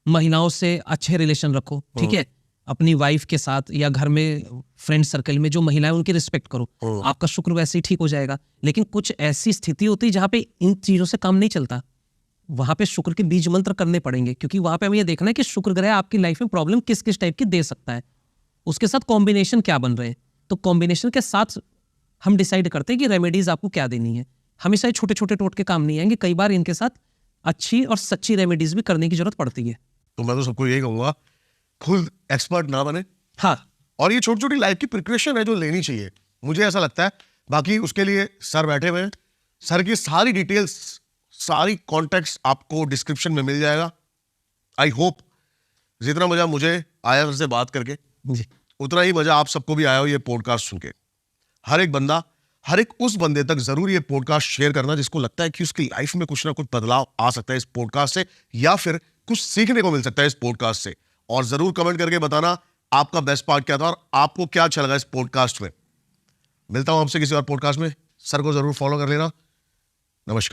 महिलाओं से अच्छे रिलेशन रखो, ठीक है। अपनी वाइफ के साथ या घर में फ्रेंड सर्कल में जो महिलाएं उनकी रिस्पेक्ट करो, आपका शुक्र वैसे ही ठीक हो जाएगा। लेकिन कुछ ऐसी स्थिति होती है जहां पे इन चीजों से काम नहीं चलता, वहां पे शुक्र के बीज मंत्र करने पड़ेंगे, क्योंकि वहां पे हमें ये देखना है कि शुक्र ग्रह आपकी लाइफ में प्रॉब्लम किस किस टाइप की दे सकता है, उसके साथ कॉम्बिनेशन क्या बन रहे हैं। तो कॉम्बिनेशन के साथ हम डिसाइड करते हैं कि रेमेडीज आपको क्या देनी है। हमेशा छोटे छोटे टोटके काम नहीं आएंगे, कई बार इनके साथ अच्छी और सच्ची रेमेडीज भी करने की जरूरत पड़ती है। तो मैं तो सबको यही कहूंगा, खुद एक्सपर्ट ना बने। हाँ, और ये छोटी छोटी लाइफ की प्रिकॉशन है जो लेनी चाहिए, मुझे ऐसा लगता है। बाकी उसके लिए सर बैठे हुए हैं, सर की सारी डिटेल्स, सारी कॉन्टेक्ट्स आपको डिस्क्रिप्शन में मिल जाएगा। आई होप जितना मजा मुझे आया सर से बात करके जी, उतना ही मजा आप सबको भी आया हो ये पॉडकास्ट सुन के। हर एक बंदा, हर एक उस बंदे तक जरूर ये पॉडकास्ट शेयर करना जिसको लगता है कि उसकी लाइफ में कुछ ना कुछ बदलाव आ सकता है इस पॉडकास्ट से, या फिर कुछ सीखने को मिल सकता है इस पॉडकास्ट से। और जरूर कमेंट करके बताना आपका बेस्ट पार्ट क्या था और आपको क्या अच्छा लगा इस पॉडकास्ट में। मिलता हूं आपसे किसी और पॉडकास्ट में। सर को जरूर फॉलो कर लेना। नमस्कार।